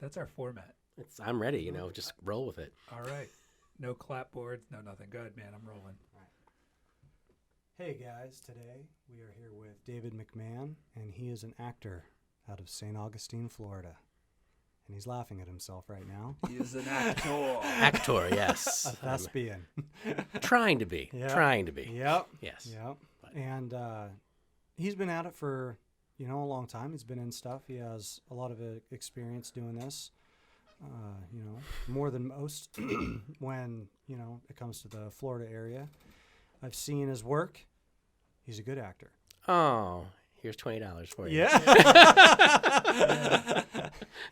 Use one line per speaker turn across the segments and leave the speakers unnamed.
That's our format.
I'm ready, just roll with it.
All right. No clapboards, no nothing. Go ahead, man. I'm rolling.
Hey guys, today we are here with David McMahon, and he is an actor out of St. Augustine, Florida. And he's laughing at himself right now.
He is an actor.
Actor, yes.
A thespian.
Trying to be.
Yep.
Trying to be.
Yep.
Yes.
Yep. And he's been at it for, a long time. He's been in stuff. He has a lot of experience doing this, more than most when, it comes to the Florida area. I've seen his work. He's a good actor.
Oh, here's $20 for you.
Yeah.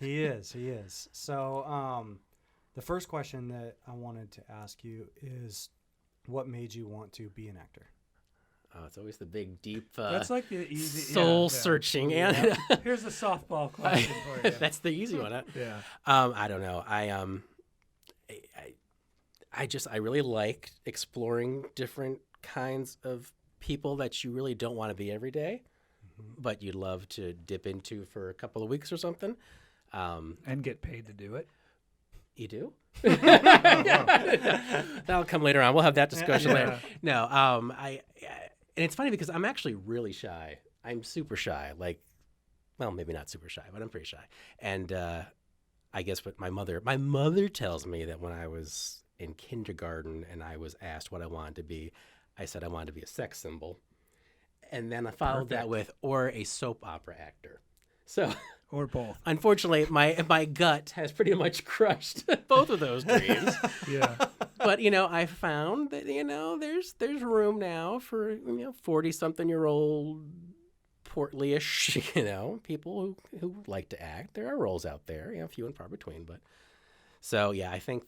He is. So the first question that I wanted to ask you is, what made you want to be an actor?
Oh, it's always the big, deep,
That's like the easy
soul-searching.
Yeah. Here's a softball question for you.
That's the easy one. Huh?
Yeah.
I don't know. I really like exploring different kinds of people that you really don't want to be every day, but you'd love to dip into for a couple of weeks or something.
And get paid to do it.
You do? That'll come later on. We'll have that discussion later. No, and it's funny because I'm actually really shy. I'm super shy. Maybe not super shy, but I'm pretty shy. And I guess what my mother tells me that when I was in kindergarten and I was asked what I wanted to be, I said I wanted to be a sex symbol. And then I followed that with, or a soap opera actor. So,
or both.
Unfortunately, my gut has pretty much crushed both of those dreams.
Yeah.
But, I found that, there's room now for, 40-something-year-old portly-ish, people who like to act. There are roles out there, few and far between. But so, yeah, I think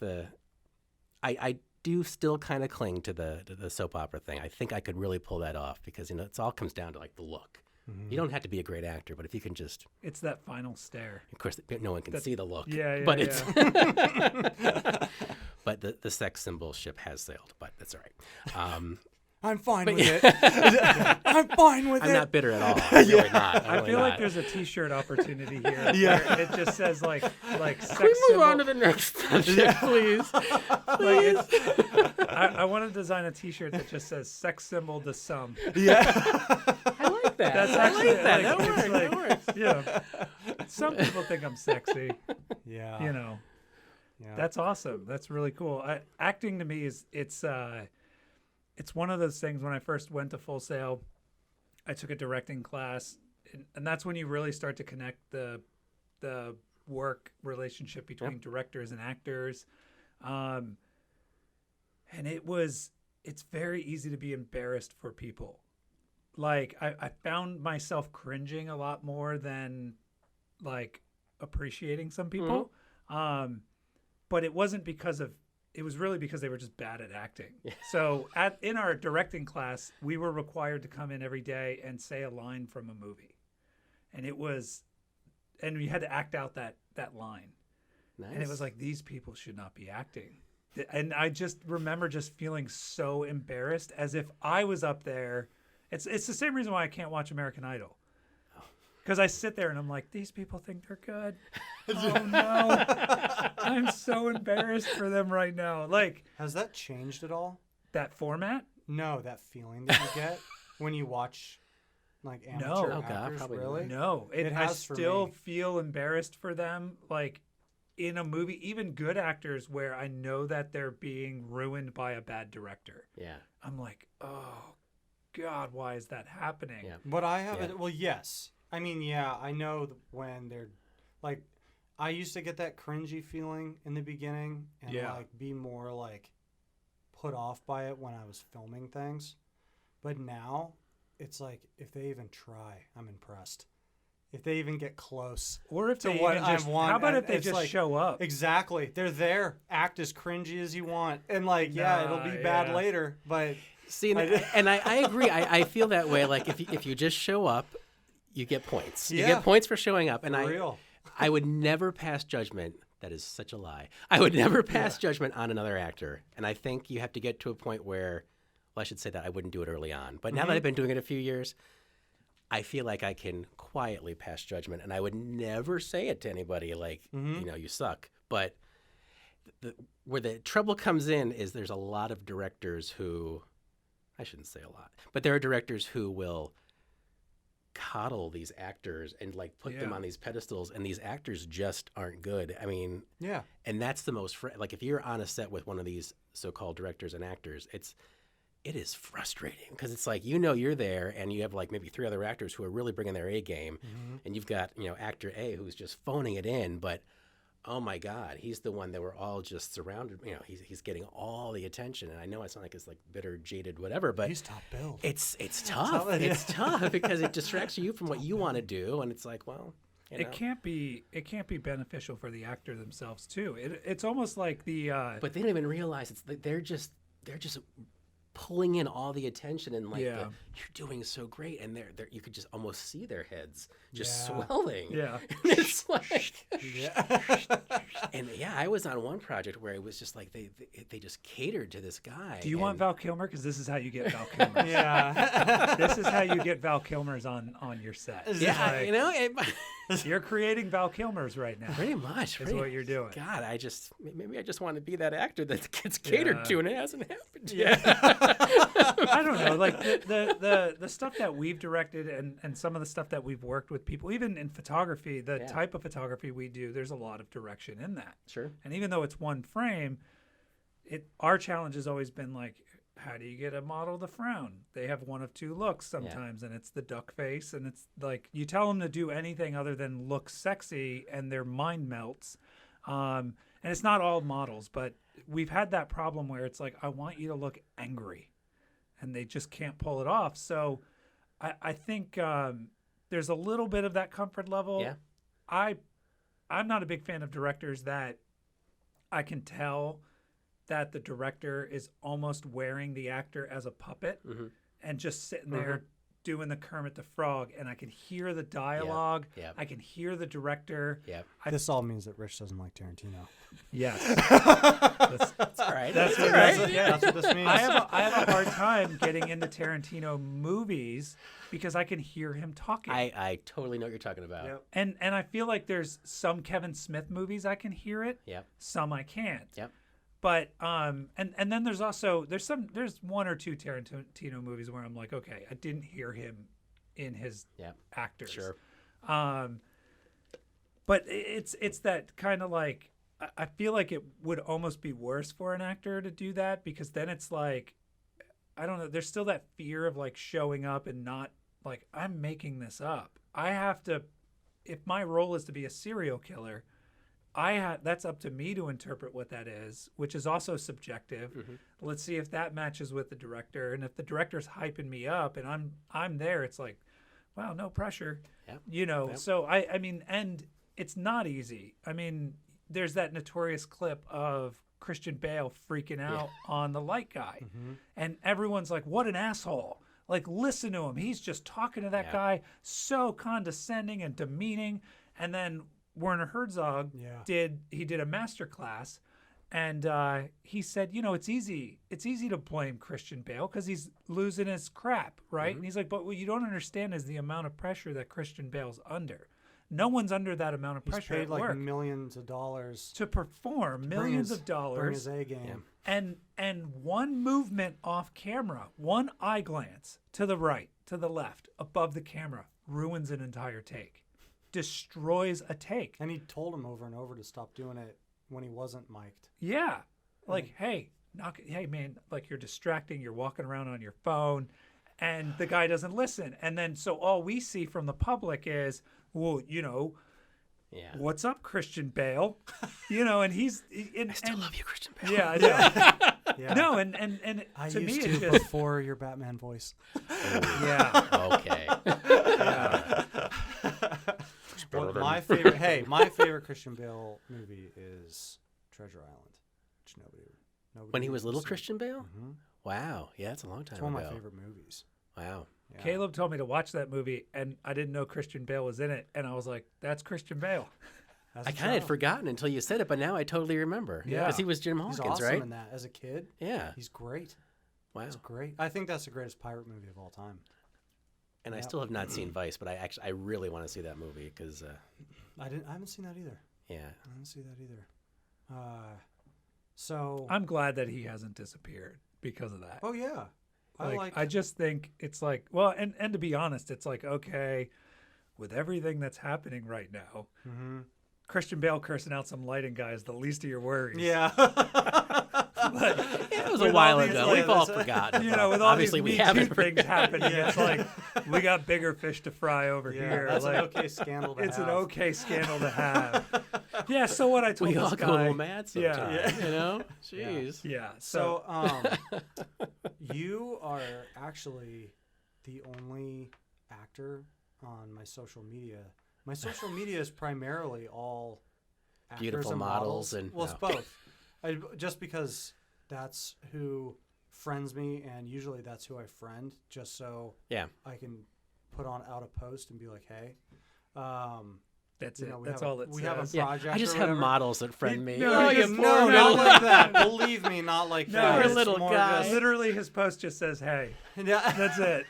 I do still kind of cling to the soap opera thing. I think I could really pull that off because, it all comes down to, the look. Mm-hmm. You don't have to be a great actor, but if you can just...
It's that final stare.
Of course, no one can see the look.
Yeah,
but it's... But the sex symbol ship has sailed, but that's all right.
I'm fine with it. I'm fine with it.
I'm not bitter at all. I'm really not.
I feel like there's a T-shirt opportunity here.
Yeah.
Where it just says like sex
Can we move
symbol.
on to the next subject, please? Please.
I want to design a T-shirt that just says "sex symbol to some."
Yeah.
I like that.
That's actually
that.
Like,
That works.
Yeah. Some people think I'm sexy.
Yeah.
Yeah. That's awesome. That's really cool. Acting to me is it's one of those things. When I first went to Full Sail, I took a directing class, and that's when you really start to connect the work relationship between directors and actors. And it's very easy to be embarrassed for people. Like I found myself cringing a lot more than appreciating some people. Mm-hmm. But it wasn't it was really because they were just bad at acting. Yeah. So in our directing class, we were required to come in every day and say a line from a movie. And we had to act out that line. Nice. And it was like, these people should not be acting. And I just remember just feeling so embarrassed, as if I was up there. It's the same reason why I can't watch American Idol. Because I sit there and I'm like, these people think they're good. Oh, no. I'm so embarrassed for them right now.
Has that changed at all?
That format?
No, that feeling that you get when you watch amateur actors,
probably
really?
No.
It has
I still feel embarrassed for them, in a movie, even good actors where I know that they're being ruined by a bad director.
Yeah.
I'm like, oh, God, why is that happening?
Yeah. But I haven't, well, yes. I mean, yeah, I know when they're, I used to get that cringy feeling in the beginning and, be more, put off by it when I was filming things. But now, it's if they even try, I'm impressed. If they even get close.
Or if
to
they
what
even
I
just,
want.
how about if they just show up?
Exactly. They're there. Act as cringy as you want. And, it'll be bad later, but...
See, and I agree. I feel that way. If you just show up, you get points. You get points for showing up. And I would never pass judgment. That is such a lie. I would never pass judgment on another actor. And I think you have to get to a point where, well, I should say that I wouldn't do it early on. But now that I've been doing it a few years, I feel like I can quietly pass judgment, and I would never say it to anybody like, you suck. But where the trouble comes in is there's a lot of directors who, I shouldn't say a lot, but there are directors who will coddle these actors and like put them on these pedestals, and these actors just aren't good. I mean, and that's the most like if you're on a set with one of these so-called directors and actors, it is frustrating because it's like, you're there and you have like maybe 3 other actors who are really bringing their A game, and you've got actor A who's just phoning it in, but oh my God, he's the one that we're all just surrounded. He's getting all the attention, and I know it's not like it's like bitter, jaded, whatever, but
he's top billed.
It's tough. It's tough because it distracts you from what you want to do, and it's like, well,
it can't be beneficial for the actor themselves too. It's almost like the.
But they don't even realize they're just pulling in all the attention, and like you're doing so great, and they're you could just almost see their heads just swelling.
Yeah,
it's like and I was on one project where it was just like they just catered to this guy.
Do you want Val Kilmer? Because this is how you get Val Kilmer. This is how you get Val Kilmers on your set. You're creating Val Kilmers right now.
Pretty much.
Is what you're doing.
God, maybe I just want to be that actor that gets catered to, and it hasn't happened yet.
I don't know. Like the stuff that we've directed and some of the stuff that we've worked with people, even in photography, the type of photography we do, there's a lot of direction in that.
Sure.
And even though it's one frame, our challenge has always been like, how do you get a model to frown? They have one of 2 looks sometimes, and it's the duck face, and it's like you tell them to do anything other than look sexy, and their mind melts. And it's not all models, but we've had that problem where it's like, I want you to look angry, and they just can't pull it off. So I think there's a little bit of that comfort level.
Yeah.
I'm not a big fan of directors that I can tell that the director is almost wearing the actor as a puppet and just sitting there doing the Kermit the Frog, and I can hear the dialogue.
Yeah.
I can hear the director.
Yeah.
This all means that Rich doesn't like Tarantino.
Yes.
That's all right.
That's what this means.
I have a hard time getting into Tarantino movies because I can hear him talking.
I totally know what you're talking about.
Yep.
And I feel like there's some Kevin Smith movies I can hear it.
Yep.
Some I can't.
Yep.
But and then there's 1 or 2 Tarantino movies where I'm like, okay, I didn't hear him in his actors.
Sure.
But it's that kind of like, I feel like it would almost be worse for an actor to do that, because then it's like, I don't know, there's still that fear of like showing up and not like, I'm making this up. I have to, if my role is to be a serial killer, that's up to me to interpret what that is, which is also subjective. Let's see if that matches with the director, and if the director's hyping me up and I'm there, it's like, wow, no pressure. So I mean, and it's not easy. I mean, there's that notorious clip of Christian Bale freaking out on the light guy, and everyone's like, what an asshole. Like, listen to him. He's just talking to that guy, so condescending and demeaning. And then Werner Herzog did a master class, and he said, it's easy to blame Christian Bale because he's losing his crap, right? And he's like, but what you don't understand is the amount of pressure that Christian Bale's under. No one's under that amount of pressure.
He's paid
at
like
work
millions of dollars
to perform, millions of dollars,
bring his A game,
and one movement off camera, one eye glance to the right, to the left, above the camera, ruins an entire take. Destroys a take.
And he told him over and over to stop doing it when he wasn't mic'd.
Yeah. Like, hey man, like, you're distracting, you're walking around on your phone, and the guy doesn't listen. And then so all we see from the public is, well, what's up, Christian Bale? And he's
I still love you, Christian Bale.
Yeah, I know.
Yeah.
No, and
I
to
used
me
to
it's just
before your Batman voice.
yeah.
Okay.
Well, my favorite Christian Bale movie is Treasure Island, which nobody
When he was little
seen.
Christian Bale?
Mm-hmm.
Wow. Yeah, that's a long time
It's one
ago.
of my favorite movies.
Wow.
Yeah.
Caleb told me to watch that movie, and I didn't know Christian Bale was in it, and I was like, that's Christian Bale.
As
I
a
kind of had
child.
forgotten until you said it, but now I totally remember.
Yeah.
Because he was Jim
He's
Hawkins,
awesome
right?
in that. As a kid,
Yeah.
he's great.
Wow.
It's great. I think that's the greatest pirate movie of all time.
And I still have not seen Vice, but I really want to see that movie because
I haven't seen that either.
Yeah,
I haven't seen that either. So
I'm glad that he hasn't disappeared because of that.
oh yeah,
I just think it's like, well, and to be honest, it's like, okay, with everything that's happening right now, Christian Bale cursing out some lighting guy is the least of your worries.
yeah.
it was a while ago. We've all forgotten.
You know, with all
Obviously,
these
we
Me
haven't
Too things happening, it's like we got bigger fish to fry over here.
That's
like,
an okay scandal to
it's
have.
an okay scandal to have. Yeah. So what I told
We
this
all
guy,
go a little mad sometimes.
Yeah.
You know, jeez.
yeah.
So you are actually the only actor on my social media. My social media is primarily all actors
Beautiful
and
models and-
well, it's
no.
both. Just because that's who friends me, and usually that's who I friend, just so
Yeah.
I can put out a post and be like, hey.
That's
You
it.
know, we
That's
have a-
all it
we
says.
have a
Yeah,
project
I just
or
have
whatever.
models that friend me.
No,
Oh,
he
you
just-
poor
not
little-
like that. Believe me, not like
No,
that.
you're a
It's
little
more
guy.
just-
Literally, his post just says, "Hey."
Yeah.
That's it.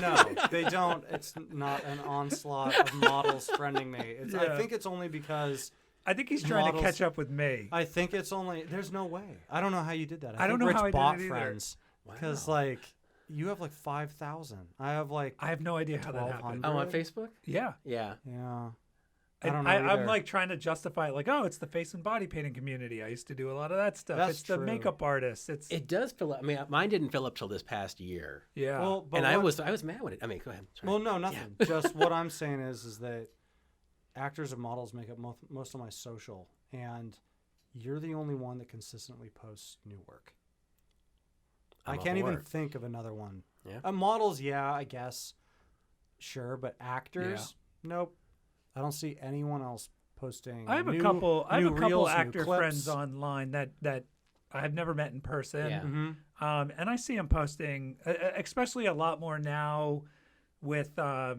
No, they don't. It's not an onslaught of models friending me. I
Yeah.
think it's only because
I think he's trying
Models-
to catch up with me.
there's no way. I don't know how you did that.
I don't
think
know
Rich
how I did
bought
it either.
friends because
Wow.
like you have like 5,000. I have like
I have no idea how that happened.
1,200.
Oh, on Facebook?
Yeah.
Yeah.
yeah. I
And
don't know
I'm
either.
like trying to justify it, like, oh, it's the face and body painting community. I used to do a lot of that stuff.
That's
it's the
true.
makeup artists. It's
It does fill up. I mean, mine didn't fill up till this past year.
yeah.
Well, but
And I
what-
was mad with it. I mean, go ahead. Sorry.
Well, no, nothing. Just what I'm saying is that actors and models make up most of my social, and you're the only one that consistently posts new work. I
I'm a
can't even
whore.
think of another one.
Yeah.
Models, yeah, I guess, sure, but actors, nope. I don't see anyone else posting.
I have a
new-
couple. I have
new
a couple
reels, new
actor
clips.
friends online that I've never met in person.
Yeah.
Mhm.
And I see them posting, especially a lot more now. With I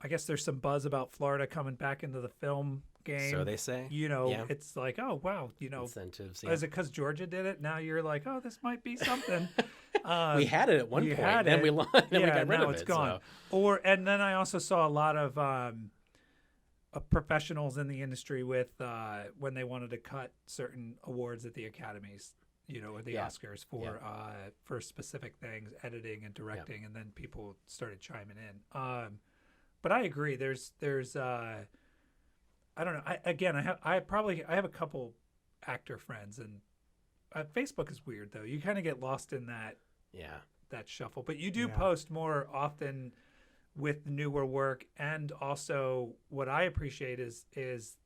guess there's some buzz about Florida coming back into the film game.
So they say.
You know,
Yeah.
it's like, oh wow, you know,
Incentives.
is it because Georgia did it? Now you're like, oh, this might be something.
We had it at one
you
point,
had
then
it.
we lost, then we
Yeah,
got rid
now
of
it's
it.
gone. And then I also saw a lot of professionals in the industry with when they wanted to cut certain awards at the academies, you know, or the
Yeah.
Oscars for specific things, editing and directing, and then people started chiming in. But I agree. There's I don't know. I have a couple actor friends, and Facebook is weird though. You kind of get lost in that
Yeah.
shuffle, but you do
Yeah.
post more often with newer work, and also what I appreciate is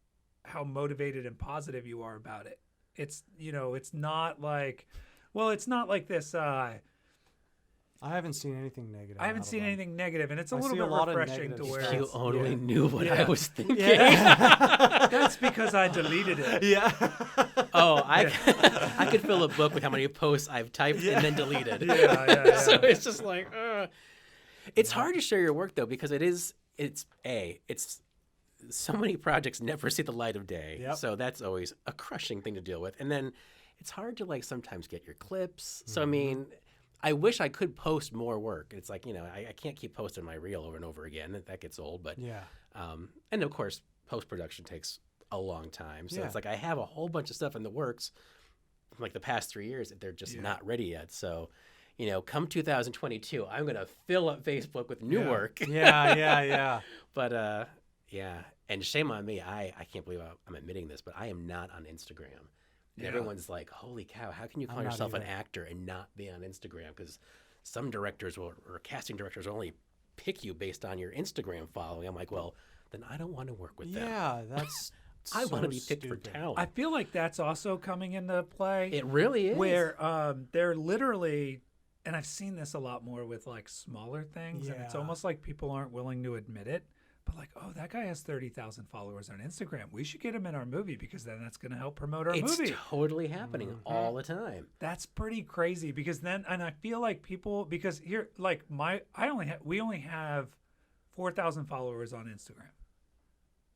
how motivated and positive you are about it. It's, you know, it's not like this
I haven't seen anything negative.
I haven't
out of
seen
them.
anything negative, and it's a
I
little
see a
bit
lot of
refreshing to
negative
where
stuff.
If you only knew what
Yeah.
I was thinking.
Yeah.
that's because I deleted it.
yeah.
Oh, I could fill a book with how many posts I've typed and then deleted.
Yeah.
So it's just like, it's hard to share your work though because it's so many projects never see the light of day.
Yep.
So that's always a crushing thing to deal with. And then it's hard to like sometimes get your clips. So I mean, I wish I could post more work. It's like, you know, I can't keep posting my reel over and over again. That gets old. But
Yeah.
and of course, post-production takes a long time. So
Yeah.
it's like I have a whole bunch of stuff in the works from like the past 3 years that they're just not ready yet. So, you know, come 2022, I'm going to fill up Facebook with new work.
Yeah.
But yeah, and shame on me. I can't believe I'm admitting this, but I am not on Instagram. And
Yeah.
everyone's like, holy cow, how can you call
I'm not
yourself an
either.
actor and not be on Instagram? Because some directors or casting directors will only pick you based on your Instagram following. I'm like, well, then I don't want to work with them.
Yeah, that's.
I want to
so
be picked for
stupid.
talent.
I feel like that's also coming into play.
It really is.
Where they're literally, and I've seen this a lot more with like smaller things, and it's
Yeah.
almost like people aren't willing to admit it. But like, oh, that guy has 30,000 followers on Instagram. We should get him in our movie because then that's going to help promote our
it's
movie.
totally happening all the time.
That's pretty crazy because then, and I feel like people, because here, like we only have 4,000 followers on Instagram.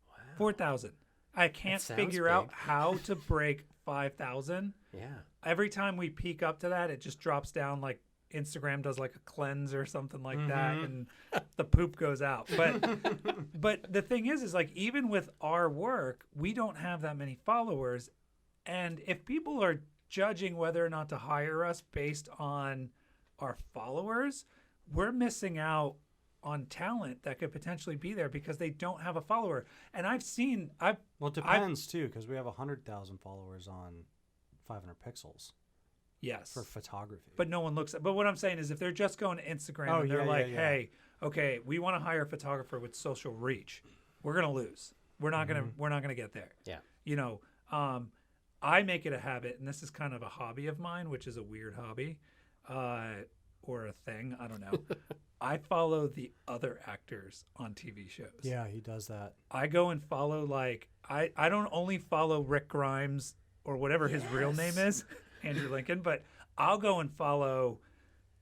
Wow.
4,000. I can't
sounds
figure out
big.
how to break 5,000.
Yeah.
Every time we peak up to that, it just drops down like Instagram does like a cleanse or something like that, and the poop goes out. But the thing is like even with our work, we don't have that many followers, and if people are judging whether or not to hire us based on our followers, we're missing out on talent that could potentially be there because they don't have a follower. And
Well, it depends too, because we have 100,000 followers on 500 pixels
yes,
for photography.
but no one looks at. But what I'm saying is, if they're just going to Instagram and they're like, "Hey, okay, we want to hire a photographer with social reach," we're gonna lose. We're not gonna get there.
Yeah.
You know, I make it a habit, and this is kind of a hobby of mine, which is a weird hobby, or a thing. I don't know. I follow the other actors on TV shows.
Yeah, he does that.
I go and follow I don't only follow Rick Grimes or whatever his real name is, Andrew Lincoln, but I'll go and follow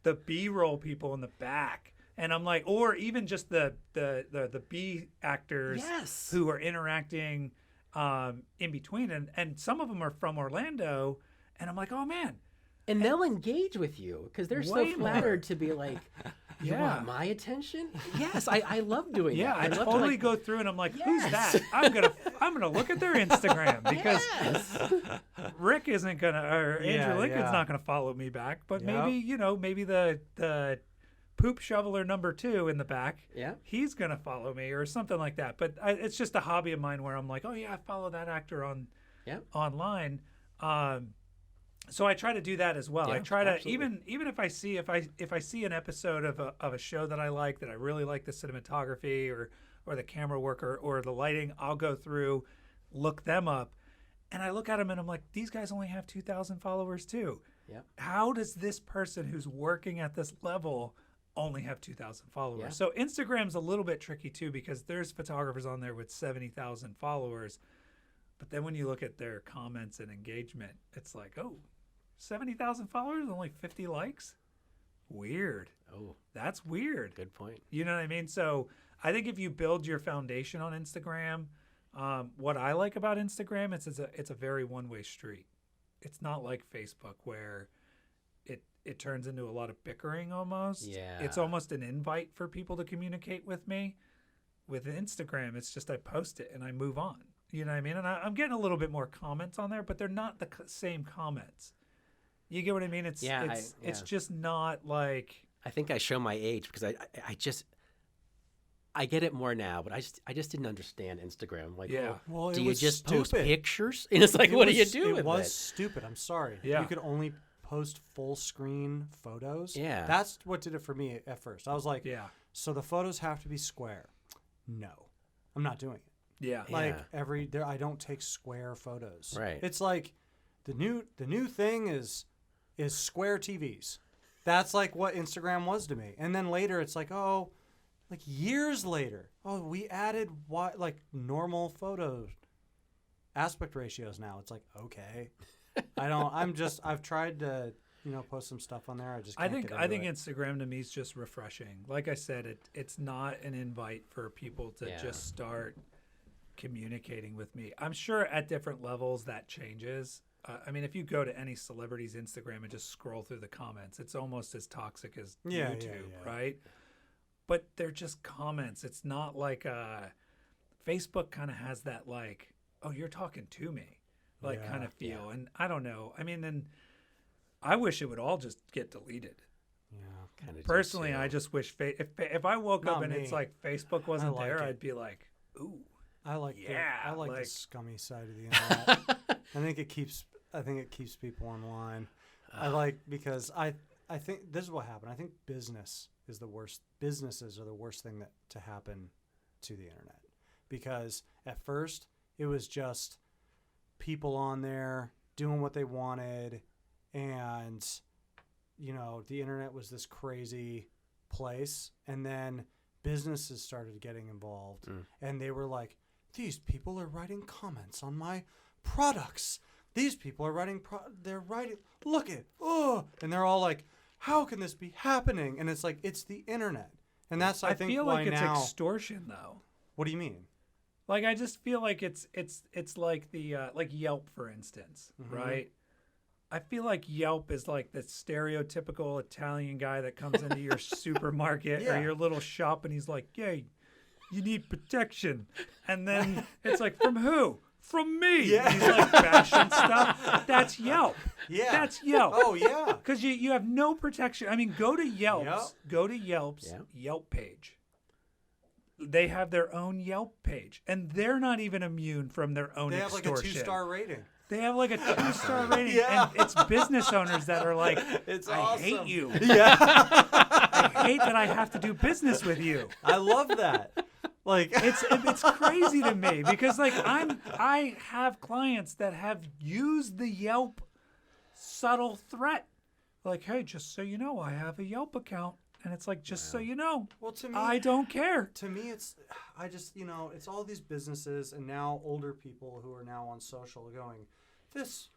the B-roll people in the back. And I'm like, or even just the B actors who are interacting in between. And some of them are from Orlando. And I'm like, oh, man.
And they'll engage with you because they're so flattered to be like, you want my attention? Yes, I love doing that.
I totally go through and I'm like, who's that? I'm gonna look at their Instagram because Rick isn't gonna, or Andrew Lincoln's not gonna follow me back. But maybe maybe the poop shoveler number 2 in the back, he's gonna follow me or something like that. But it's just a hobby of mine where I'm like, oh yeah, I follow that actor online. So I try to do that as well.
Yeah,
I try to even if I see an episode of a show that I like, that I really like the cinematography or the camera work or the lighting, I'll go through, look them up, and I look at them and I'm like, these guys only have 2,000 followers too.
Yeah.
How does this person who's working at this level only have 2,000 followers?
Yeah.
So Instagram's a little bit tricky too because there's photographers on there with 70,000 followers. But then when you look at their comments and engagement, it's like, oh, 70,000 followers, only 50 likes? Weird.
Oh,
that's weird.
Good point.
You know what I mean? So I think if you build your foundation on Instagram, what I like about Instagram is it's a very one-way street. It's not like Facebook where it turns into a lot of bickering almost.
Yeah.
It's almost an invite for people to communicate with me. With Instagram, it's just I post it and I move on. You know what I mean? And I'm getting a little bit more comments on there, but they're not the same comments. You get what I mean? It's just not like.
I think I show my age because I get it more now, but I just didn't understand Instagram. Like,
well,
do you just post
stupid.
pictures? And it's like, what do you do with it?
It was stupid. I'm sorry.
Yeah.
You could only post full screen photos.
Yeah.
That's what did it for me at first. I was like,
yeah.
So the photos have to be square. No, I'm not doing it.
Yeah.
Like I don't take square photos.
Right.
It's like the new thing is square TVs. That's like what Instagram was to me. And then later it's like, oh, like years later, oh, we added like normal photo aspect ratios now. It's like, okay. I've tried to, post some stuff on there. I think
Instagram to me is just refreshing. Like I said, it's not an invite for people to just start communicating with me. I'm sure at different levels that changes. I mean, if you go to any celebrity's Instagram and just scroll through the comments, it's almost as toxic as YouTube, right? But they're just comments. It's not like Facebook kind of has that like, oh, you're talking to me, like kind of feel. And I don't know. I mean, then I wish it would all just get deleted.
Yeah,
kind of.
Personally, I just wish if I woke up and it's like Facebook wasn't
like
there,
it.
I'd be like, ooh.
I like the scummy side of the internet. I think it keeps people in line. Because I think this is what happened. I think businesses are the worst thing to happen to the internet, because at first it was just people on there doing what they wanted, and the internet was this crazy place, and then businesses started getting involved, and they were like, these people are writing comments on my products. These people are look at, and they're all like, how can this be happening? And it's like, it's the internet. And that's, I think,
feel
why
like it's
now,
extortion though.
What do you mean?
Like, I just feel like it's like the like Yelp, for instance, right? I feel like Yelp is like the stereotypical Italian guy that comes into your supermarket or your little shop and he's like, "Yay, you need protection." And then it's like, "From who?" "From me."
Yeah.
He's like bashing stuff. That's Yelp.
Yeah.
That's Yelp.
Oh yeah.
Because you have no protection. I mean, go to Yelp's
Yep.
Yelp page. They have their own Yelp page, and they're not even immune from their own
They have like
extortion.
a 2-star rating.
They have like a 2-star rating,
Yeah.
and it's business owners that are like,
It's
"I
awesome.
hate you.
Yeah.
I hate that I have to do business with you."
I love that. Like
It's crazy to me because like I have clients that have used the Yelp subtle threat, like, "Hey, just so you know, I have a Yelp account," and it's like, "Just so you know,
well, to me,
I don't care."
To me, it's it's all these businesses and now older people who are now on social going, this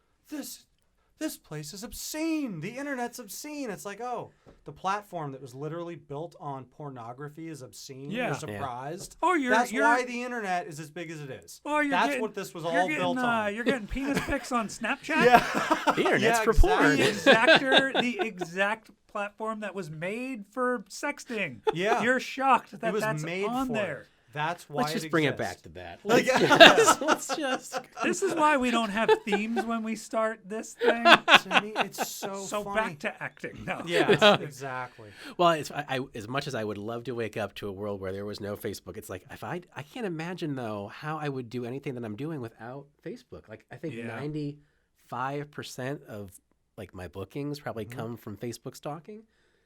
place is obscene. The internet's obscene. It's like, oh, the platform that was literally built on pornography is obscene.
Yeah.
You're surprised.
Oh,
That's why the internet is as big as it is.
Oh,
That's what this was all built on.
You're getting penis pics on Snapchat.
Yeah.
The internet's for
exactly.
porn.
The exact platform that was made for sexting.
Yeah.
You're shocked that
It was
that's
made
on
for
there.
it. That's why
Let's just
it
bring it
exists.
back to that.
Like,
Let's just.
This is why we don't have themes when we start this thing.
to me, it's so funny.
Back to acting. No.
Yeah, exactly.
Well, I as much as I would love to wake up to a world where there was no Facebook, it's like if I can't imagine though how I would do anything that I'm doing without Facebook. Like I think 95% of like my bookings probably come from Facebook stalking.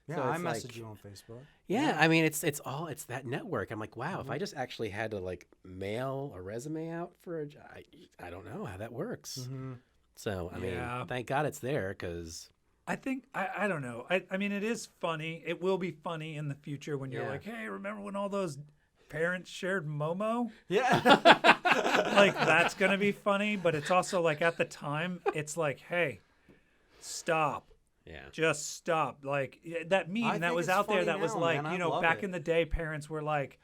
Yeah,
So
I
it's
message
like-
you on Facebook.
Yeah, I mean it's that network. I'm like, wow, if I just actually had to like mail a resume out for a job, I don't know how that works.
Mm-hmm.
So I mean,
Yeah.
thank God it's there because
I think, I don't know. I mean, it is funny. It will be funny in the future when you're
Yeah.
like, "Hey, remember when all those parents shared Momo?"
Yeah.
Like, that's going to be funny. But it's also like at the time, it's like, "Hey, stop.
yeah.
Just stop." Like that meme
I
that
think
was
it's
out there
funny
that was
now,
like,
man. I
you know,
love
back
it.
in the day, parents were like,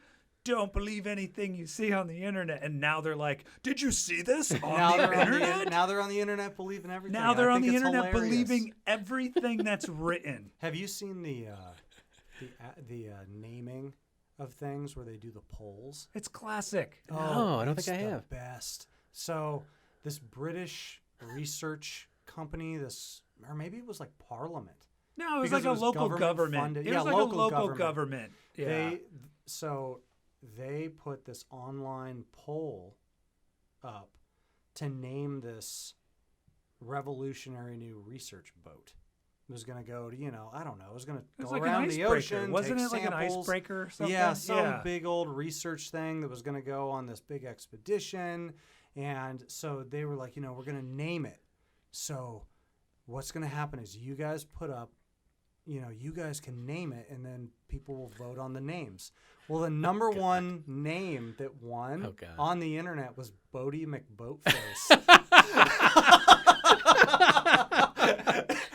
"Don't believe anything you see on the internet." And now they're like, "Did you see this on
now
the
they're on
internet?"
now they're on the internet believing everything.
Now they're
I
on
think
the
it's
internet
hilarious.
believing everything that's written.
Have you seen the naming of things where they do the polls?
It's classic.
No, I don't
it's
think I
the
have.
Best. So this British research company, or maybe it was like Parliament.
No, it was
Because
like
it was
a local government.
government-funded.
It
Yeah,
was like
local
a local
government.
government. Yeah.
They put this online poll up to name this revolutionary new research boat. It was going to go to, I don't know, it was going to
It was
go
like
around
an
the
icebreaker.
ocean,
Wasn't
take
it like
samples.
an icebreaker or something?
Yeah, some big old research thing that was going to go on this big expedition. And so they were like, we're going to name it. So what's going to happen is you guys put up, you guys can name it, and then people will vote on the names. Well, the number one name that won
Oh, God.
on the internet was Bodie McBoatface.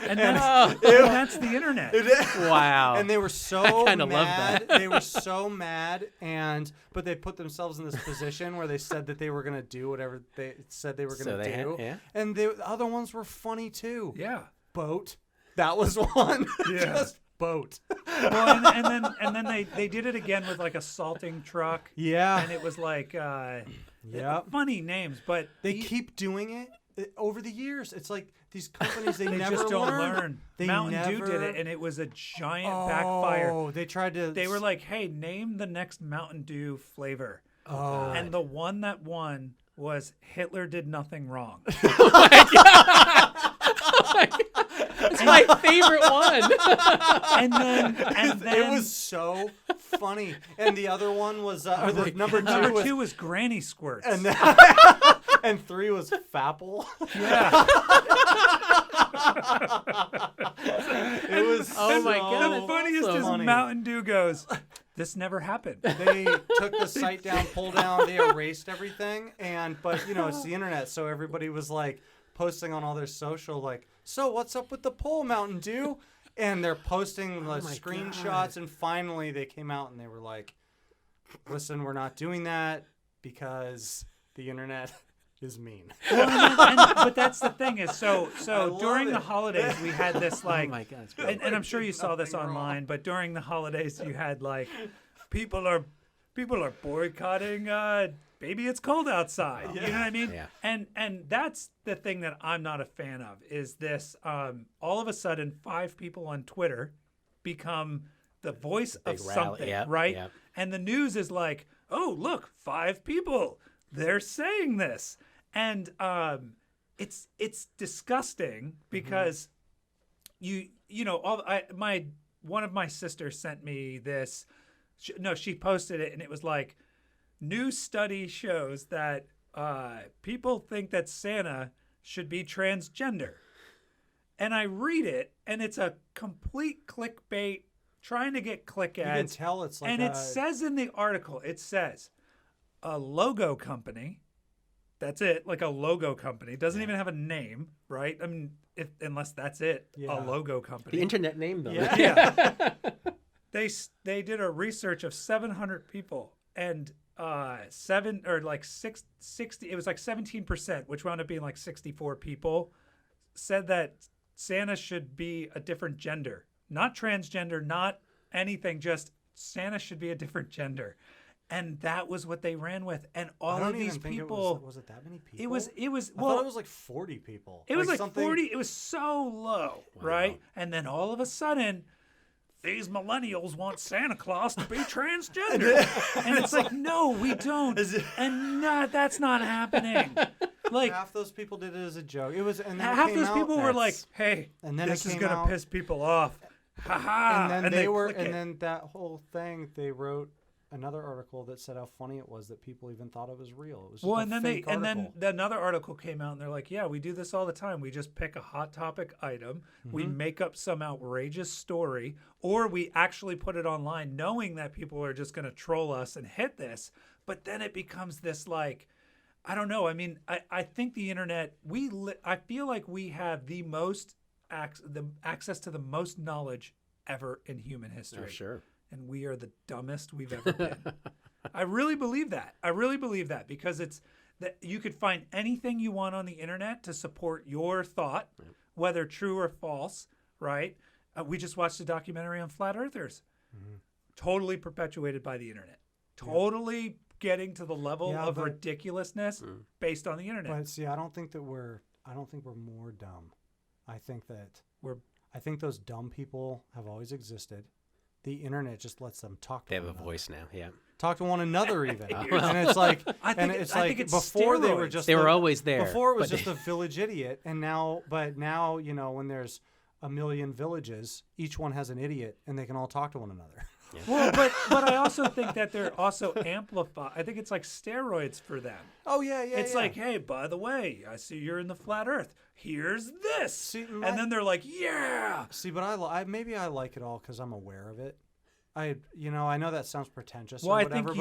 And that's the internet.
Wow.
And they were so
I kinda love
mad.
that.
They were so mad, but they put themselves in this position where they said that they were going to do whatever they said they were going to do.
Yeah.
And the other ones were funny too.
Yeah.
Boat. That was one.
Yeah.
Just boat.
Well, and then they did it again with like a salting truck.
Yeah.
And it was like
Yep.
funny names, but
They keep doing it over the years. It's like these companies, they never
just don't
learn.
learn.
They
Mountain Dew
never-
did it, and it was a giant backfire.
Oh, they tried to.
They were like, "Hey, name the next Mountain Dew flavor."
oh,
And the one that won was Hitler did nothing wrong.
It's my favorite one.
and then
it was so funny. And the other one was, or the number
number
2
two was Granny Squirts.
and and 3 was Fapple.
yeah.
It was.
Oh my
so
God,
The funniest is
funny.
Mountain Dew goes, "This never happened."
They took the site down, pull down, they erased everything, but it's the internet, so everybody was like posting on all their social, like, "So what's up with the poll, Mountain Dew?" And they're posting the
my
screenshots,
God.
and finally they came out and they were like, "Listen, we're not doing that because the internet is mean.
Well, but that's the thing is so
love
during the
it.
holidays we had this like,
Oh my God, it's great.
and I'm sure you saw this
Nothing wrong.
online, but during the holidays you had like people are boycotting Baby It's Cold Outside. You know what I mean?
Yeah.
And that's the thing that I'm not a fan of is this all of a sudden 5 people on Twitter become the voice of
Big rally.
something,
Yep,
right?
yep.
And the news is like, oh, look, 5 people. They're saying this. And it's disgusting because you know one of my sisters sent me this. She posted it and it was like, new study shows that people think that Santa should be transgender. And I read it and it's a complete clickbait trying to get click
You can
ads.
tell it's like
And it says in the article, it says a logo company. That's it, like a logo company. It doesn't even have a name, right? I mean, unless that's it,
Yeah.
a logo company.
The internet name, though.
Yeah.
They did a research of 700 people and 60. It was like 17%, which wound up being like 64 people, said that Santa should be a different gender, not transgender, not anything. Just Santa should be a different gender, and that was what they ran with. And all
I don't
of these
even think
people,
was it that many people?
it was
I
well,
thought it was like 40 people.
it was like
something-
40. It was so low, right? And then all of a sudden, these millennials want Santa Claus to be transgender. And it's like, no, we don't. And no, that's not happening. Like,
Half those people did it as a joke. It was, and then it
half
came
those
out-
people were like, hey,
And then
this
it
is
came
going to
out-
piss people off. Ha ha.
and then they were,
click
and
it.
then that whole thing, they wrote another article that said how funny it was that people even thought it was real. It was just
Well,
a
and then
fake article.
another article came out and they're like, yeah, we do this all the time. We just pick a hot topic item, we make up some outrageous story, or we actually put it online knowing that people are just going to troll us and hit this. But then it becomes this like, I don't know. I mean, I think the internet, I feel like we have the most access to the most knowledge ever in human history.
Oh, sure.
And we are the dumbest we've ever been. I really believe that. I really believe that because it's that you could find anything you want on the internet to support your thought, whether true or false, right? We just watched a documentary on flat earthers, totally perpetuated by the internet, totally getting to the level
Yeah,
of
but-
ridiculousness based on the internet.
But see, I don't think we're more dumb. I think those dumb people have always existed. The internet just lets them talk to
They have
one
a
another.
voice now. Yeah.
Talk to one another even. And it's like,
I think it's
before they were
steroids.
just
They were
the-
always there.
Before it was
but
just a village idiot, and now when there's a million villages, each one has an idiot, and they can all talk to one another.
Well, but I also think that they're also amplified. I think it's like steroids for them.
Oh yeah.
It's like, hey, by the way, I see you're in the flat Earth. Here's this,
See,
and then they're like, yeah.
see, but maybe I like it all because I'm aware of it. I know that sounds pretentious.
Well,
or
I
whatever,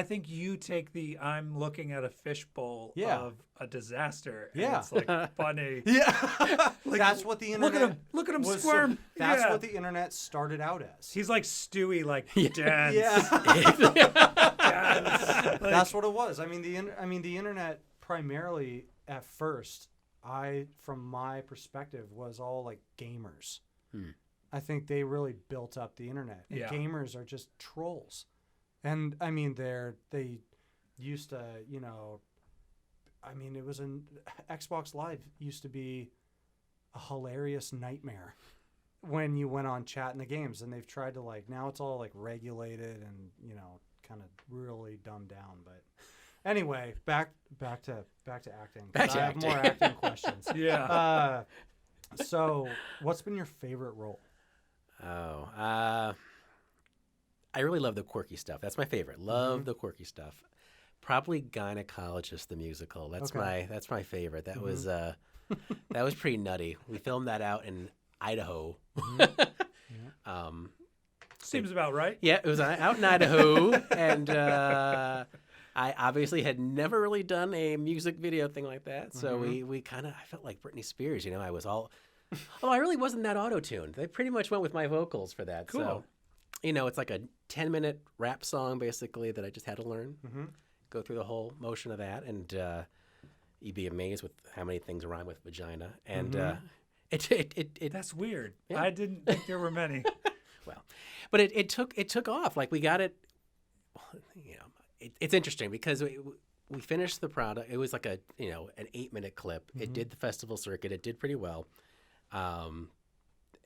think you take the I'm looking at a fishbowl
Yeah.
of a disaster. And
Yeah.
it's like funny.
yeah, that's what the internet.
Look at him
was
squirm.
that's
Yeah.
what the internet started out as.
He's like Stewie, like dance.
Yeah, that's what it was. I mean, the internet primarily at first, from my perspective, was all like gamers. I think they really built up the internet. And
Yeah.
gamers are just trolls. And I mean, they used to, it was Xbox Live used to be a hilarious nightmare when you went on chat in the games. And they've tried to now it's all regulated and, kind of really dumbed down. But anyway, back to acting.
Back to
I have
acting.
more acting questions.
Yeah.
So what's been your favorite role?
Oh, I really love the quirky stuff. That's my favorite. Love the quirky stuff. Probably Gynecologist the musical. That's
Okay.
my favorite. That was that was pretty nutty. We filmed that out in Idaho.
Seems about right.
Yeah, it was out in Idaho, and I obviously had never really done a music video thing like that. So we kind of, I felt like Britney Spears. I was all, although I really wasn't that auto-tuned. They pretty much went with my vocals for that.
Cool.
So, it's like a 10-minute rap song basically that I just had to learn. Go through the whole motion of that, and you'd be amazed with how many things rhyme with vagina. And
That's weird.
Yeah.
I didn't think there were many.
well, but it took off. Like we got it. You know, it's interesting because we finished the product. It was like an 8-minute clip. It did the festival circuit. It did pretty well. And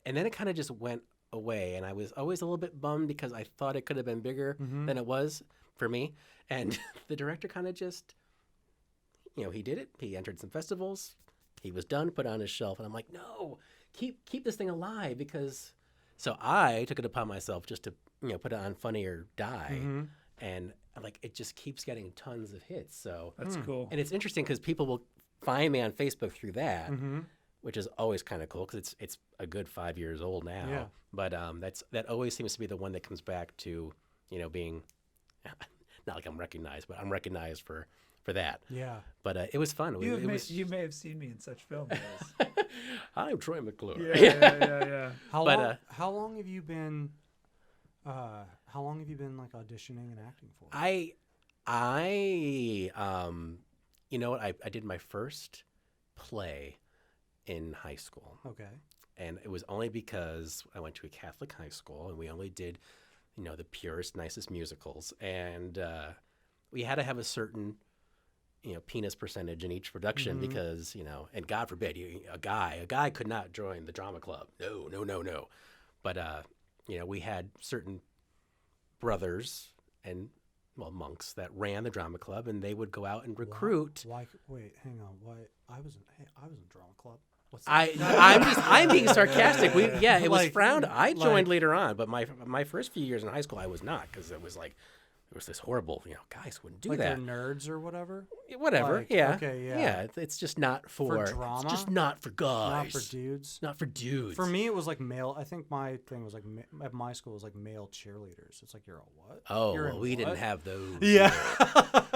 then it kind of just went away, and I was always a little bit bummed because I thought it could have been bigger than it was for me. And the director kind of just, he did it. He entered some festivals. He was done, put it on his shelf, and I'm like, no, keep this thing alive because. So I took it upon myself just to put it on Funny or Die, and like it just keeps getting tons of hits. So
That's cool.
and it's interesting because people will find me on Facebook through that. Which is always kind of cool because it's a good 5 years old now.
Yeah.
But that always seems to be the one that comes back to being not like I'm recognized, but I'm recognized for that.
Yeah.
But it was fun.
You may have seen me in such films. As.
I'm Troy McClure.
Yeah.
How long have you been like auditioning and acting for?
You know what? I did my first play in high school.
Okay.
And it was only because I went to a Catholic high school and we only did, the purest, nicest musicals. And we had to have a certain, penis percentage in each production because, and God forbid, a guy could not join the drama club. No. But, we had certain brothers and, monks that ran the drama club, and they would go out and recruit.
Why? Wait, hang on. Why? I was in drama club.
I'm being sarcastic. It was
Like-
frowned. I joined
like-
later on, but my first few years in high school, I was not because it was like there was this horrible, guys wouldn't do
Like
that.
they're nerds or whatever.
Whatever,
Like,
yeah,
okay, yeah.
It's just not for
drama?
It's just not for guys.
Not for dudes.
Not for dudes.
For me, it was like male. I think my thing was like at my school was like male cheerleaders. It's like you're a what?
Oh,
You're
well,
in
we
what?
didn't have those.
Yeah.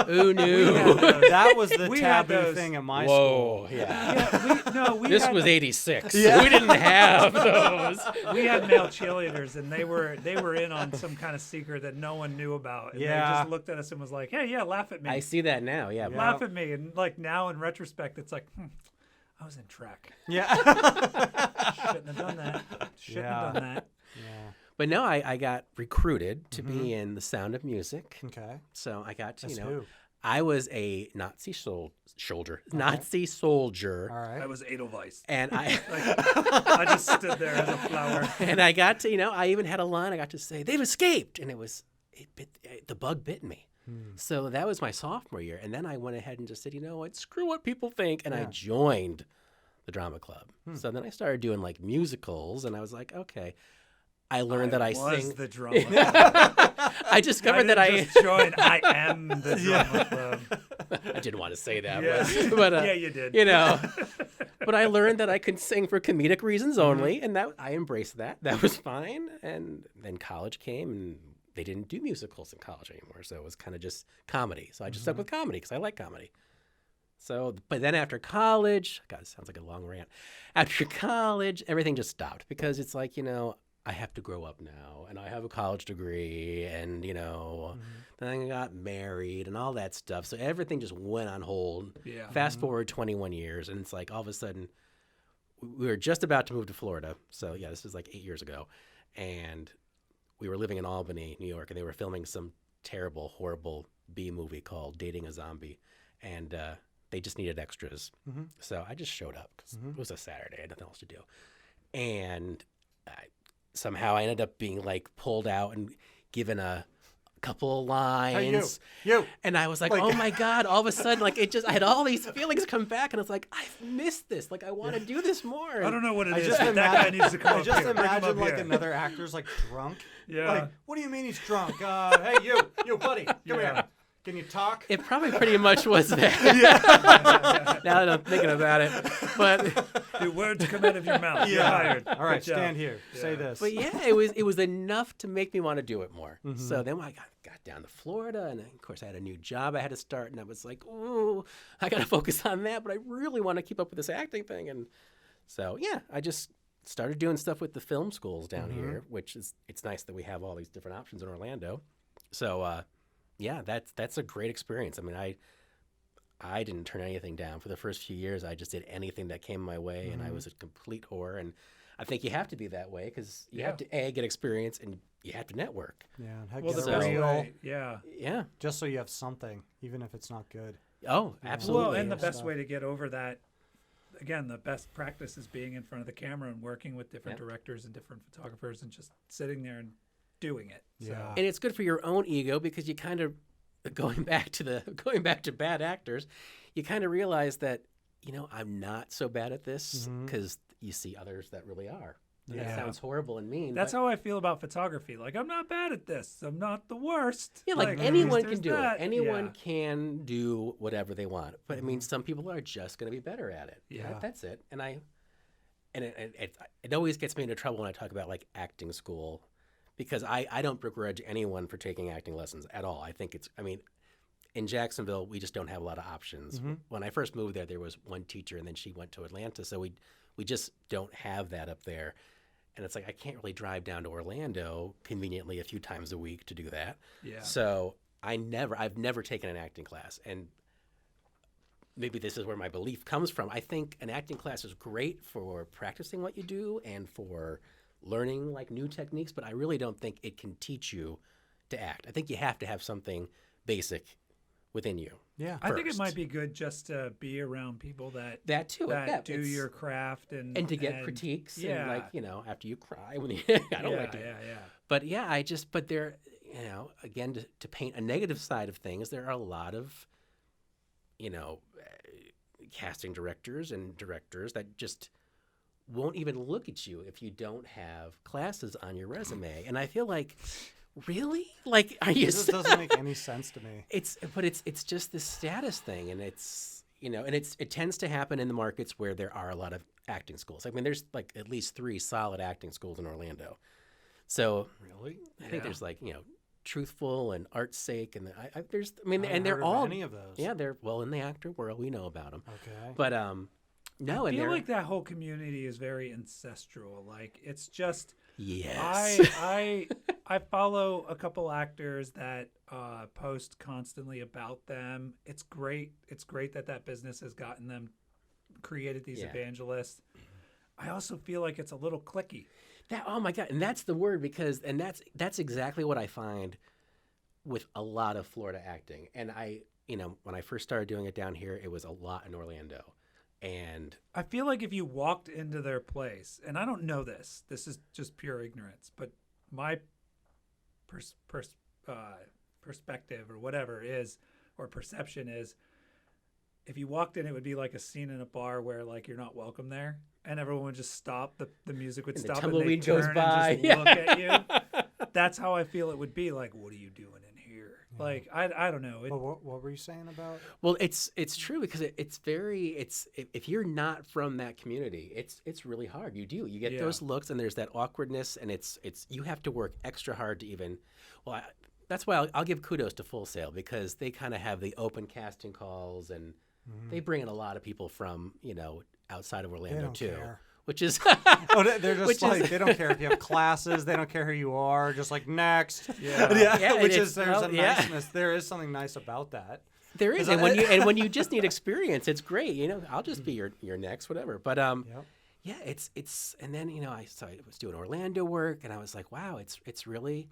Who knew?
That was the
We had
taboo
those.
thing at my
Whoa,
school.
yeah.
We
This
had,
was '86.
Yeah.
We didn't have those.
we had male cheerleaders, and they were in on some kind of secret that no one knew about. And they
Yeah.
just looked at us and was like, "Hey, yeah, laugh at me,
I see that now. Yeah.
Yeah.
laugh at me." And like now in retrospect, it's like, I was in track.
Yeah.
Shouldn't have done that. Shouldn't have done that.
Yeah.
But no, I got recruited to be in The Sound of Music.
Okay.
So I got to,
That's who?
I was a Nazi Nazi soldier,
All right.
I was Edelweiss.
and I
I just stood there as a flower.
and I got to, I even had a line. I got to say they've escaped, and the bug bit me. So that was my sophomore year, and then I went ahead and just said, what, screw what people think, and I joined the drama club. So then I started doing like musicals, and I was like, okay. I learned that I
was
sing.
the drama club.
I discovered that
didn't just joined. I am the drama club.
I didn't want to say that,
Yeah.
but
Yeah, you did.
But I learned that I could sing for comedic reasons only, and that I embraced that. That was fine. And then college came, and they didn't do musicals in college anymore, so it was kind of just comedy. So I just stuck with comedy because I like comedy. So, but then after college, God, it sounds like a long rant. After college, everything just stopped because it's like, I have to grow up now, and I have a college degree, and, then I got married and all that stuff. So everything just went on hold.
Yeah.
Fast forward 21 years, and it's like all of a sudden we were just about to move to Florida. So, yeah, this was like 8 years ago. And we were living in Albany, New York, and they were filming some terrible, horrible B movie called Dating a Zombie. And they just needed extras. So I just showed up because it was a Saturday. I had nothing else to do. And somehow I ended up being like pulled out and given a couple of lines.
Hey, you.
And I was like, oh my God, all of a sudden, like I had all these feelings come back, and it's like, I've missed this. Like, I want to do this more.
I don't know what it
I
is,
just
but that guy needs to come
I
up
just
here. Bring him
imagine
up
like
here.
another actor's like drunk.
Yeah.
Like, what do you mean he's drunk? Hey, you buddy, come here. Can you talk?
It probably pretty much was that. Now that I'm thinking about it. But
The words come out of your mouth. You're hired.
All right,
Good job.
stand here. Say this.
But yeah, it was enough to make me want to do it more. So then I got down to Florida, and of course I had a new job I had to start, and I was like, ooh, I got to focus on that, but I really want to keep up with this acting thing. And so yeah, I just started doing stuff with the film schools down here, which it's nice that we have all these different options in Orlando. So yeah, that's a great experience. I mean, I didn't turn anything down. For the first few years, I just did anything that came my way, and I was a complete whore. And I think you have to be that way because you have to get experience and you have to network.
Yeah, heck,
Well,
get
the
a
best
reel,
way, yeah.
Yeah.
just so you have something, even if it's not good.
Oh, absolutely.
Well, and the
Yeah.
best way to get over that, again, the best practice is being in front of the camera and working with different directors and different photographers and just sitting there and doing it. So,
Yeah.
And it's good for your own ego because you kind of going back to bad actors, you kind of realize that, you know, I'm not so bad at this because you see others that really are.
Yeah.
That sounds horrible and mean.
that's
but,
how I feel about photography. Like, I'm not bad at this. I'm not the worst.
yeah, like
at
anyone
least
can do
there's
it.
that.
Anyone
Yeah.
can do whatever they want. But I mean, some people are just going to be better at it.
Yeah.
That's it. And it always gets me into trouble when I talk about like acting school because I don't begrudge anyone for taking acting lessons at all. I think in Jacksonville, we just don't have a lot of options. When I first moved there was one teacher and then she went to Atlanta. So we just don't have that up there. And it's like, I can't really drive down to Orlando conveniently a few times a week to do that.
Yeah.
So I've never taken an acting class. And maybe this is where my belief comes from. I think an acting class is great for practicing what you do and for learning like new techniques, but I really don't think it can teach you to act. I think you have to have something basic within you.
Yeah.
I think it
first.
might be good just to be around people that
That
do your craft and
to get critiques and
yeah.
like, you know, after you cry when you I don't
yeah,
like to.
yeah.
But yeah, but there, you know, again, to paint a negative side of things, there are a lot of, you know, casting directors and directors that just won't even look at you if you don't have classes on your resume. And I feel like, really? Like, are you?
This doesn't make any sense to me.
It's just this status thing, and it's, you know, and it tends to happen in the markets where there are a lot of acting schools. I mean, there's like at least 3 solid acting schools in Orlando. So
Really?
I think there's like, you know, Truthful and Art's Sake, and
Haven't
and they're
heard of
all
any of those.
yeah, they're well in the actor world. We know about them,
Okay.
but no,
I
and
feel
they're
like that whole community is very ancestral. Like, it's just
yes,
I follow a couple actors that post constantly about them. It's great. It's great that business has gotten them created these evangelists. I also feel like it's a little cliquey.
oh my God, and that's the word because that's exactly what I find with a lot of Florida acting. And you know, when I first started doing it down here, it was a lot in Orlando. And
I feel like if you walked into their place, and I don't know this is just pure ignorance, but my perspective or whatever is, or perception is, if you walked in, it would be like a scene in a bar where like you're not welcome there, and everyone would just stop. The music would
And the
stop, and
tumbleweed
they'd
goes
turn
by.
and just look at you. That's how I feel it would be. Like, what are you doing in here?
Yeah.
Like, I don't know.
But what were you saying about?
well, it's true because if you're not from that community, it's really hard. You get those looks, and there's that awkwardness, and it's you have to work extra hard to even. Well, that's why I'll give kudos to Full Sail because they kind of have the open casting calls, and they bring in a lot of people from, you know, outside of
They
Orlando
don't
too,
care.
which is
Oh, they're just
Which
like
is-
they don't care if you have classes. They don't care who you are. Just like next.
Yeah.
Yeah, and
Which
it's-
is there's
well,
a
yeah.
niceness. There is something nice about that.
there is,
Is
and
that-
when you just need experience, it's great. You know, I'll just be your next whatever. But
Yep.
yeah, it's and then, you know, I was doing Orlando work, and I was like, wow, it's really,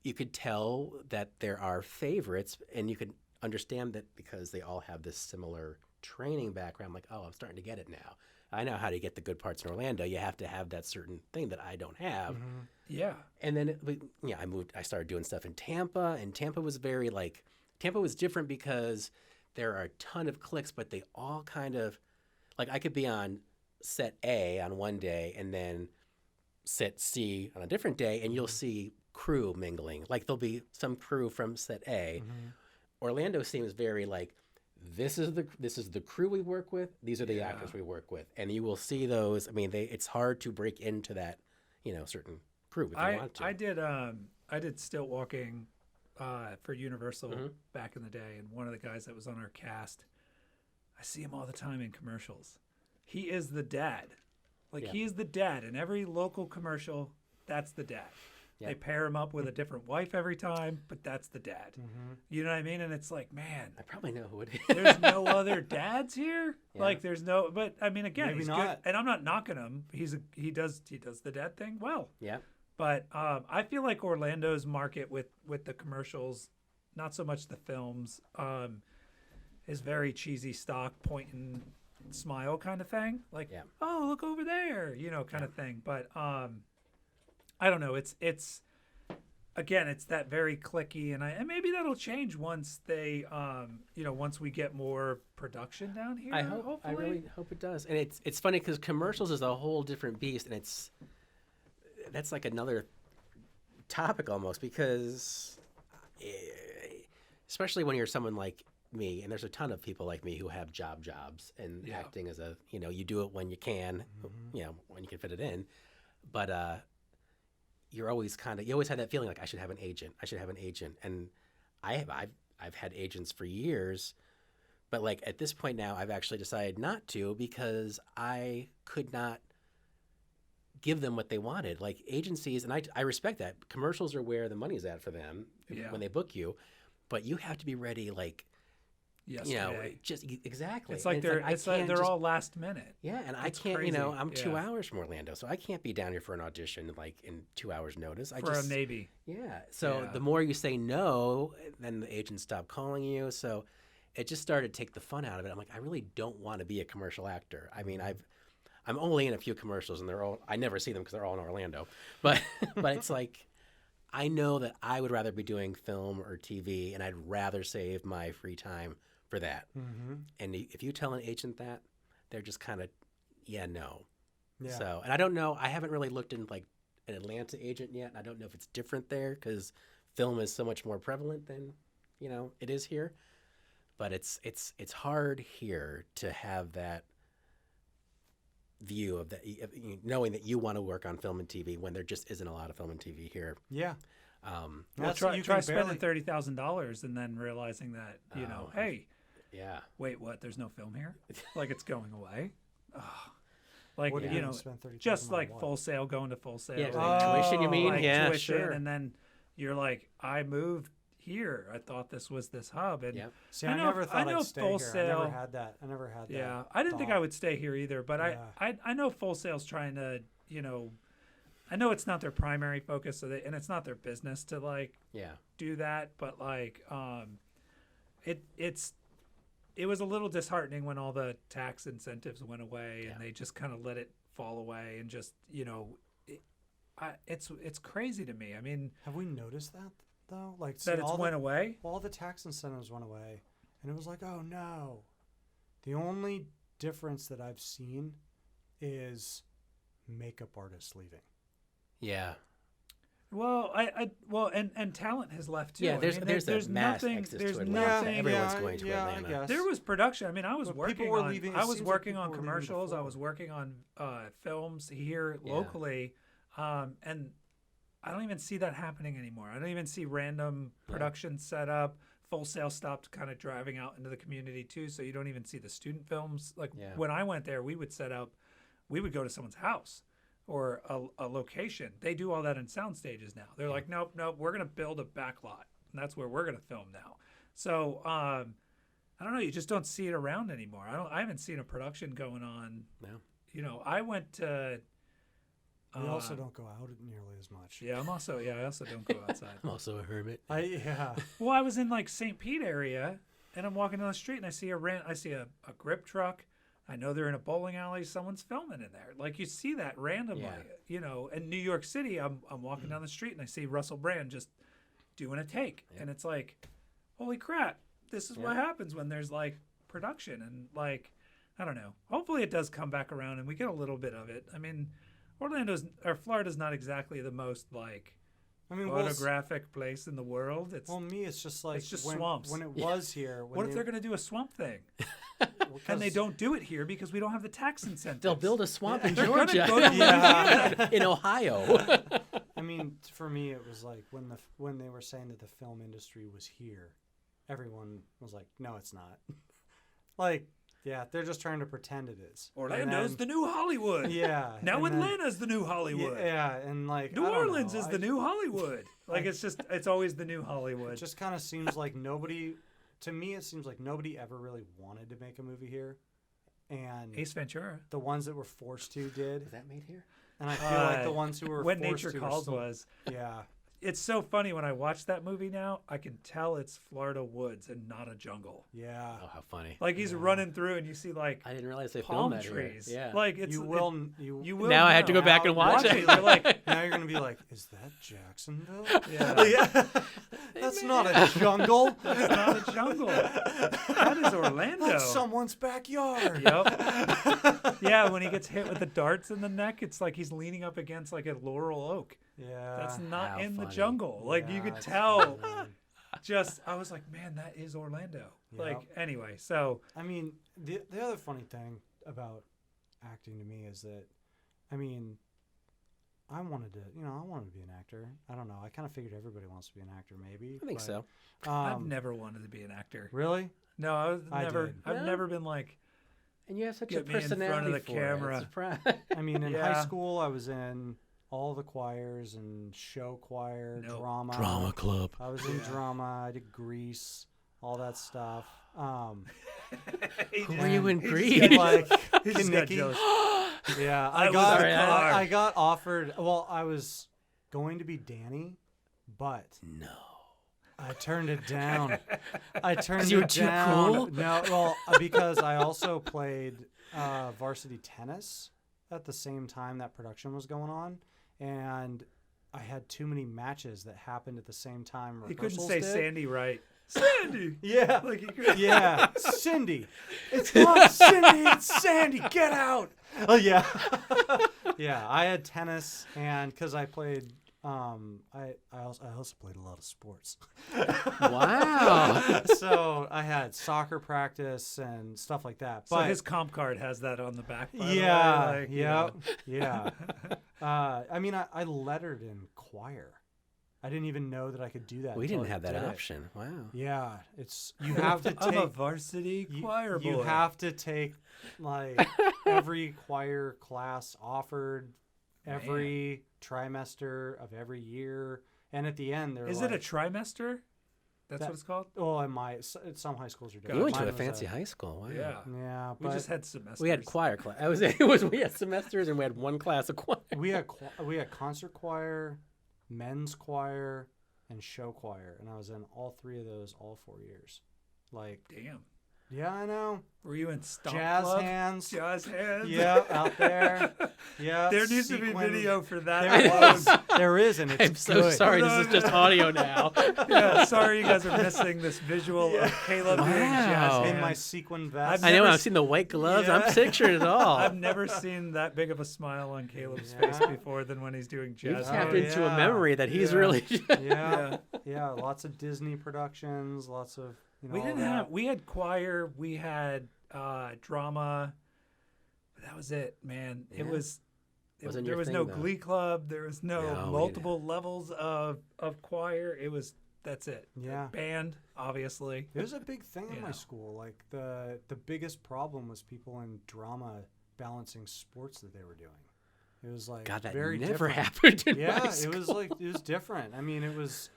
you could tell that there are favorites, and you could understand that because they all have this similar training background. Like, oh, I'm starting to get it now. I know how to get the good parts in Orlando. You have to have that certain thing that I don't have.
Yeah.
And then, I started doing stuff in Tampa, and Tampa was Tampa was different because there are a ton of cliques, but they all kind of, like, I could be on set A on one day and then set C on a different day, and you'll see crew mingling. Like, there'll be some crew from set A. Orlando seems very like, this is the crew we work with. These are the actors we work with, and you will see those. I mean, it's hard to break into that, you know, certain crew if you want to.
I did stilt walking for Universal back in the day, and one of the guys that was on our cast, I see him all the time in commercials. He is the dad. Like, he is the dad in every local commercial. That's the dad.
Yeah.
They pair him up with a different wife every time, but that's the dad.
Mm-hmm.
You know what I mean? And it's like, man,
I probably know who it is.
there's no other dads here.
Yeah.
Like there's no, but I mean, again,
Maybe
he's
not.
good, and I'm not knocking him. He does the dad thing well.
Yeah.
But I feel like Orlando's market with the commercials, not so much the films, is very cheesy stock, point and smile kind of thing. Like,
Yeah.
oh, look over there, kind of thing. But I don't know. It's again, it's that very clicky, and maybe that'll change once they, once we get more production down here.
I hope.
Hopefully.
I really hope it does. And it's funny because commercials is a whole different beast, and that's like another topic almost because, especially when you're someone like me, and there's a ton of people like me who have jobs, and acting as a you do it when you can, when you can fit it in, but you're always you always had that feeling like I should have an agent, and I've had agents for years. But like at this point now, I've actually decided not to because I could not give them what they wanted. Like agencies, and I respect that. Commercials are where the money's at for them when they book you, but you have to be ready. Like, just exactly.
It's like they're all last minute.
Yeah, and I
It's
can't.
crazy.
I'm 2 hours from Orlando, so I can't be down here for an audition like in 2 hours' notice.
For a maybe.
Yeah. So
Yeah.
the more you say no, then the agents stop calling you. So it just started to take the fun out of it. I'm like, I really don't want to be a commercial actor. I mean, I'm only in a few commercials, and I never see them because they're all in Orlando. But it's like, I know that I would rather be doing film or TV, and I'd rather save my free time for that.
Mm-hmm.
And if you tell an agent that, they're just kind of, no.
Yeah.
So, and I don't know. I haven't really looked in like an Atlanta agent yet. I don't know if it's different there because film is so much more prevalent than it is here. But it's hard here to have that view of that, knowing that you want to work on film and TV when there just isn't a lot of film and TV here.
Yeah.
Well, try spending $30,000 and then realizing that hey,
yeah,
wait, what? There's no film here. Like it's going away. Like
What do you spend $30,000
just
on
like
what?
Full Sail, going to Full Sail.
Yeah,
like,
tuition. You mean?
like
Yeah,
tuition,
sure.
and then you're like, I moved here. I thought this was this hub, and
Yeah.
See,
I
I
know-
never thought
I know
I'd stay
Full
here.
Sail-
I never had that.
yeah, I didn't think I would stay here either. But
Yeah.
I know Full Sail's trying to, I know it's not their primary focus, and it's not their business to like
Yeah.
do that, but like it was a little disheartening when all the tax incentives went away and they just kind of let it fall away, and just it's crazy to me. I mean,
Have we noticed that though? Like
that it's went away.
all the tax incentives went away, and it was like, oh no. The only difference that I've seen is makeup artists leaving.
Yeah.
Well, and talent has left too.
Yeah, there's
I mean,
there's mass
nothing.
exodus
There's
to Atlanta.
nothing.
Everyone's going to
I
Atlanta.
guess.
There was production. I mean, I was
But
working
people were
on.
leaving- it
I was
seems like
working
people
on
were leaving
commercials. I
before.
was working on films here locally, and I don't even see that happening anymore. I don't even see random production set up. Full Sail stopped kind of driving out into the community too, so you don't even see the student films. Like when I went there, we would set up. We would go to someone's house or a location. They do all that in sound stages now. They're like, nope, we're going to build a back lot, and that's where we're going to film now. So I don't know. You just don't see it around anymore. I haven't seen a production going on.
No.
I went to.
We also don't go out nearly as much.
Yeah, I also don't go outside.
I'm also a hermit.
Well, I was in like St. Pete area, and I'm walking down the street, and I see a grip truck. I know they're in a bowling alley. Someone's filming in there. Like you see that randomly, In New York City, I'm walking down the street and I see Russell Brand just doing a take, and it's like, holy crap! This is what happens when there's like production, and like, I don't know. Hopefully, it does come back around and we get a little bit of it. I mean, Florida's not exactly the most like photographic place in the world. It's
just like
it's just swamps.
When it was here.
What if they're going to do a swamp thing? And they don't do it here because we don't have the tax incentives.
They'll build a swamp in
They're gonna
Georgia.
go to Louisiana.
In Ohio.
I mean, for me, it was like when they were saying that the film industry was here, everyone was like, "No, it's not." Like Yeah, they're just trying to pretend it is.
Orlando's the new Hollywood.
Yeah.
Now
and then-
Atlanta's the new Hollywood.
Yeah, and like
New
I don't
Orleans
know,
is the new Hollywood. Like it's always the new Hollywood.
It just kind of seems like nobody. To me, it seems like nobody ever really wanted to make a movie here, and
Ace Ventura.
the ones that were forced to did.
Was that made here?
And I feel like the ones who were
When
forced
Nature
to were
Calls
still-
was.
Yeah.
It's so funny when I watch that movie now. I can tell it's Florida woods and not a jungle.
Yeah.
Oh, how funny!
Like he's running through and you see like
I didn't realize they
palm
filmed that here.
trees.
Yeah.
Like it's
You will.
Now I have to go back and watch it.
You're like,
Now you're gonna be like, is that Jacksonville?
yeah,
Yeah. That's not a jungle.
it's not a jungle. That is Orlando.
That's someone's backyard.
Yep. Yeah, when he gets hit with the darts in the neck, it's like he's leaning up against like a laurel oak.
Yeah.
That's not
how
in the
funny.
jungle. Like you
Yeah,
could
it's
tell.
funny.
Just I was like, man, that is Orlando.
Yep.
Like anyway, so
I mean, the other funny thing about acting to me is that, I mean, I wanted to be an actor. I don't know. I kind of figured everybody wants to be an actor, maybe.
I think
but,
so.
I've never wanted to be an actor.
Really?
No,
I
never.
did.
I've
No?
never been like.
And you have such
Get
a
me in front of
personality
the
for
camera.
it. It's surprise.
I mean, in
Yeah.
high school, I was in all the choirs and show choir,
Nope.
drama.
club.
I was in drama. I did Grease, all that stuff.
Were you in
He just
Grease?
got
Like
He just got
Kinnicky.
jealous.
Yeah,
I
I
was
got
in the car.
I got offered. Well, I was going to be Danny, but
No.
I turned it down. I turned
'Cause you
it
were too
down.
cool?
No, well, because I also played varsity tennis at the same time that production was going on, and I had too many matches that happened at the same time.
He couldn't
rehearsals
say
did.
Sandy right. Sandy.
Yeah.
Like he could.
Yeah, Cindy. It's not Cindy. It's Sandy. Get out. Oh yeah, yeah. I had tennis, and because I played, I also played a lot of sports.
Wow.
So I had soccer practice and stuff like that.
So
But
his comp card has that on the back. By the way,
yeah,
like, you know.
yeah. I mean, I lettered in choir. I didn't even know that I could do that.
We
until
didn't
I
have that
did it.
option. Wow.
Yeah, you have to
I'm a
take.
varsity
You,
choir boy.
you have to take like every choir class offered every trimester of every year, and at the end they're
Is
like,
it a trimester? That's
That-
what it's called.
well, some high schools are different.
You went to
Mine
a
was
fancy high school. Wow.
Yeah.
Yeah,
We
but
just had semesters.
We had choir class. We had semesters and we had one class of choir.
we had concert choir, men's choir, and show choir, and I was in all three of those all 4 years. Like,
Damn.
yeah, I know.
Were you in stomp
Jazz
club?
hands.
Jazz hands.
Yeah, out there. Yeah.
There needs to be
sequin.
video for that.
There
alone.
is. There is, and it's
I'm so
good.
sorry.
No,
This is just
no.
audio now.
Yeah, sorry you guys are missing this visual of Caleb doing jazz
Wow.
In my
hands.
sequin vest.
I know.
never
I've seen the white gloves.
Yeah.
I'm picturing it all.
I've never seen that big of a smile on Caleb's
Yeah.
face before than when he's doing
You've
jazz
tapped
hands.
into a
yeah.
memory that he's
Yeah.
really.
Yeah, yeah. Lots of Disney productions. Lots of
We
all
didn't
that.
have. We had choir. We had drama. That was it, man. It
Yeah.
was.
Wasn't
There
your
was
thing,
no
though.
glee club. There was no
No, we didn't.
multiple levels of choir. It was. That's it.
Yeah.
Band, obviously.
It was a big thing in
You
my
know.
school. Like the biggest problem was people in drama balancing sports that they were doing. It was like
God, that
very
never
different.
happened in
Yeah,
my
it
school.
was like it was different. I mean, it was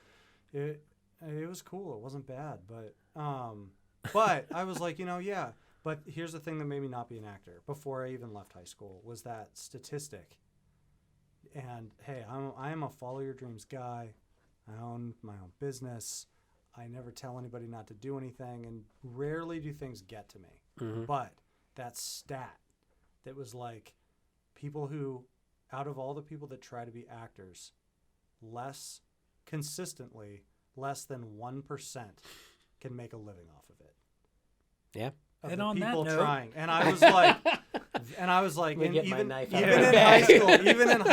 cool. It wasn't bad, but I was like, yeah. But here's the thing that made me not be an actor before I even left high school was that statistic. And hey, I am a follow your dreams guy. I own my own business. I never tell anybody not to do anything, and rarely do things get to me.
Mhm.
But that stat that was like people who, out of all the people that try to be actors, less than 1% can make a living off of it.
Yeah.
Of
And
the
on that
people
note-
trying. And I was like,
Let me
and
get my
even,
knife out
even
of
in
the
high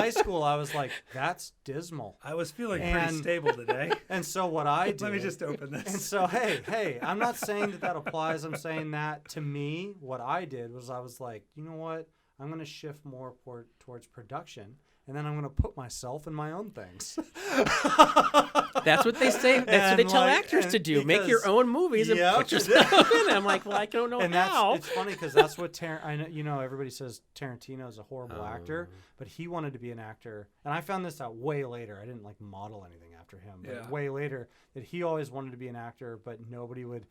bag.
school, I was like, that's dismal.
I was feeling pretty
And-
stable today.
And so what I did.
Let me just open this.
And so, hey, I'm not saying that applies. I'm saying that to me, what I did was I was like, you know what? I'm going to shift more towards production and then I'm going to put myself in my own things.
That's what they say. That's what they tell actors to do. Make your own movies and put yourself in it. I'm like, well, I don't know how.
It's funny because that's what I know. Everybody says Tarantino is a horrible actor, but he wanted to be an actor, and I found this out way later. I didn't like model anything after him, but way later that he always wanted to be an actor, but nobody would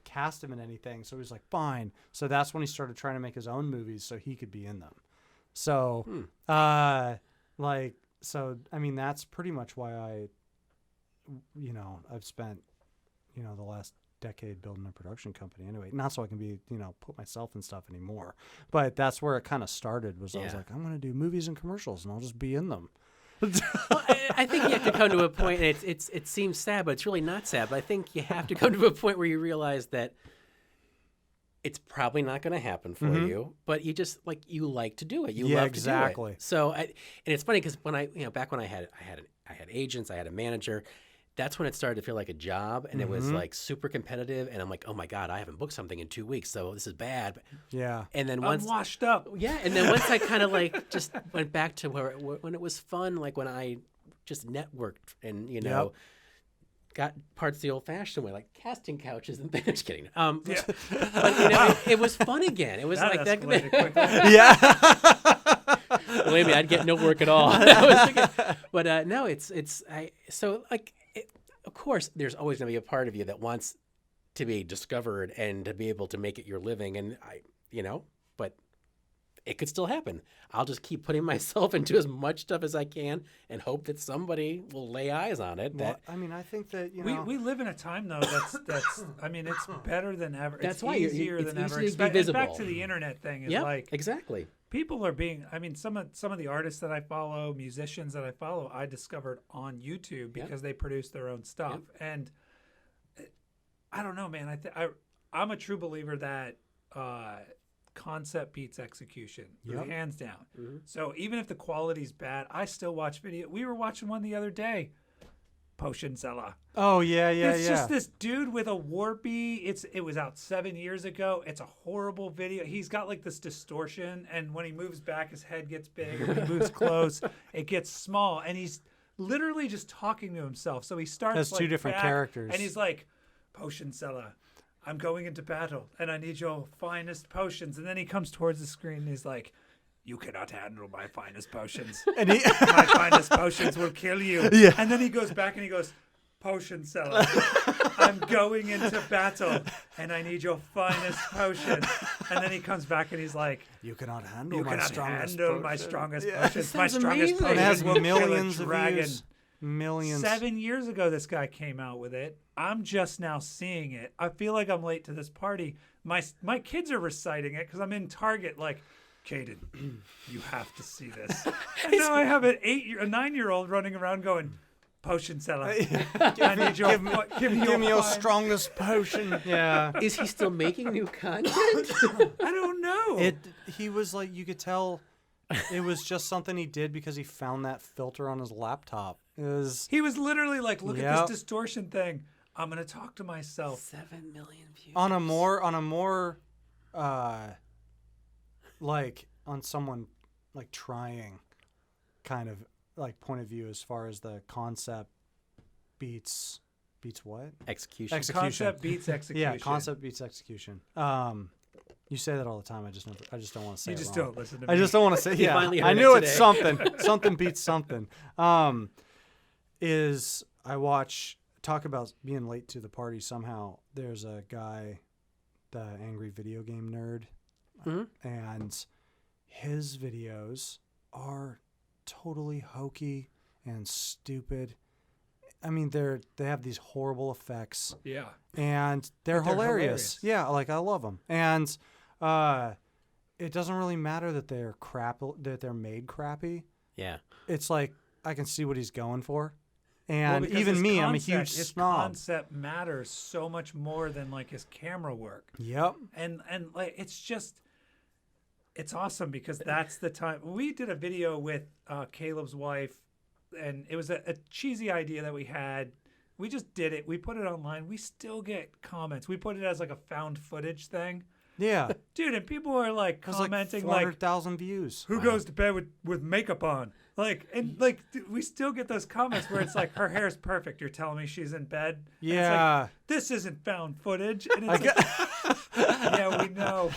cast him in anything. So he was like, fine. So that's when he started trying to make his own movies so he could be in them. So, so, I mean, that's pretty much why I've spent, the last decade building a production company anyway. Not so I can be, put myself in stuff anymore. But that's where it kind of started was I was like, I'm going to do movies and commercials and I'll just be in them.
Well, I think you have to come to a point, and it seems sad, but it's really not sad. But I think you have to come to a point where you realize that it's probably not going to happen for you, but you just you like to do it. You love to do it. So, and it's funny because when back when I had agents, I had a manager. That's when it started to feel like a job, and it was like super competitive. And I'm like, oh my God, I haven't booked something in 2 weeks, so this is bad.
Yeah.
And then
I'm washed up.
Yeah, and then once I kind of just went back to when it was fun, like when I just networked and got parts the old-fashioned way, like casting couches and things. Just kidding. But it was fun again. It was that like that.
Yeah.
Believe me, I'd get no work at all. But no, of course, there's always going to be a part of you that wants to be discovered and to be able to make it your living, and but it could still happen. I'll just keep putting myself into as much stuff as I can and hope that somebody will lay eyes on it.
I think that
we live in a time though that's I mean it's better than ever.
That's
why easier than ever.
Easy to be visible.
Back to the internet thing is
exactly.
People are being. I mean, some of the artists that I follow, musicians that I follow, I discovered on YouTube because they produce their own stuff. And I don't know, man. I'm a true believer that concept beats execution, hands down. So even if the quality's bad, I still watch video. We were watching one the other day, Potion Seller.
Oh yeah.
It's just this dude with a warpy. It was out 7 years ago. It's a horrible video. He's got like this distortion, and when he moves back, his head gets big. And when he moves close, it gets small. And he's literally just talking to himself. So he starts.
Has two different characters,
and he's like, "Potion Seller, I'm going into battle, and I need your finest potions." And then he comes towards the screen, and he's like, "You cannot handle my finest potions. And my finest potions will kill you."
Yeah.
And then he goes back and he goes, "Potion Seller, I'm going into battle, and I need your finest potions." And then he comes back and he's like,
"You cannot handle
my strongest potions. My strongest potions
amazing.
will
It has
kill
millions
a
of
dragon."
views. Millions.
7 years ago, this guy came out with it. I'm just now seeing it. I feel like I'm late to this party. My kids are reciting it because I'm in Target like, "Caden, you have to see this." And now I have a 9-year-old running around going, "Potion Seller, I need your give me your
strongest potion." Yeah.
Is he still making new content?
I don't know.
He was like, you could tell it was just something he did because he found that filter on his laptop.
He was literally like, "Look at this distortion thing. I'm gonna talk to myself."
7 million views.
On a more like on someone like trying kind of like point of view as far as the concept beats what?
Execution.
Concept beats execution.
Yeah, concept beats execution. You say that all the time. I just don't want to say it.
You just
wrong.
don't listen to me.
I just don't want to say. Yeah, I knew it's something. Something beats something. Talk about being late to the party somehow. There's a guy, the angry video game nerd, and his videos are totally hokey and stupid. I mean, they have these horrible effects.
Yeah.
And they're hilarious. Yeah, like I love them. And it doesn't really matter that they're made crappy.
Yeah.
It's like I can see what he's going for. And even me, I'm a huge snob.
His concept matters so much more than like his camera work.
Yep.
And like it's awesome because that's the time. We did a video with Caleb's wife, and it was a cheesy idea that we had. We just did it. We put it online. We still get comments. We put it as like a found footage thing.
Yeah.
Dude, and people are like
It was
commenting
like
like
400,000 views.
who goes to bed with makeup on? Like, and like, we still get those comments where it's like, her hair's perfect. You're telling me she's in bed? And it's
Yeah.
like, this isn't found footage. And it's like, yeah, we know.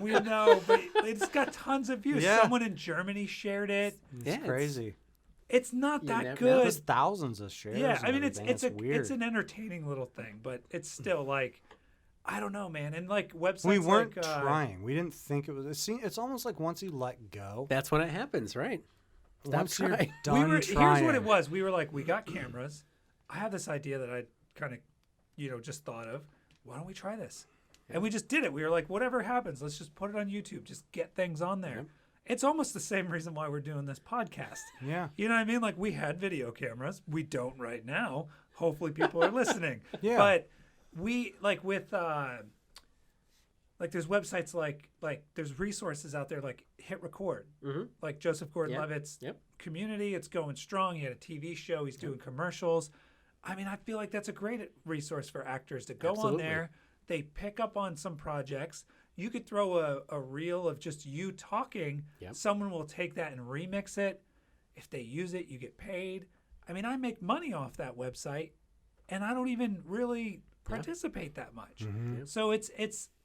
We know, but it's got tons of views.
Yeah.
Someone in Germany shared it.
It's crazy.
It's not
You
that
never
good.
There's thousands of shares.
Yeah,
and
I mean, it's
everything. Weird.
it's an entertaining little thing, but it's still like, I don't know, man. And like websites,
we weren't
like,
trying. We didn't think it was. It's almost like once you let go,
That's when it happens, right? Stop
once you're
trying.
done
Here's
trying.
what it was. We were like, we got cameras. I have this idea that I kind of, just thought of. Why don't we try this? And we just did it. We were like, whatever happens, let's just put it on YouTube. Just get things on there.
Yep.
It's almost the same reason why we're doing this podcast.
Yeah.
You know what I mean? Like, we had video cameras. We don't right now. Hopefully people are listening.
Yeah.
But we, like, with, like, there's websites like there's resources out there like Hit Record.
Mm-hmm.
Like Joseph Gordon-Levitt's
Yep.
Community. It's going strong. He had a TV show. He's doing commercials. I mean, I feel like that's a great resource for actors to go
Absolutely.
on there. They pick up on some projects. You could throw a reel of just you talking.
Yep.
Someone will take that and remix it. If they use it, you get paid. I mean, I make money off that website, and I don't even really participate that much.
Mm-hmm.
So it's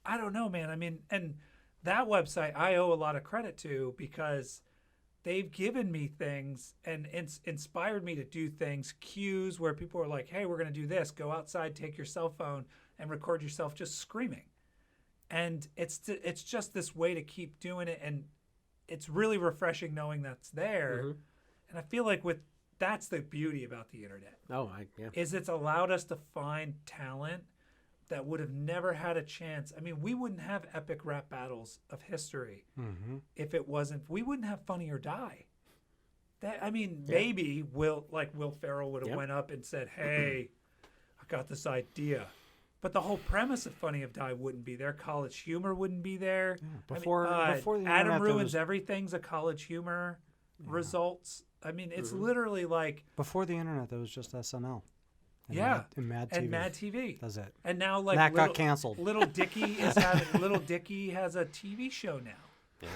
I don't know, man. I mean, and that website I owe a lot of credit to because they've given me things and inspired me to do things, cues where people are like, hey, we're going to do this. Go outside, take your cell phone, and record yourself just screaming. And it's just this way to keep doing it. And it's really refreshing knowing that's there.
Mm-hmm.
And I feel like that's the beauty about the internet.
Oh,
Is it's allowed us to find talent that would have never had a chance. I mean, we wouldn't have epic rap battles of history if it wasn't. We wouldn't have Funny or Die. Maybe Will Ferrell would have went up and said, "Hey, I got this idea," but the whole premise of Funny or Die wouldn't be there. College Humor wouldn't be there.
Before the
Adam
internet, there
Ruins
was-
Everything's a College Humor results. I mean, it's literally like
Before the internet, there was just SNL. And
Yeah.
Mad TV.
and Mad TV.
That's it.
And now, like,
That got canceled.
Little Dicky has a TV show now,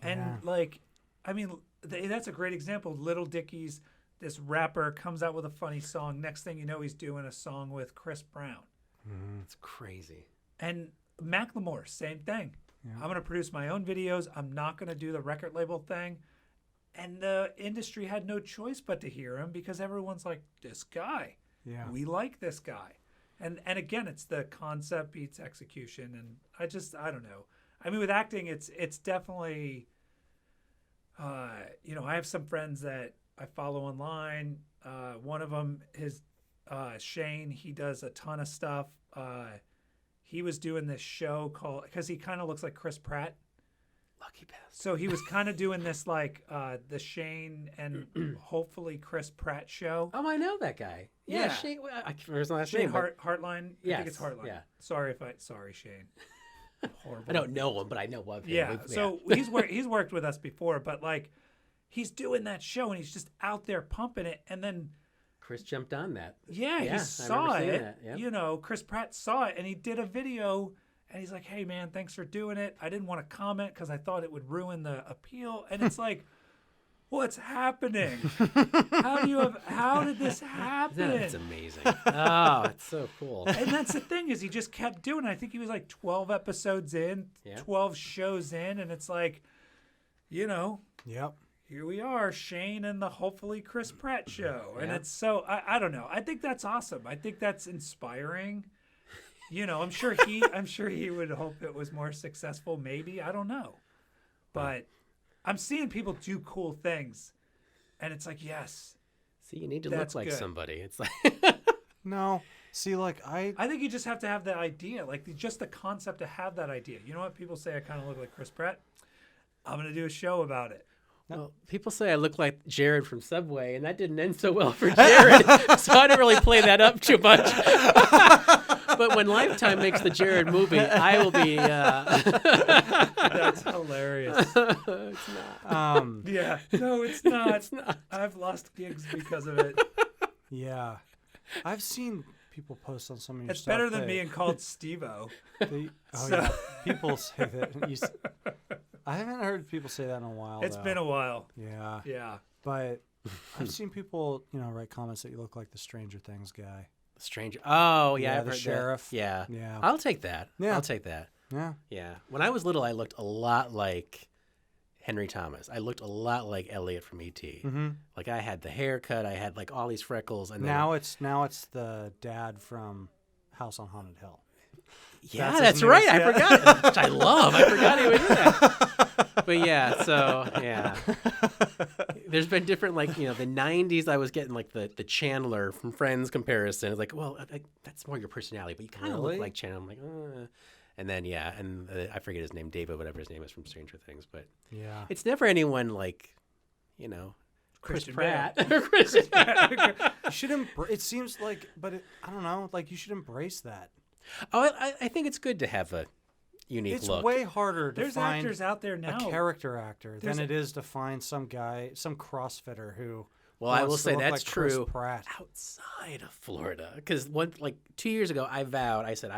and
Yeah.
like, I mean, that's a great example. Little Dicky's this rapper comes out with a funny song. Next thing you know, he's doing a song with Chris Brown,
it's crazy.
and Macklemore, same thing.
Yeah.
I'm gonna produce my own videos. I'm not gonna do the record label thing. And the industry had no choice but to hear him because everyone's like, this guy.
Yeah.
We like this guy. And again, it's the concept beats execution. And I don't know. I mean, with acting, it's definitely, I have some friends that I follow online. One of them is Shane. He does a ton of stuff. He was doing this show because he kind of looks like Chris Pratt.
Lucky bastard.
So he was kind of doing this like the Shane and hopefully Chris Pratt show.
Oh, I know that guy. Yeah,
Yeah.
Shane. I can't remember his last
Shane
name. but
Heartline. I think it's
Yes,
Heartline.
yeah.
Sorry, Shane. Horrible.
I don't know him, but I know of him.
Yeah. So he's worked with us before, but like he's doing that show and he's just out there pumping it, and then
Chris jumped on that.
yeah,
Yeah,
he
I
saw
remember seeing
it.
that, yep.
Chris Pratt saw it and he did a video. And he's like, hey, man, thanks for doing it. I didn't want to comment because I thought it would ruin the appeal. And it's like, what's happening? How did this happen?
That's amazing. Oh, it's so cool.
And that's the thing is he just kept doing it. I think he was like 12 episodes in,
Yeah.
12 shows in. And it's like,
Yep.
here we are, Shane and the hopefully Chris Pratt show. And
Yeah.
it's so, I don't know. I think that's awesome. I think that's inspiring. I'm sure he would hope it was more successful. Maybe, I don't know, but I'm seeing people do cool things, and it's like, yes,
See, you need to
That's
look like
good.
somebody. It's like
No. See, like
I think you just have to have the idea, like just the concept to have that idea. You know what people say? I kind of look like Chris Pratt. I'm gonna do a show about it.
well, people say I look like Jared from Subway, and that didn't end so well for Jared, so I didn't really play that up too much. But when Lifetime makes the Jared movie, I will be.
That's hilarious.
It's not.
Yeah, no, it's not.
It's not.
I've lost gigs because of it.
Yeah. I've seen people post on some of your
It's
stuff.
better than being called Steve-O.
Yeah, people say that. I haven't heard people say that in a while.
It's been a while.
Yeah.
Yeah.
But I've seen people, write comments that you look like the Stranger Things guy.
The stranger. Oh, yeah. I've
the
heard
sheriff.
That. Yeah.
Yeah.
I'll take that.
Yeah.
I'll take that.
Yeah.
Yeah. When I was little, I looked a lot like Henry Thomas. I looked a lot like Elliot from E.T.
Mm-hmm.
Like I had the haircut. I had like all these freckles. And
now it's the dad from House on Haunted Hill.
Yeah, that's right. I forgot. Which I love. I forgot he was in that. But yeah, so yeah. There's been different, like, the 90s, I was getting like the Chandler from Friends comparison. It's like, well, that's more your personality, but you kind of look like Chandler. I'm like, And then, yeah, and I forget his name, David, whatever his name is from Stranger Things. But
yeah,
it's never anyone like, Chris
Christian
Pratt.
you should it seems like, but I don't know, like you should embrace that.
Oh, I think it's good to have a unique look.
It's way harder to
There's
find
actors out there now.
a character actor than it is to find some guy, some CrossFitter who.
Well, I will
wants to
say
look
that's
like Chris
true
Pratt.
outside of Florida. Because 2 years ago, I said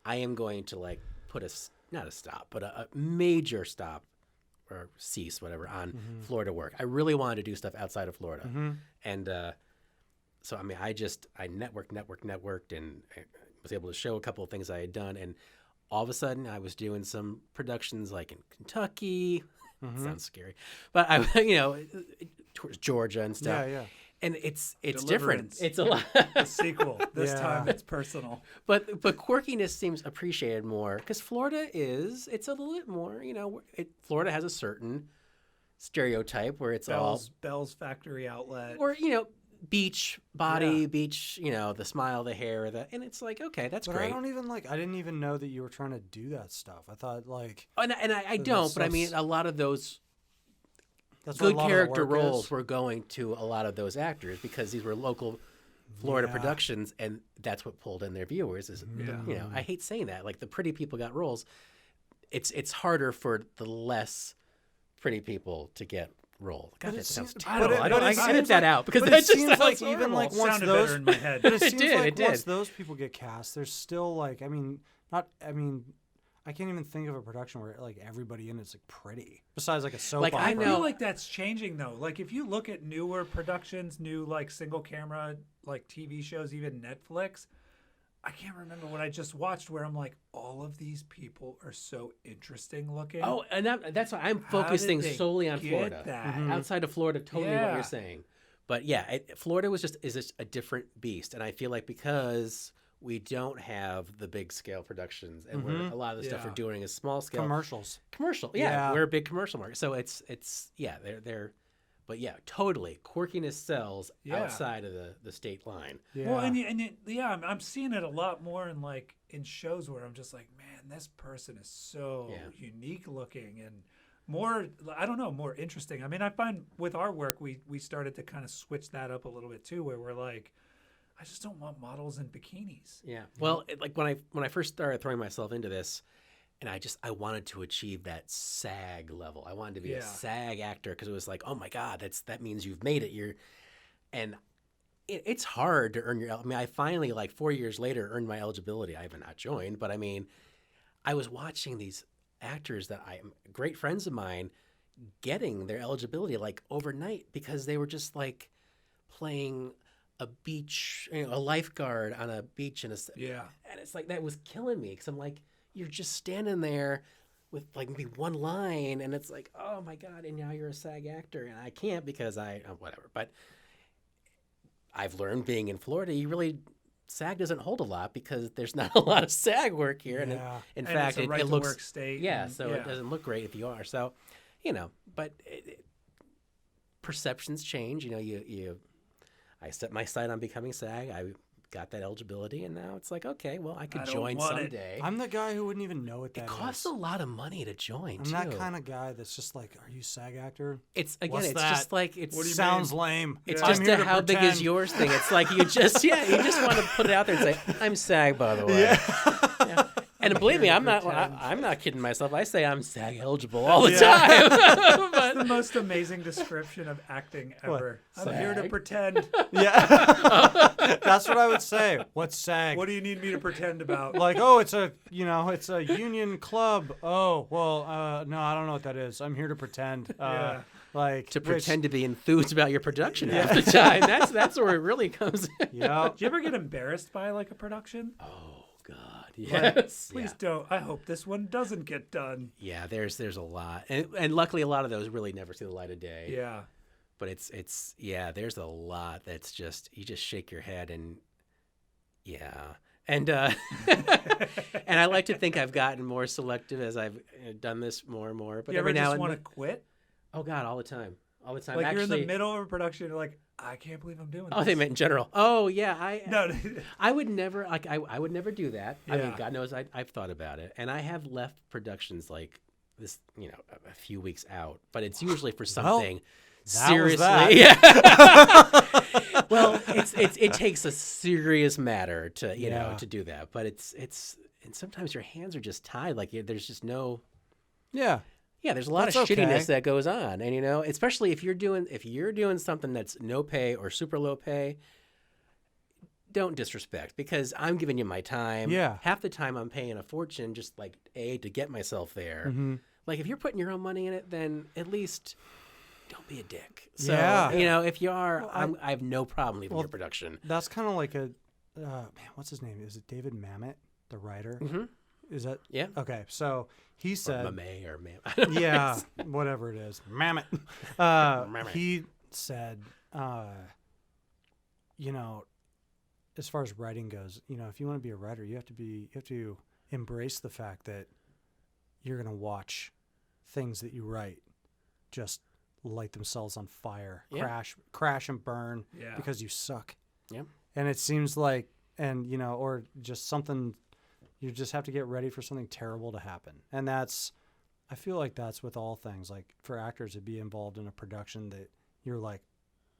I am going to put not a stop, but a major stop or cease, whatever, on Florida work. I really wanted to do stuff outside of Florida.
Mm-hmm.
And so, I mean, I networked and I was able to show a couple of things I had done. And all of a sudden, I was doing some productions like in Kentucky. Sounds scary. But towards Georgia and stuff.
Yeah.
And it's different. It's a lot.
The sequel. This
Yeah.
time it's personal.
But quirkiness seems appreciated more because Florida it's a little bit more, Florida has a certain stereotype where it's
Bell's Factory Outlet.
or, beach body, beach, the smile, the hair, and it's like, okay, that's
But
great.
I didn't even know that you were trying to do that stuff. I thought
And I don't, but I mean, a lot of those
that's where a
good
lot of the
character
work
roles
is.
were going to a lot of those actors because these were local Florida productions, and that's what pulled in their viewers. I hate saying that. Like the pretty people got roles. It's harder for the less pretty people to get role. God, that sounds terrible. I edit that out because
but
that
it
just
seems like
sounds
even like
It
once
sounded
those
better in my head.
but it seems
did,
like
it did.
once those people get cast, there's still I can't even think of a production where everybody in it's pretty. Besides a soap opera.
I feel like that's changing though. Like if you look at newer productions, new single camera TV shows, even Netflix, I can't remember what I just watched where I'm like, all of these people are so interesting looking.
Oh, and that's why I'm focusing solely on Florida.
That?
Outside of Florida, totally what you're saying. But yeah, Florida is just a different beast, and I feel like because we don't have the big scale productions, and a lot of the stuff we're doing is small scale
commercial.
Yeah, we're a big commercial market, so it's they're. But yeah, totally. Quirkiness sells outside of the state line.
Yeah.
Well, I'm seeing it a lot more in shows where I'm just like, man, this person is so unique looking and more, I don't know, more interesting. I mean, I find with our work, we started to kind of switch that up a little bit too, where we're like, I just don't want models in bikinis.
Yeah. Well, when I first started throwing myself into this, and I wanted to achieve that SAG level. I wanted to be a SAG actor because it was like, oh my God, that means you've made it. It's hard to earn your. I mean, I finally 4 years later earned my eligibility. I have not joined, but I mean, I was watching these actors that great friends of mine getting their eligibility overnight because they were just playing a beach, a lifeguard on a beach and it's that was killing me because I'm like, you're just standing there with maybe one line and it's like, oh my God, and now you're a SAG actor and I can't because whatever. But I've learned being in Florida, SAG doesn't hold a lot because there's not a lot of SAG work here. And in fact,
it's a
it looks
work state.
It doesn't look great if you are. So, but perceptions change. I set my sight on becoming SAG. I got that eligibility, and now it's like, okay, well, I could join someday.
I'm the guy who wouldn't even know what that is.
It costs a lot of money to join,
I'm that kind of guy that's just like, are you SAG actor?
It's again,
What's
it's
that?
just like it's
What do you sounds lame.
It's
I'm
just
here
a
to
how big is
pretend.
yours thing. It's like you just want to put it out there and say, I'm SAG, by the way. And believe me,
here
I'm
to
not.
pretend.
I'm not kidding myself. I say I'm SAG eligible all the time.
That's the most amazing description of acting ever. I'm here to
SAG?
pretend.
Yeah. That's what I would say. What's SAG?
What do you need me to pretend about?
Like, oh, it's a union club. Oh, well, no, I don't know what that is. I'm here to pretend.
Yeah.
Like
To pretend to be enthused about your production half the time. That's where it really comes in.
Yeah.
Do you ever get embarrassed by like a production?
Oh God, yes.
Please don't. I hope this one doesn't get done.
Yeah, there's a lot, and luckily a lot of those really never see the light of day.
Yeah.
But it's there's a lot that's just you just shake your head and and and I like to think I've gotten more selective as I've done this more and more. But
You
every
ever
now
just
and
want to
then,
quit?
oh God, all the time.
Like
Actually,
you're in the middle of a production, you're like, I can't believe I'm doing
oh,
this.
they meant in general. Oh yeah,
No.
I would never I would never do that. I mean,
Yeah.
God knows I've thought about it, and I have left productions like this, a few weeks out, but it's usually for something seriously.
that.
Yeah. Well, it takes a serious matter to to do that, but it's and sometimes your hands are just tied. Like there's just no.
Yeah.
Yeah, there's a lot
That's
of
okay.
shittiness that goes on, and especially if you're doing something that's no pay or super low pay, don't disrespect because I'm giving you my time.
Yeah.
Half the time I'm paying a fortune just like to get myself there.
Mm-hmm.
Like if you're putting your own money in it, then at least don't be a dick. So
Yeah.
if you are,
Well,
I have no problem leaving your production.
That's kind of like a man. What's his name? Is it David Mamet, the writer?
Mm-hmm.
Is that?
Yeah.
Okay. So he said,
Or Mame or Mam. I don't know.
yeah, whatever it is, Mamet.
Mamet.
He said, as far as writing goes, if you want to be a writer, you have to embrace the fact that you're gonna watch things that you write just light themselves on fire,
Yeah.
crash and burn
Yeah.
because you suck.
Yep.
And it seems like, or just something. You just have to get ready for something terrible to happen. And I feel like that's with all things. Like for actors to be involved in a production that you're like,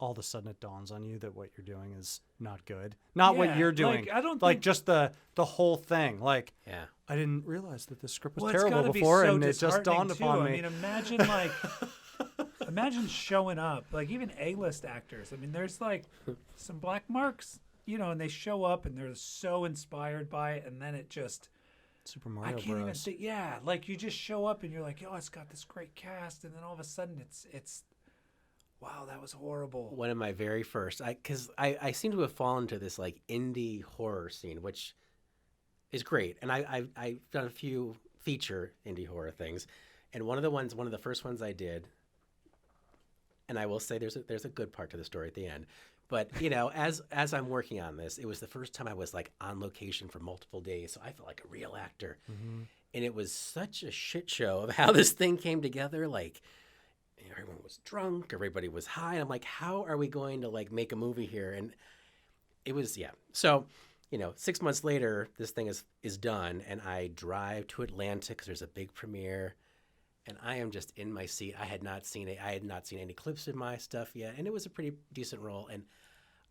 all of a sudden it dawns on you that what you're doing is not good. Not what
Yeah,
you're doing.
like, I don't
like
think-
just the whole thing. Like,
Yeah.
I didn't realize that the script was
Well, it's
terrible
gotta be
before
so
and it just
disheartening,
dawned
too.
upon
I
me.
mean, imagine showing up, like even A-list actors. I mean, there's like some black marks, and they show up and they're so inspired by it, and then it just
Super
I
Mario
can't even
Bros.
think. Yeah, like you just show up and you're like, oh, it's got this great cast, and then all of a sudden it's wow, that was horrible.
One of my very first, because I seem to have fallen to this like indie horror scene, which is great, and I've done a few feature indie horror things, and one of the first ones I did, and I will say there's a good part to the story at the end, but as I'm working on this, it was the first time I was like on location for multiple days, so I felt like a real actor, and it was such a shit show of how this thing came together, like. Everyone was drunk. Everybody was high. I'm like, how are we going to like make a movie here? And it was, yeah. So, 6 months later, this thing is done, and I drive to Atlanta because there's a big premiere, and I am just in my seat. I had not seen any clips of my stuff yet, and it was a pretty decent role, and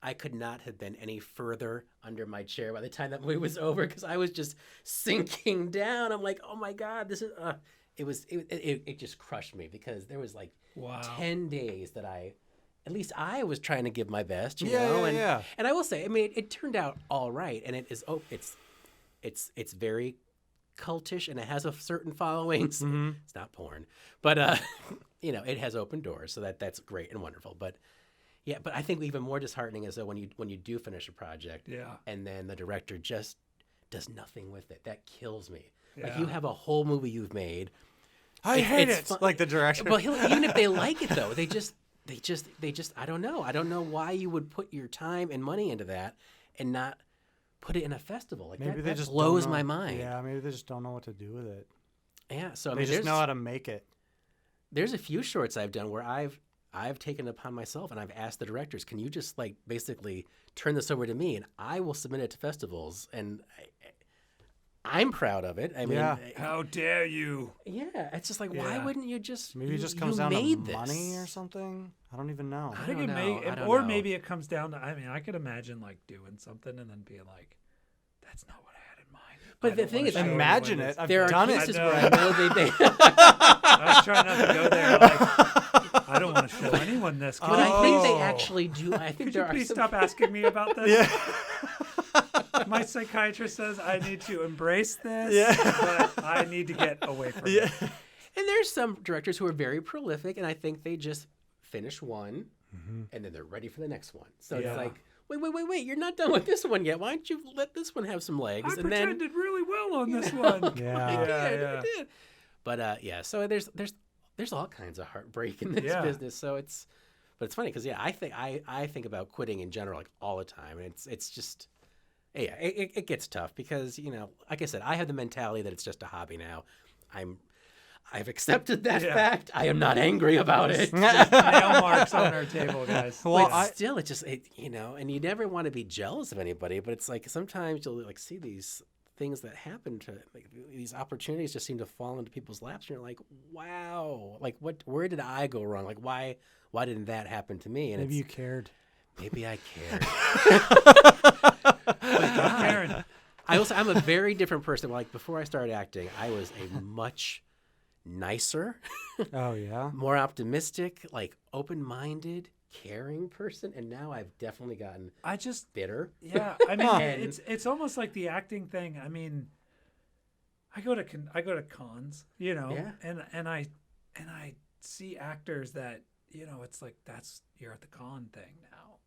I could not have been any further under my chair by the time that movie was over because I was just sinking down. I'm like, oh my God, this is. It just crushed me because there was like 10 days that at least I was trying to give my best, you know? And I will say, I mean, it turned out all right. And it's very cultish and it has a certain following.
Mm-hmm.
It's not porn, but, it has open doors. So that's great and wonderful. But yeah, but I think even more disheartening is that when you do finish a project and then the director just does nothing with it, that kills me. Like you have a whole movie you've made.
I hate it. Like the director.
Well, even if they like it though, they just. I don't know. I don't know why you would put your time and money into that and not put it in a festival. Like
maybe
that
they just
blows
don't know.
my mind.
Yeah, maybe they just don't know what to do with it.
Yeah. So
They just know how to make it.
There's a few shorts I've done where I've taken it upon myself and I've asked the directors, can you just like basically turn this over to me and I will submit it to festivals and. I'm proud of it. I mean,
how dare you?
Yeah, it's just like, why wouldn't you just?
Maybe it just comes down to money or something. I don't even know.
I think maybe it comes down to. I mean, I could imagine like doing something and then being like, "That's not what I had in mind."
But the thing is,
imagine it. I've
there are
done
cases
it.
where I know they
I was trying not to go there. Like, I don't want to show anyone this.
but I think they actually do. I think
Could
there
you
are
please
some...
stop asking me about this?
Yeah.
My psychiatrist says I need to embrace this,
Yeah.
but I need to get away from
Yeah.
it.
And there's some directors who are very prolific, and I think they just finish one, and then they're ready for the next one. So
Yeah.
it's like, wait, you're not done with this one yet. Why don't you let this one have some legs?
I
and then
pretended really well on this one.
Yeah.
I did. But yeah, so there's all kinds of heartbreak in this
Yeah.
business. So but it's funny because I think about quitting in general like all the time, and it's just yeah, it gets tough because like I said, I have the mentality that it's just a hobby now. I've accepted that fact. I am not angry about it.
Nail marks on our table, guys.
Well, still, and you never want to be jealous of anybody, but it's like sometimes you'll like see these things that happen to like these opportunities just seem to fall into people's laps, and you're like, wow, like where did I go wrong? Like why didn't that happen to me? And
Maybe you cared.
Maybe I cared.
Karen.
I'm a very different person. Like before I started acting, I was a much nicer,
Oh yeah.
more optimistic, like open-minded, caring person, and now I've definitely gotten bitter.
Yeah, I mean,
And-
it's almost like the acting thing. I mean, I go to cons,
Yeah.
and I see actors that it's like you're at the con thing now,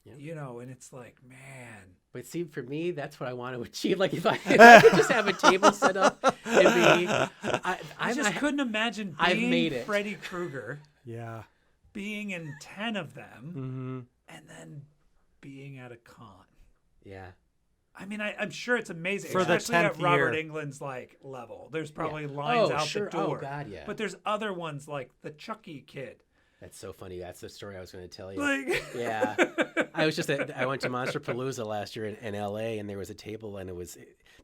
Yeah.
and it's like, man.
But see, for me, that's what I want to achieve. Like if I could just have a table set up and
I just couldn't imagine
I've
being
made it.
Freddy Krueger,
Yeah.
being in 10 of them,
Mm-hmm.
and then being at a con.
Yeah.
I mean, I'm sure it's amazing,
For the
especially at
10th
Robert
year.
England's level. There's probably lines out
sure.
the door.
Oh God, yeah.
But there's other ones like the Chucky Kid.
That's so funny. That's the story I was going to tell you.
Like,
Yeah. I went to Monsterpalooza last year in LA, and there was a table, and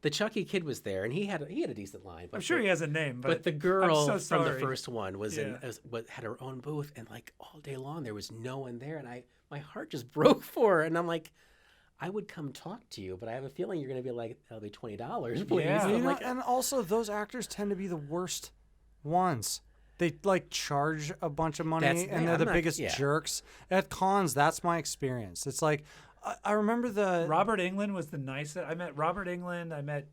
the Chucky Kid was there, and he had a decent line. But
I'm sure he has a name,
but the girl
I'm so
from the
sorry.
first one
Yeah.
had her own booth, and like all day long there was no one there, and my heart just broke for her, and I'm like, I would come talk to you, but I have a feeling you're going to be like, that'll be $20, please.
Yeah.
And I'm like,
And also those actors tend to be the worst ones. They like charge a bunch of money, and they're
I'm
the
not-
biggest
yeah.
jerks at cons. That's my experience. It's like I remember the
Robert Englund was the nicest. I met Robert Englund. I met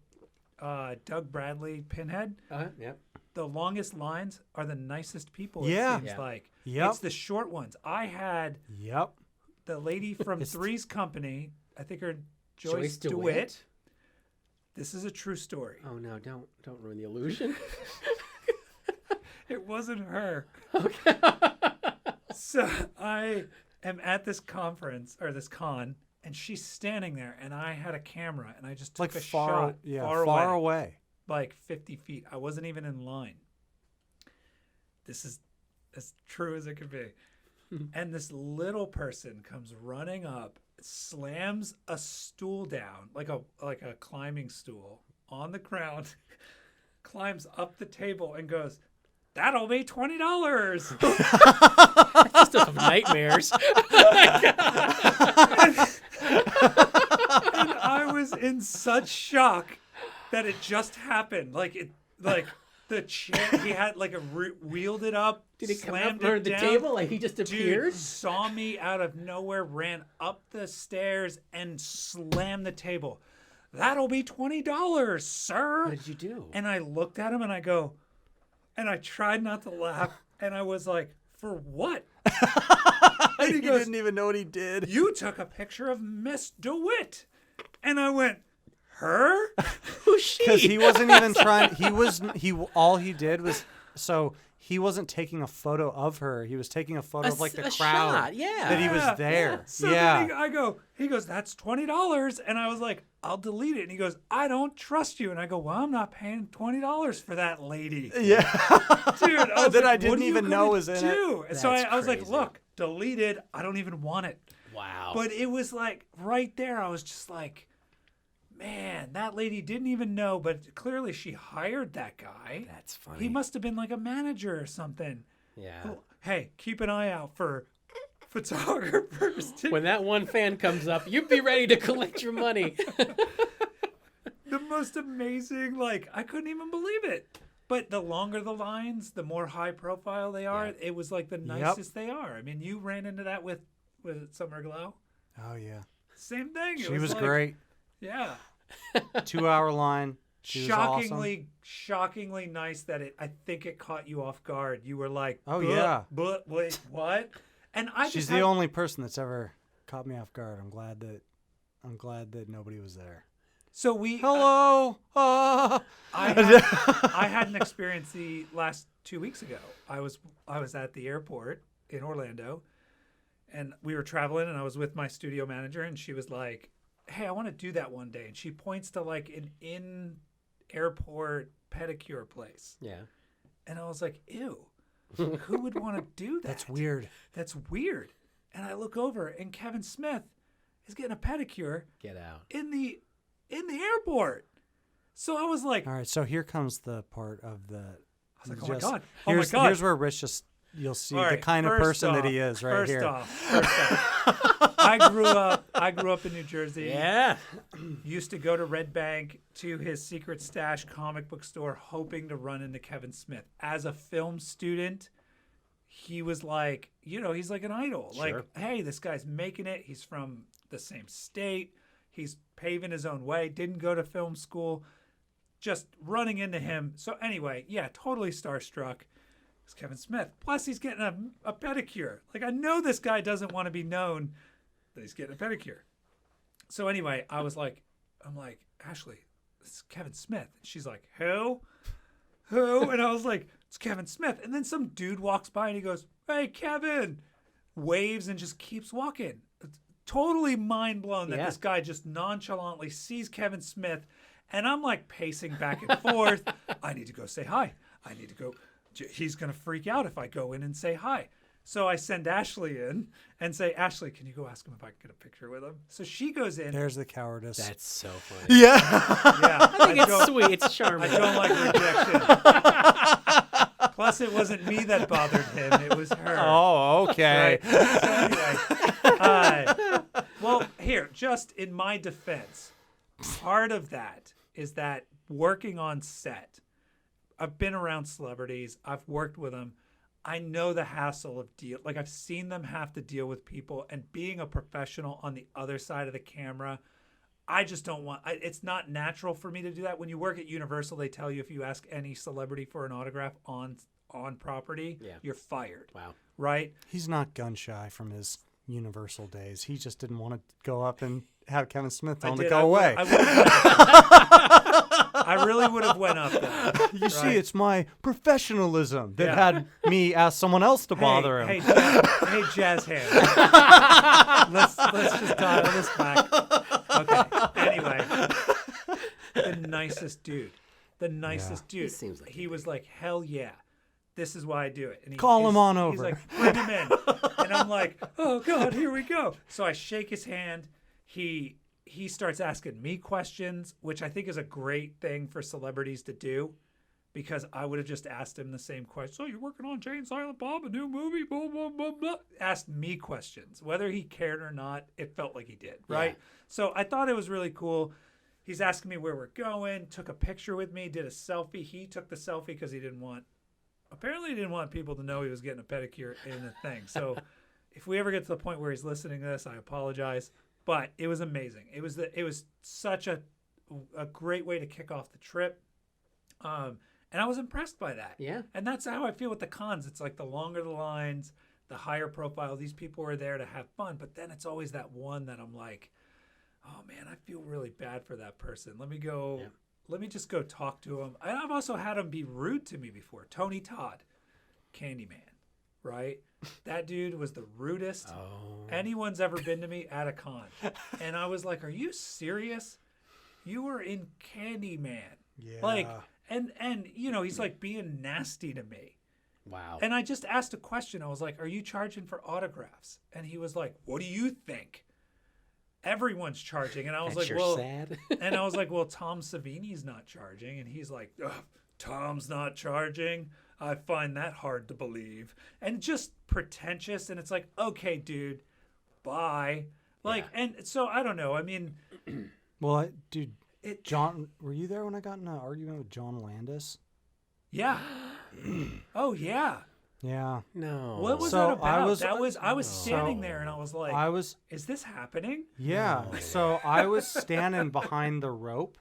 Doug Bradley, Pinhead.
yeah.
The longest lines are the nicest people.
Yeah.
It seems
Yeah.
like.
Yep.
It's the short ones. I had
Yep.
the lady from Three's Company. I think her
Joyce
DeWitt. This is a true story.
Oh no! Don't ruin the illusion.
It wasn't her.
Okay.
So I am at this conference or this con, and she's standing there, and I had a camera, and I just took
Like
a shot
far away.
like 50 feet. I wasn't even in line. This is as true as it could be. And this little person comes running up, slams a stool down, like a climbing stool on the ground, climbs up the table and goes, "That'll be $20."
Just of nightmares.
And I was in such shock that it just happened. The chair, he had wheeled it up,
Did he come
slammed
up under
it
the
down.
table like he just appeared?
Dude saw me out of nowhere, ran up the stairs, and slammed the table. "That'll be $20, sir."
What did you do?
And I looked at him and I go, and I tried not to laugh, and I was like, "For what?" And
He
he goes,
didn't even know what he did.
"You took a picture of Miss DeWitt." And I went, "Her?"
Who's she?
Because he wasn't even trying. All he did was he wasn't taking a photo of her. He was taking a photo of like the
a
crowd
shot, yeah.
that he was there.
So
Yeah.
then he goes, "That's $20. And I was like, "I'll delete it." And he goes, "I don't trust you." And I go, "Well, I'm not paying $20 for that lady."
Yeah.
Dude, I was
That
like,
I didn't
"What are you
even know
gonna
was in it.
do?" And so
That's
I was like,
crazy.
"Look, deleted. I don't even want it."
Wow.
But it was like right there, I was just like, man, that lady didn't even know, but clearly she hired that guy.
That's funny.
He must have been like a manager or something.
Yeah.
Hey, keep an eye out for photographers.
When that one fan comes up, you be ready to collect your money.
the most amazing, like, I couldn't even believe it. But the longer the lines, the more high profile they are.
Yeah.
It was like the nicest they are. I mean, you ran into that with Summer Glau.
Oh yeah.
Same thing.
She was great.
Yeah.
2-hour line. She was awesome.
Shockingly nice that I think it caught you off guard. You were like,
oh yeah.
But wait, what? And
She's the only person that's ever caught me off guard. I'm glad that nobody was there.
So we
hello.
I had an experience the last 2 weeks ago. I was at the airport in Orlando, and we were traveling, and I was with my studio manager, and she was like, "Hey, I want to do that one day." And she points to like an in-airport pedicure place.
Yeah.
And I was like, "Ew, who would want to do that?
That's weird.
That's weird." And I look over, and Kevin Smith is getting a pedicure.
Get out.
In the airport. So I was like,
all right, so here comes the part of the.
I was like, oh my God. Oh my God.
Here's where Rich you'll see the kind of person that he is right here.
First off, I grew up in New Jersey.
Yeah.
Used to go to Red Bank to his Secret Stash comic book store, hoping to run into Kevin Smith. As a film student, he was like, he's like an idol.
Sure.
Like, hey, this guy's making it. He's from the same state. He's paving his own way. Didn't go to film school. Just running into him. So anyway, yeah, totally starstruck. It's Kevin Smith. Plus, he's getting a pedicure. Like, I know this guy doesn't want to be known that he's getting a pedicure. So anyway, I'm like, Ashley, this is Kevin Smith. And she's like, who? And I was like, it's Kevin Smith. And then some dude walks by and he goes, hey, Kevin. Waves and just keeps walking. Totally mind blown that this guy just nonchalantly sees Kevin Smith. And I'm like pacing back and forth. I need to go say hi. I need to go. He's going to freak out if I go in and say hi. So I send Ashley in and say, Ashley, can you go ask him if I can get a picture with him? So she goes in.
There's the cowardice.
That's so funny.
Yeah.
Yeah.
I think it's sweet. It's charming.
I don't like rejection. Plus, it wasn't me that bothered him. It was her.
Oh, okay.
Right? So anyway, well, here, just in my defense, part of that is that working on set, I've been around celebrities. I've worked with them. I know the hassle of like I've seen them have to deal with people, and being a professional on the other side of the camera, I just don't want, it's not natural for me to do that. When you work at Universal, they tell you if you ask any celebrity for an autograph on property, you're fired.
Wow.
Right?
He's not gun shy from his Universal days. He just didn't want to go up and have Kevin Smith tell him to go away.
I really would have went up there.
You see, it's my professionalism that had me ask someone else to bother him.
Hey, jazz hands. let's just dial this back. Okay. Anyway, the nicest dude.
He seems like
he was like, hell yeah. This is why I do it. And
Call him on over.
He's like, bring him in. And I'm like, oh God, here we go. So I shake his hand. He starts asking me questions, which I think is a great thing for celebrities to do, because I would have just asked him the same question. So you're working on Jay and Silent Bob, a new movie, blah, blah, blah, blah. Asked me questions. Whether he cared or not, it felt like he did, right?
Yeah.
So I thought it was really cool. He's asking me where we're going, took a picture with me, did a selfie. He took the selfie because he didn't want people to know he was getting a pedicure in the thing. So if we ever get to the point where he's listening to this, I apologize. But it was amazing. It was such a great way to kick off the trip. And I was impressed by that.
Yeah.
And that's how I feel with the cons. It's like the longer the lines, the higher profile. These people are there to have fun. But then it's always that one that I'm like, oh, man, I feel really bad for that person. Let me just go talk to him. And I've also had him be rude to me before. Tony Todd, Candyman, right? That dude was the rudest anyone's ever been to me at a con. And I was like, are you serious? You were in Candyman.
Yeah.
Like, and he's like being nasty to me.
Wow.
And I just asked a question. I was like, are you charging for autographs? And he was like, what do you think? Everyone's charging. And I was
sad.
And I was like, well, Tom Savini's not charging. And he's like, Tom's not charging. I find that hard to believe. And just pretentious. And it's like, okay, dude, bye. Like, and so I don't know. I mean,
well, dude, John, were you there when I got in an argument with John Landis?
Yeah. Oh yeah.
Yeah.
No.
What was
So
that about? I was
So
standing there and I was like, is this happening?
Yeah.
No.
So I was standing behind the rope,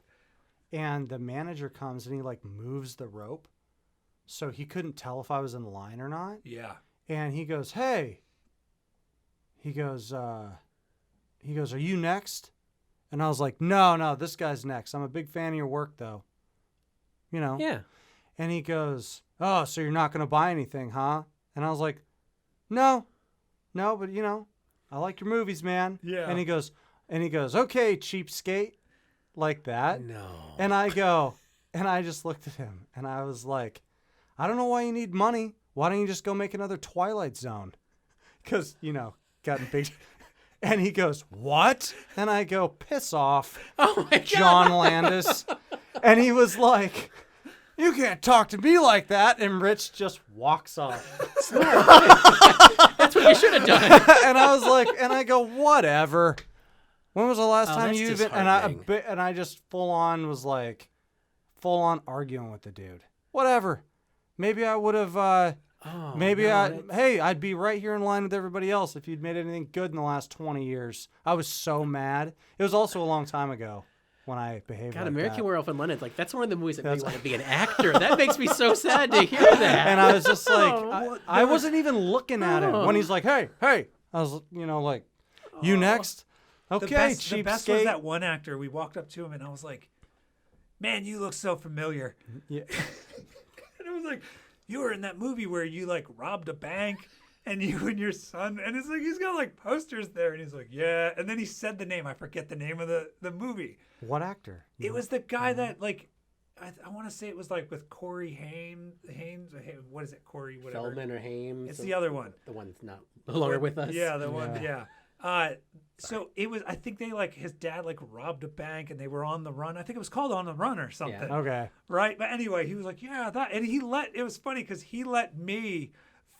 and the manager comes and he like moves the rope, so he couldn't tell if I was in line or not.
Yeah.
And he goes, "Hey." He goes, "Are you next?" And I was like, "No, this guy's next. I'm a big fan of your work, though." You know.
Yeah.
And he goes, "Oh, so you're not gonna buy anything, huh?" And I was like, "No, but I like your movies, man."
Yeah.
And he goes, "Okay, cheapskate," like that.
No.
And I just looked at him and I was like, "I don't know why you need money. Why don't you just go make another Twilight Zone?" Because gotten big. And he goes, "What?" And I go, "Piss off,
Oh my God.
John Landis." And he was like, "You can't talk to me like that." And Rich just walks off.
That's what you should have done.
And I was like, and I go, "Whatever." When was the last time
that's
you even?
disheartening.
And I just full on arguing with the dude. Whatever. Maybe I would have.
Oh,
Maybe
no,
I'd be right here in line with everybody else if you'd made anything good in the last 20 years. I was so mad. It was also a long time ago when I behaved
God,
like
American
that.
Werewolf in London. Like that's one of the movies that made me want to be an actor. That makes me so sad to hear that.
And I was just like,
Oh,
I wasn't even looking at him when he's like, hey. I was, like, "You next?" Okay,
The best was
cheapskate.
that one actor. We walked up to him and I was like, "Man, you look so familiar."
Yeah.
And I was like, "You were in that movie where you like robbed a bank and you and your son," and it's like he's got like posters there and he's like, "Yeah." And then he said the name. I forget the name of the movie.
What actor?
It was the guy that like I want to say it was like with Corey Haim. What is it? Corey whatever.
Feldman or Hames.
It's the other one.
The one that's not no longer with us.
Yeah, the one. Yeah. So it was. I think they like his dad like robbed a bank and they were on the run. I think it was called On the Run or something.
Yeah.
Okay.
Right. But anyway, he was like, "Yeah, that," and it was funny because he let me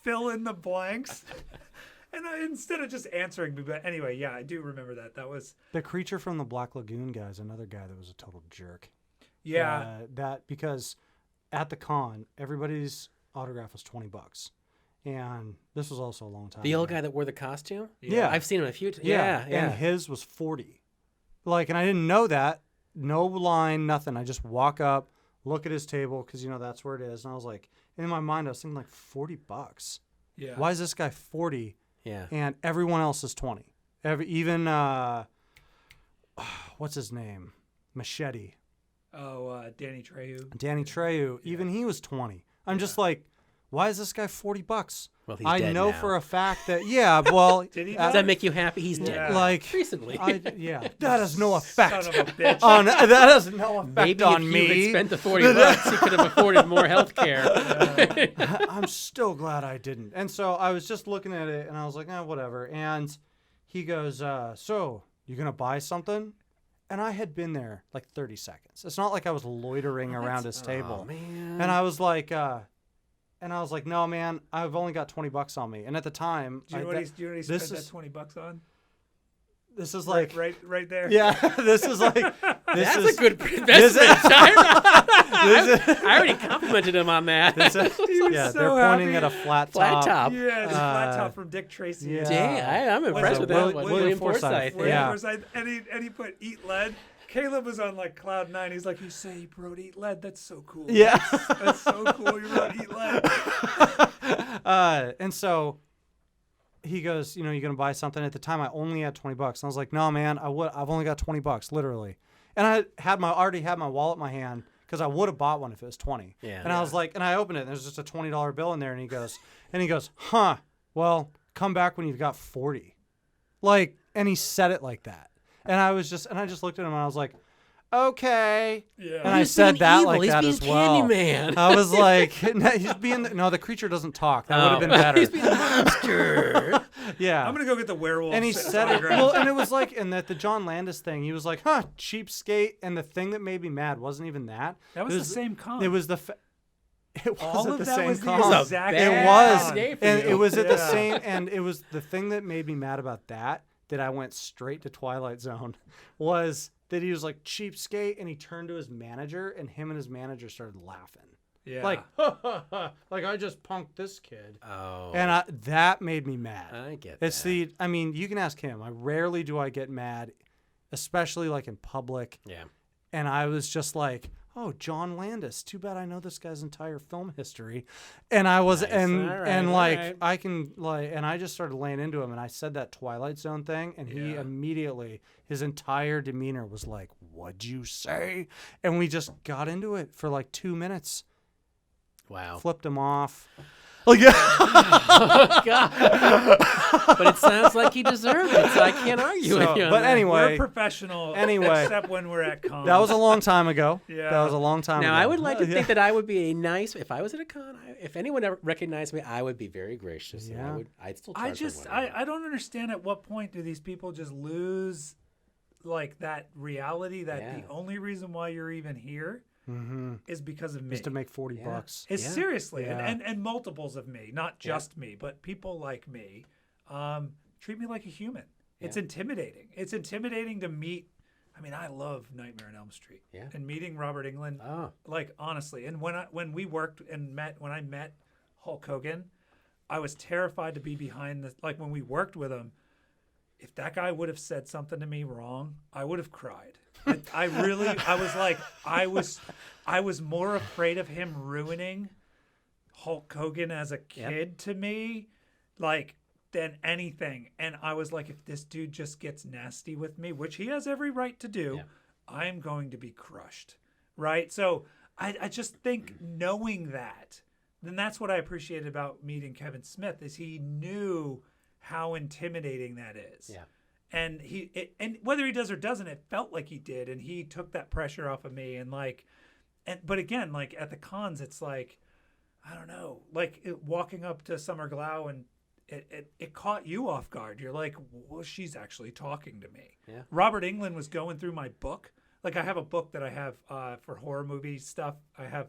fill in the blanks, and instead of just answering me. But anyway, yeah, I do remember that. That was
The Creature from the Black Lagoon guy is another guy that was a total jerk.
yeah.
Because at the con, everybody's autograph was $20. And this was also a long time
The old
ago.
guy that wore the costume.
Yeah.
I've seen him a few times.
Yeah.
Yeah.
And his was 40. Like, and I didn't know that. No line, nothing. I just walk up, look at his table, because, that's where it is. And I was like, in my mind, I was thinking like $40.
Yeah.
Why is this guy 40
Yeah.
and everyone else is 20? Even, what's his name? Machete.
Oh, Danny Trejo.
Danny Trejo, even he was 20. I'm just like, why is this guy $40?
Well, he's
I
dead
know
now.
for a fact that, well,
Did he
Does that make you happy? He's dead.
Yeah.
like,
Recently.
that has no effect
Son of a bitch.
that has no effect
Maybe
on
if
me.
you had spent the $40, you could have afforded more health care.
I'm still glad I didn't. And so I was just looking at it and I was like, whatever. And he goes, "So you going to buy something?" And I had been there like 30 seconds. It's not like I was loitering around his table.
Oh, man.
And I was like, "No, man, I've only got $20 on me." And at the time,
Do you know what he spent
this
that
is-
$20 on?
this is like,
Right there.
yeah, this is like,
That's a good investment. I already complimented him on that.
was
yeah,
so
they're pointing
happy.
at a flat
Flat top.
Yeah, it's flat top from Dick Tracy.
yeah.
Dang, I'm impressed with
Will-
that one.
William
William
Forsythe.
Forsythe.
Yeah.
And he put Eat Lead. Caleb was on like cloud 9. He's like, "You say you wrote Eat Lead? That's so cool."
Yeah.
That's so cool. You wrote Eat Lead.
And so he goes, "You going to buy something?" At the time, I only had $20. And I was like, "No, man, I've only got $20, literally." And I already had my wallet in my hand because I would have bought one if it was 20.
Yeah.
And I was like, and I opened it, and there's just a $20 bill in there, and he goes, "Huh? Well, come back when you've got 40." Like, and he said it like that. And I just looked at him and I was like, "Okay."
Yeah.
And I
He's
said
being
that
evil.
like
He's
that
being
as well.
Candyman.
I was like, no, the creature doesn't talk. That would have been better.
He's being a monster.
Yeah.
I'm gonna go get the werewolf.
And he said it. Well, and it was like, and that the John Landis thing, he was like, "Huh, cheapskate." And the thing that made me mad wasn't even that.
That was
It
the same con.
It was the. It
All
wasn't
of
the
that
same
was the
con.
exact
It
It
same
was,
con.
day for
and
you.
it was at the
Yeah.
same, and it was the thing that made me mad about that I went straight to Twilight Zone was that he was like cheapskate, and he turned to his manager, and him and his manager started laughing.
Yeah.
Like, like I just punked this kid.
Oh.
And that made me mad.
I get
It's
that.
I mean, you can ask him. I rarely do I get mad, especially like in public.
Yeah.
And I was just like, oh, John Landis. Too bad I know this guy's entire film history. And I was,
Nice.
and
All right,
and
all
like,
right.
I can like, and I just started laying into him, and I said that Twilight Zone thing, and he
Yeah.
immediately, his entire demeanor was like, what'd you say? And we just got into it for like 2 minutes.
Wow.
Flipped him off. Like,
Oh, God. But it sounds like he deserved it, so I can't argue
So,
with you on
but
that.
anyway,
We're professional,
Anyway.
except when we're at cons.
that was a long time ago.
Yeah.
That was a long time ago.
Now, I would like to
Yeah.
think that I would be a nice, if I was at a con, if anyone ever recognized me, I would be very gracious. And
Yeah.
I'd still charge them
I don't understand at what point do these people just lose like that reality that
Yeah.
the only reason why you're even here is because of me.
Just to make $40.
It's
Yeah.
seriously,
Yeah.
and multiples of me, not just me, but people like me, treat me like a human. It's intimidating. It's intimidating to meet. I mean, I love Nightmare on Elm Street.
Yeah.
And meeting Robert Englund,
Oh.
like honestly, and when I met Hulk Hogan, I was terrified to be behind the, like when we worked with him. If that guy would have said something to me wrong, I would have cried. I was more afraid of him ruining Hulk Hogan as a kid to me, like, than anything. And I was like, if this dude just gets nasty with me, which he has every right to do, I'm going to be crushed. Right? So I just think knowing that, then that's what I appreciated about meeting Kevin Smith is he knew how intimidating that is.
Yeah.
And and whether he does or doesn't, it felt like he did, and he took that pressure off of me. And but again, like at the cons, it's like, I don't know, like walking up to Summer Glau and it caught you off guard. You're like, well, she's actually talking to me.
Yeah.
Robert Englund was going through my book. Like I have a book that I have for horror movie stuff. I have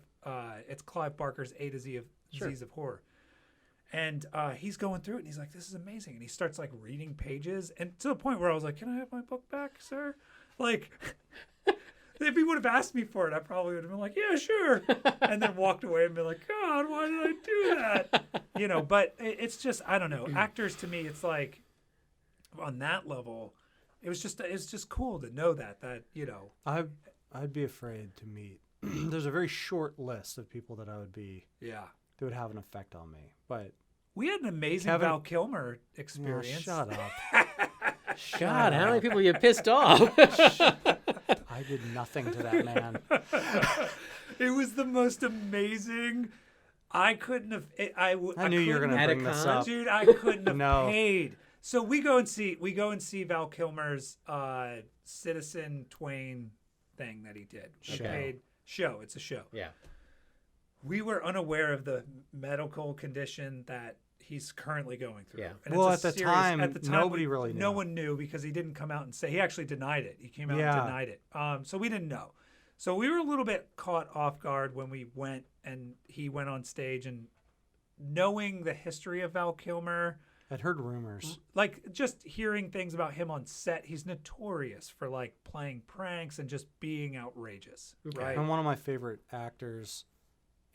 it's Clive Barker's A to Z of Z's of Horror. And he's going through it, and he's like, this is amazing. And he starts, like, reading pages. And to the point where I was like, can I have my book back, sir? Like, if he would have asked me for it, I probably would have been like, yeah, sure. And then walked away and been like, God, why did I do that? You know, but it's just, I don't know. Actors, to me, it's like, on that level, it's just cool to know that, you know.
I'd be afraid to meet. There's a very short list of people that I would be.
Yeah.
That would have an effect on me. But
we had an amazing
Kevin,
Val Kilmer experience.
Shut up.
God, how many people you pissed off?
I did nothing to that man.
It was the most amazing. I couldn't have. I
knew you were going to bring this up.
Dude, I couldn't have
No.
paid. So we go and see Val Kilmer's Citizen Twain thing that he did. Show. It's a show.
Yeah.
We were unaware of the medical condition that he's currently going through.
Yeah.
And
Well,
it's
at the time, nobody really knew.
No one knew because he didn't come out and say. He actually denied it. He came out and denied it. So we didn't know. So we were a little bit caught off guard when we went and he went on stage, and knowing the history of Val Kilmer,
I'd heard rumors.
like just hearing things about him on set, he's notorious for like playing pranks and just being outrageous. Right.
And one of my favorite actors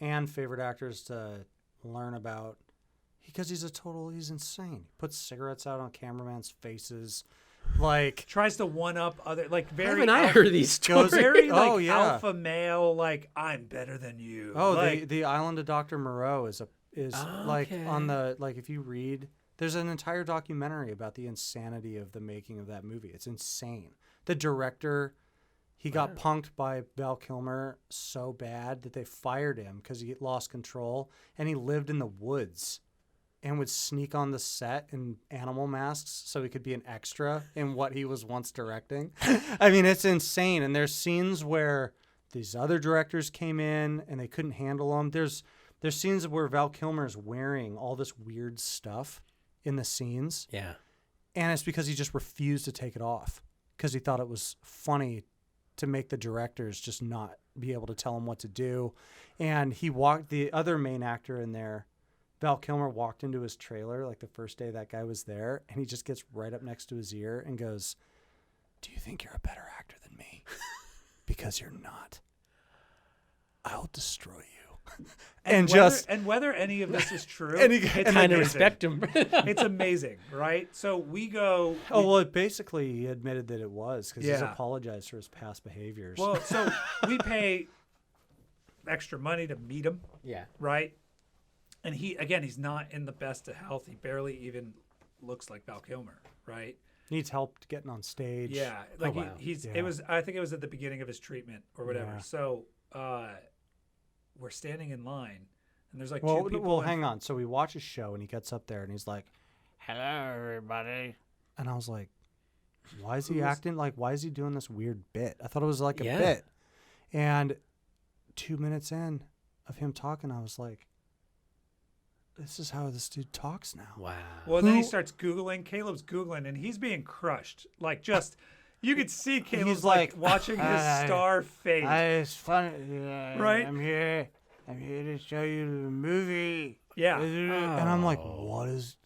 to learn about, because he's insane. He puts cigarettes out on cameraman's faces, like
Tries to one up other, like very.
Haven't I heard these stories?
Very like
Oh, yeah.
alpha male, like I'm better than you.
oh,
like,
the Island of Dr. Moreau is like
Okay.
on the, like if you read, there's an entire documentary about the insanity of the making of that movie. It's insane. The director, he got punked by Val Kilmer so bad that they fired him because he lost control, and he lived in the woods and would sneak on the set in animal masks so he could be an extra in what he was once directing. I mean, it's insane. And there's scenes where these other directors came in and they couldn't handle them. There's scenes where Val Kilmer's wearing all this weird stuff in the scenes.
Yeah.
And it's because he just refused to take it off because he thought it was funny to make the directors just not be able to tell him what to do. And the other main actor in there, Val Kilmer, walked into his trailer like the first day that guy was there, and he just gets right up next to his ear and goes, "Do you think you're a better actor than me?" because you're not. I'll destroy you.
And whether any of this is true, it's
kind of respect him.
It's amazing, right? So we go.
Oh, well, basically, he admitted that it was because he's
Yeah.
apologized for his past behaviors.
Well, so we pay extra money to meet him,
Yeah.
right? And he's not in the best of health. He barely even looks like Val Kilmer, right?
Needs help getting on stage.
Yeah, like
wow.
he's.
Yeah.
It was. I think it was at the beginning of his treatment or whatever.
Yeah.
So we're standing in line, and there's like
Well,
two people.
well, hang on. So we watch his show, and he gets up there, and he's like,
Hello, everybody.
and I was like, why is he acting like? Why is he doing this weird bit? I thought it was like a
Yeah.
bit. And 2 minutes in of him talking, I was like, this is how this dude talks now.
Wow.
Well, then he starts Googling. Caleb's Googling, and he's being crushed. Like, just, you could see Caleb's like watching his star fade.
It's funny.
Right?
I'm here to show you the movie.
Yeah.
And I'm like, what is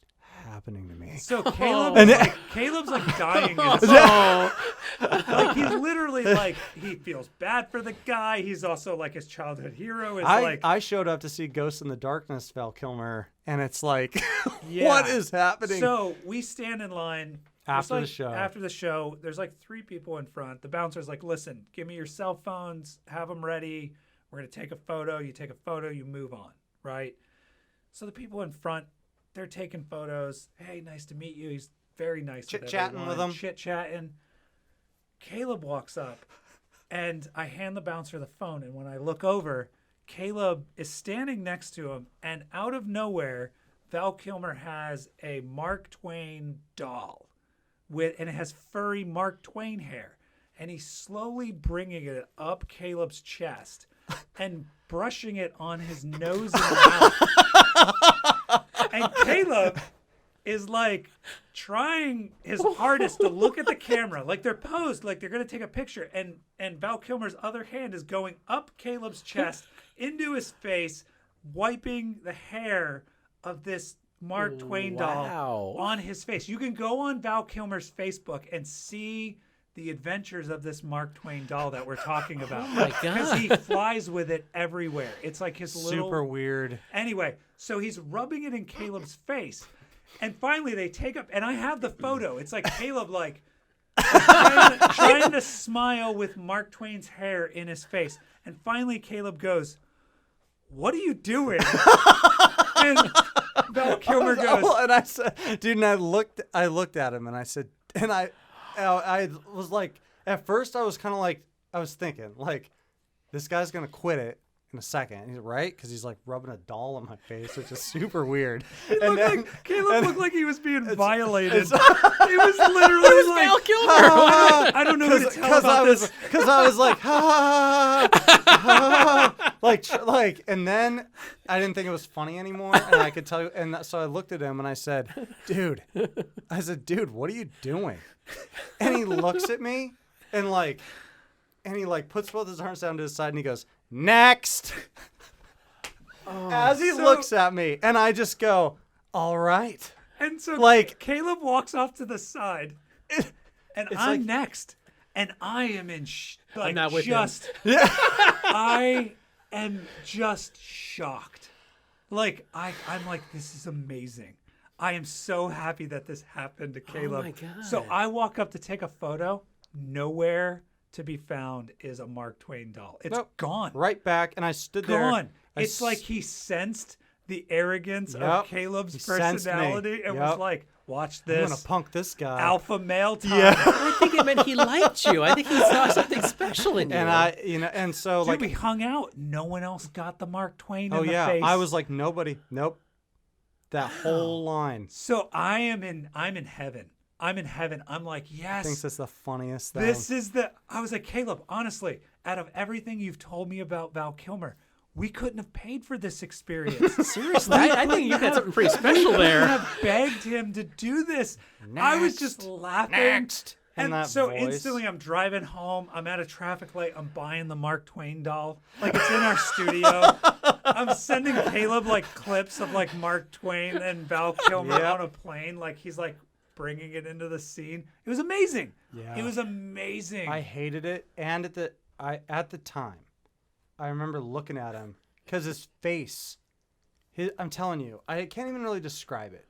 happening to me?
So Caleb's like dying inside. Like, he's literally like, he feels bad for the guy. He's also like his childhood hero.
I showed up to see Ghost in the Darkness, Val Kilmer, and it's like,
Yeah.
what is happening?
So we stand in line. There's
After the show.
After the show, there's like 3 people in front. The bouncer's like, listen, give me your cell phones, have them ready. We're going to take a photo. You take a photo, you move on, right? So the people in front, they're taking photos. Hey, nice to meet you. He's very nice.
Chit-chatting with them.
Chit-chatting. Caleb walks up, and I hand the bouncer the phone. And when I look over, Caleb is standing next to him, and out of nowhere, Val Kilmer has a Mark Twain doll and it has furry Mark Twain hair. And he's slowly bringing it up Caleb's chest and brushing it on his nose and mouth. And Caleb is like trying his hardest to look at the camera, like they're posed, like they're going to take a picture. And Val Kilmer's other hand is going up Caleb's chest into his face, wiping the hair of this Mark Twain doll on his face. You can go on Val Kilmer's Facebook and see the adventures of this Mark Twain doll that we're talking about.
Oh my
Because
God.
he flies with it everywhere. It's like his little...
Super weird.
Anyway, so he's rubbing it in Caleb's face. And finally they take up... And I have the photo. It's like Caleb like trying to smile with Mark Twain's hair in his face. And finally Caleb goes, "What are you doing?" And Val Kilmer goes...
And I said, dude, and I looked at him, and I said, and I was like, at first I was kind of like, I was thinking, like, this guy's going to quit it in a second. And he's right, because he's like rubbing a doll on my face, which is super weird.
Caleb looked like he was being violated. It was literally like,
Val Kilmer.
I don't know what to tell about this.
Because I was like, ha, ha, ha, like, and then I didn't think it was funny anymore, and I could tell you, and so I looked at him and I said, dude, what are you doing? And he looks at me and he puts both his arms down to his side and he goes, next. As he looks at me, and I just go, all right.
And so
Like-
Caleb walks off to the side, and I'm
like-
next, and I am in
not with him.
I am just shocked. Like I'm like, this is amazing. I am so happy that this happened to Caleb.
my God.
So I walk up to take a photo. Nowhere to be found is a Mark Twain doll. It's
Nope.
gone.
Right back, and I stood there.
Gone. It's like he sensed the arrogance of
Yep.
Caleb's
He sensed me.
personality and was
Yep.
like, watch
I'm
this.
gonna punk this guy.
Alpha male time.
Yeah.
I think it meant he liked you. I think he saw something special in you.
And so
Dude,
like,
we hung out. No one else got the Mark Twain in the
yeah,
face.
I was like, nobody, nope. That whole line
So I'm in heaven. I'm in heaven. I'm like, yes.
thinks it's the funniest thing.
This is I was like, Caleb, honestly, out of everything you've told me about Val Kilmer, we couldn't have paid for this experience.
Seriously, I think you got something pretty special
I
there.
have begged him to do this. I was just laughing.
Next. In
And
that
so
voice.
instantly I'm driving home. I'm at a traffic light. I'm buying the Mark Twain doll. Like, it's in our studio. I'm sending Caleb like clips of like Mark Twain and Val Kilmer on a plane. Like, he's like bringing it into the scene. It was amazing.
Yeah.
It was amazing.
I hated it, and at the time, I remember looking at him because his face, I'm telling you, I can't even really describe it.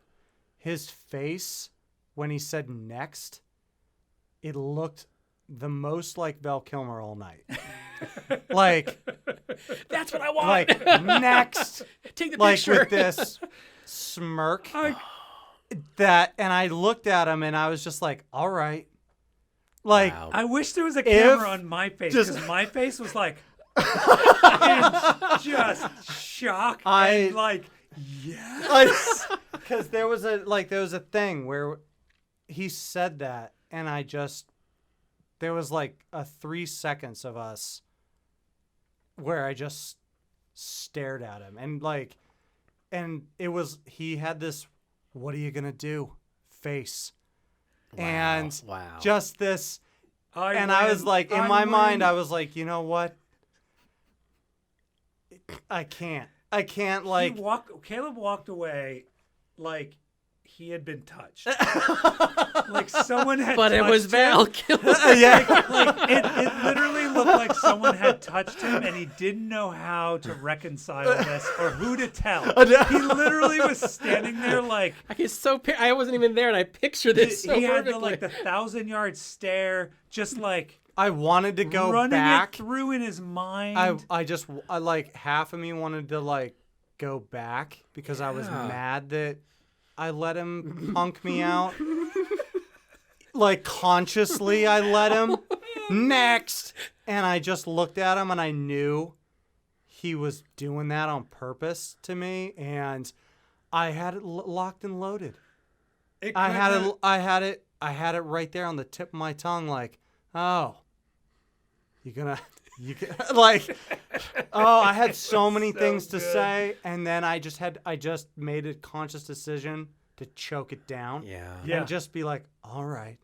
His face when he said next, it looked the most like Val Kilmer all night. Like,
That's what I want.
like next,
Take the
like
picture.
with this smirk. That, and I looked at him and I was just like, all right. Like,
Wow.
I wish there was a camera on my face because my face was like in just shock and like, yes.
because there was a thing where he said that, and there was like a 3 seconds of us where I just stared at him, and he had this, what are you gonna do, face, and
Wow.
just this,
I
was like, in my mind, I was like, you know what, I can't like.
Caleb walked away like he had been touched. Like someone had
But
touched
it was
him.
Val Kilmer.
Like it literally looked like someone had touched him and he didn't know how to reconcile this or who to tell. He literally was standing there like
I wasn't even there, and I picture this so
he had
perfectly.
the 1,000-yard stare, just like
I wanted to go
running
back.
it through in his mind.
I like, half of me wanted to like go back because I was mad that I let him punk me out. Like, consciously I let him. Next. And I just looked at him and I knew he was doing that on purpose to me, and I had it locked and loaded. I had it right there on the tip of my tongue, like, oh, you can like, oh, I had so many things to say, and then I just made a conscious decision to choke it down.
Yeah.
And just be like, all right.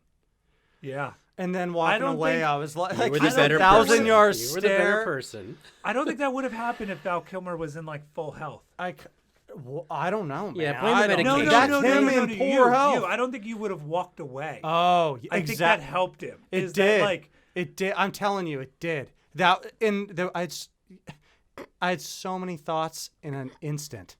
Yeah.
And then walking away, I was like,
You were the
just
better
a 1,000-yard
person. You were the better
stare.
person.
I don't think that would have happened if Val Kilmer was in like full health.
I don't know, man.
Yeah, blame the
I don't know.
medication.
That's him in poor health.
I don't think you would have walked away.
Oh,
I think that helped him.
It did.
It
It did. I'm telling you, it did. I had so many thoughts in an instant.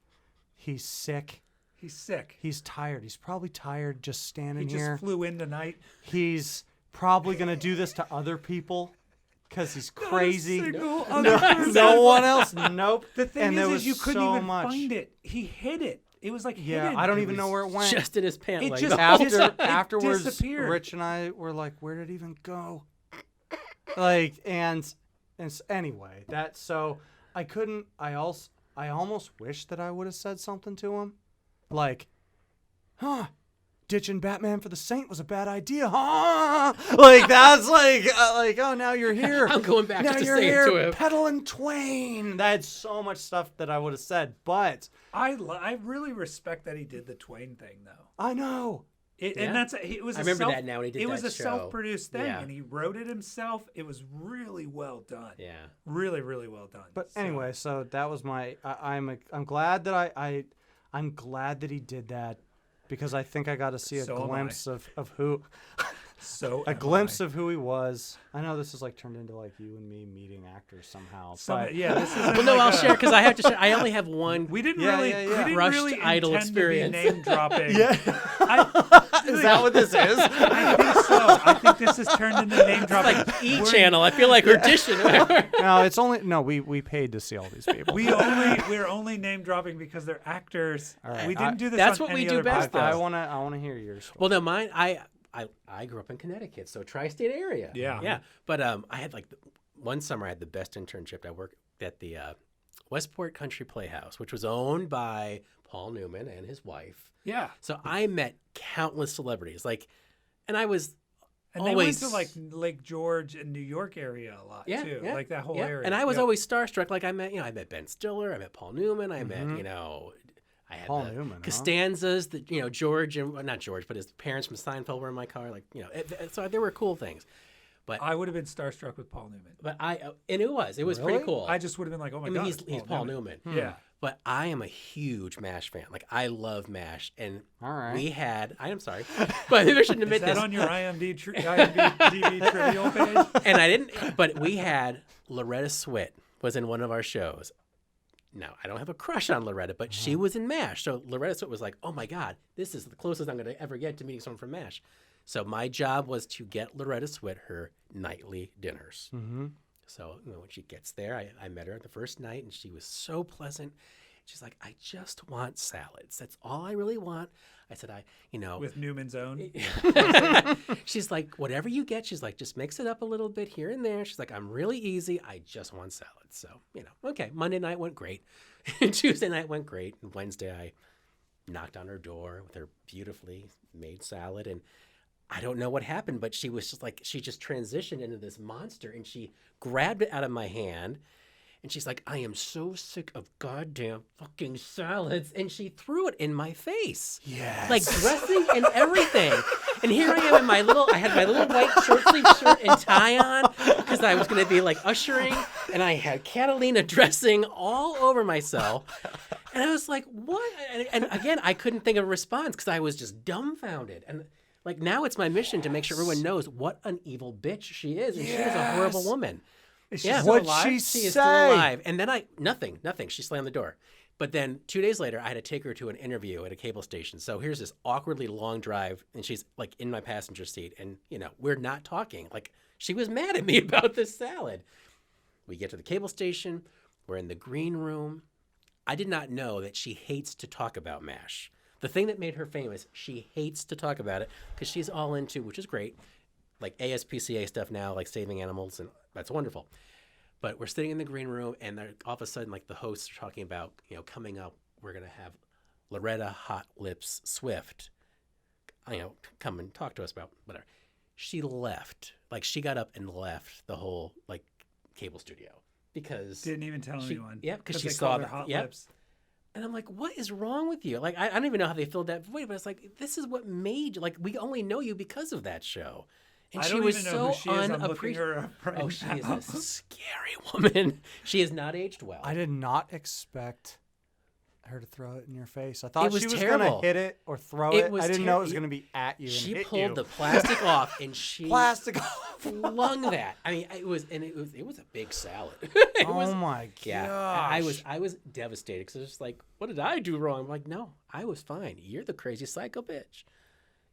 He's sick.
He's sick.
He's tired. He's probably tired just standing
He
here.
just flew in tonight.
He's probably gonna do this to other people because he's crazy.
No
one else. Nope.
The thing
and there was
you couldn't
so
even
much.
find it. He hid it. It was like
Yeah,
hidden.
I don't even know where it went.
Just in his pant
It
leg.
just-
Afterwards,
disappeared.
Rich and I were like, "Where did it even go?" Like, and anyway, I couldn't. I almost wish that I would have said something to him, like, ditching Batman for the Saint was a bad idea, huh? Like, that's like, oh, now you're here.
I'm going back
now
just to
you're
say
here,
it to him.
peddling Twain. That's so much stuff that I would have said, but
I really respect that he did the Twain thing though.
I know.
And it was.
I remember that now when he did
It was
that
a
show.
self-produced thing,
Yeah.
and he wrote it himself. It was really well done.
Yeah.
Really, really well done.
But
So-
anyway, so that was my. I'm glad that I'm glad that he did that, because I think I got to see a
So am I.
glimpse of who.
So
A glimpse of who he was. I know this is like turned into like you and me meeting actors somehow. But
yeah, this is.
Well, no, I'll share because I have to share. I only have one.
We didn't
Yeah,
really.
yeah, yeah.
We didn't
Crushed
really
idol
intend
experience.
to be name dropping.
yeah, is that what this is?
I think so. I think this has turned into name dropping.
Like E-channel. I feel like audition.
No, it's only we paid to see all these people.
We're only name dropping because they're actors.
All right,
We didn't do this.
That's
on
what we
any
do
other
best,
podcast.
though.
I wanna hear your story.
Well, no, mine. I grew up in Connecticut, so tri-state area.
Yeah.
Yeah. But I had one summer I had the best internship. I worked at the Westport Country Playhouse, which was owned by Paul Newman and his wife.
Yeah.
So I met countless celebrities. And I was
And
always
they went to like Lake George and New York area a lot too.
Yeah,
Like that whole
yeah.
area.
And I was
Yeah.
always starstruck. Like I met Ben Stiller, I met Paul Newman, I met, I had
Paul
the
Newman, huh?
Costanzas, George and not George, but his parents from Seinfeld were in my car. So there were cool things. But
I would have been starstruck with Paul Newman.
and it was pretty
Really?
cool.
I just would have been like, oh my
I mean,
god.
he's
it's
Paul Newman.
Yeah.
But I am a huge MASH fan. Like, I love MASH. And
All right.
we had, I am sorry, but I shouldn't
Is
admit
that
this.
on your IMDb trivial page?
And I didn't, but we had Loretta Swit was in one of our shows. Now, I don't have a crush on Loretta, but she was in MASH. So Loretta Swit was like, oh my God, this is the closest I'm going to ever get to meeting someone from MASH. So my job was to get Loretta Swit her nightly dinners.
Mm-hmm.
So when she gets there, I met her the first night, and she was so pleasant. She's like, I just want salads. That's all I really want. I said,
With Newman's Own?
She's like, whatever you get, she's like, just mix it up a little bit here and there. She's like, I'm really easy. I just want salads. So, okay. Monday night went great. Tuesday night went great. And Wednesday, I knocked on her door with her beautifully made salad. And I don't know what happened, but she was just like, she just transitioned into this monster, and she grabbed it out of my hand. And she's like, I am so sick of goddamn fucking salads. And she threw it in my face.
Yes.
Like dressing and everything. And here I am in I had my little white short sleeve shirt and tie on because I was going to be like ushering. And I had Catalina dressing all over myself. And I was like, what? And again, I couldn't think of a response because I was just dumbfounded. And like now it's my mission to make sure everyone knows what an evil bitch she is. And she is a horrible woman.
Is she
Yeah.
still
What'd
alive?
she
She is
say?
still alive. And then nothing. She slammed the door. But then 2 days later, I had to take her to an interview at a cable station. So here's this awkwardly long drive, and she's like in my passenger seat. And, we're not talking. Like, she was mad at me about this salad. We get to the cable station. We're in the green room. I did not know that she hates to talk about MASH. The thing that made her famous, she hates to talk about it because she's all into, which is great, like ASPCA stuff now, like saving animals, and that's wonderful. But we're sitting in the green room, and all of a sudden, like the hosts are talking about, coming up, we're going to have Loretta Hot Lips Swift, come and talk to us about whatever. She left. Like, she got up and left the whole, like, cable studio because...
Didn't even tell anyone.
Yeah, because she
they
saw
called
the
her Hot
yep.
Lips.
And I'm like, what is wrong with you? Like, I don't even know how they filled that void, but it's like, this is what made you, like, we only know you because of that show. And
I
she
don't
was
even
so
know who she is. I'm looking
unappreciative.
her up right
Oh, she is
now.
a scary woman. She has not aged well.
I did not expect her to throw it in your face. I thought
was
she was
terrible.
going to hit it or throw
It
it.
was
I didn't know it was
ter-
going to be at you. And
She
hit
pulled
you.
the plastic off, and she
plastic off.
flung that. I mean, it was a big salad.
Oh my gosh.
Yeah, I was devastated because I was just like, what did I do wrong? I'm like, no, I was fine. You're the crazy psycho bitch.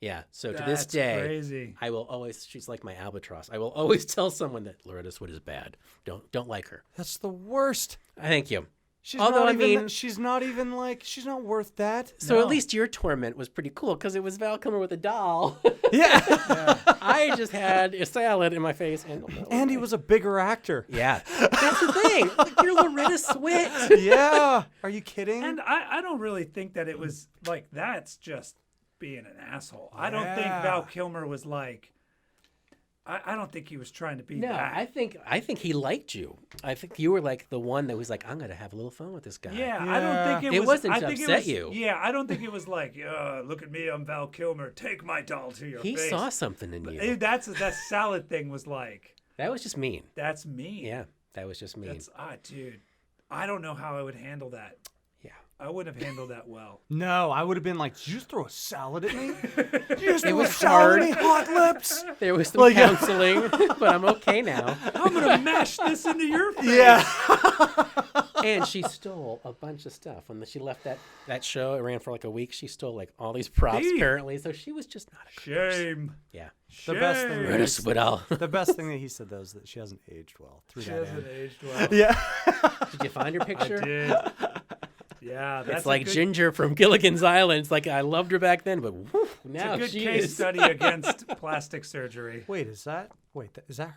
Yeah. So to this
That's
day,
crazy.
I will always. She's like my albatross. I will always tell someone that Loretta Swit is bad. Don't like her.
That's the worst.
Thank you.
She's
Although,
not
I
even,
mean-
she's not even like, she's not worth that.
So
No.
at least your torment was pretty cool because it was Val Kilmer with a doll.
Yeah.
I just had a salad in my face,
And he was a bigger actor.
Yeah, that's the thing. Like, you're Loretta Swit.
Yeah. Are you kidding?
And I don't really think that it was like, that's just being an asshole. I don't think
Yeah.
Val Kilmer was like, I don't think he was trying to be
No,
that.
I think he liked you. I think you were like the one that was like, I'm gonna have a little fun with this guy.
Yeah, I don't think
It
was.
wasn't
I
to
think it
upset
was,
you.
Yeah, I don't think it was like, look at me, I'm Val Kilmer. Take my doll to your
He
face.
saw something in you.
That salad thing was like,
That was just mean.
that's me.
Yeah, that was just mean.
That's dude. I don't know how I would handle that.
Yeah.
I wouldn't have handled that well.
No, I would have been like, did you just throw a salad at me? Did you just
It
throw
was
a salad at
hard.
me, hot lips?
There was some
Like,
counseling, but I'm okay now.
I'm gonna mash this into your face.
Yeah.
And she stole a bunch of stuff when she left that show. It ran for like a week. She stole like all these props
Hey.
apparently. So she was just not a good person.
Shame.
Yeah.
The best thing
Shame.
that
Loretta
he-
Swit all.
The best thing that he said, though, is that she hasn't aged well. Through
She
that
hasn't
end.
aged well.
Yeah.
Did you find her
I
picture?
did. Yeah, that's
It's like
a good,
Ginger from Gilligan's Island. It's like I loved her back then, but whew, now
it's a good
she
case
is.
study against plastic surgery.
Wait, is that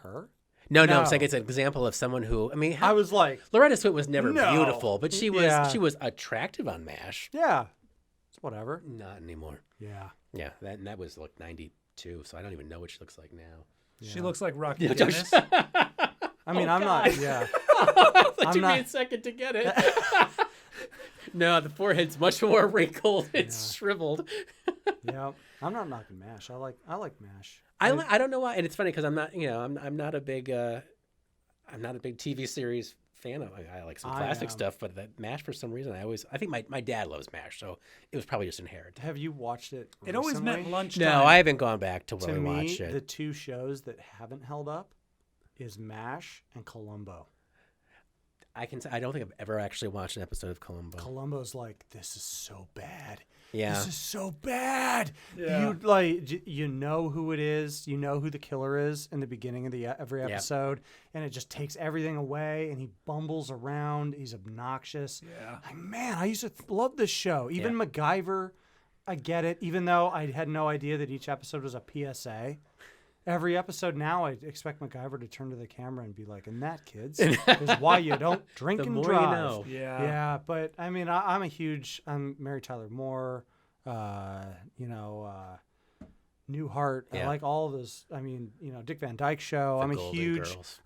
her?
No,
No.
it's like it's an example of someone who. I mean,
I was like,
Loretta Swit was never
No.
beautiful, but she was
Yeah.
she was attractive on MASH.
yeah, it's whatever.
Not anymore.
Yeah.
Yeah, that was like 92, so I don't even know what she looks like now.
She looks like Rocky
Yeah,
Dennis.
I mean, I'm
God.
not. Yeah.
It took
I'm
me
not-
a second to get it. No, the forehead's much more wrinkled. It's shriveled.
Yeah. I'm not knocking MASH. I like MASH.
I don't know why, and it's funny because I'm not I'm not a big TV series fan of. I like some
I
classic
am.
stuff, but that MASH for some reason I think my dad loves MASH, so it was probably just inherited.
Have you watched it?
It always meant
recently?
lunchtime.
No, I haven't gone back to
To
where we
me,
watched it.
the two shows that haven't held up is MASH and Columbo.
I don't think I've ever actually watched an episode of Columbo.
Columbo's like, this is so bad.
Yeah.
This is so bad.
Yeah.
You like, you know who it is. You know who the killer is in the beginning of the every episode, and it just takes everything away. And he bumbles around. He's obnoxious.
Yeah.
Like, man, I used to love this show. Even MacGyver, I get it. Even though I had no idea that each episode was a PSA. Every episode now, I expect MacGyver to turn to the camera and be like, "And that, kids, is why you don't drink
The
and
more
drive."
you know.
Yeah.
Yeah, but I mean, I'm Mary Tyler Moore, Newhart. I
Yeah.
like all of those. I mean, Dick Van Dyke Show.
The
I'm a
Golden
huge
Girls.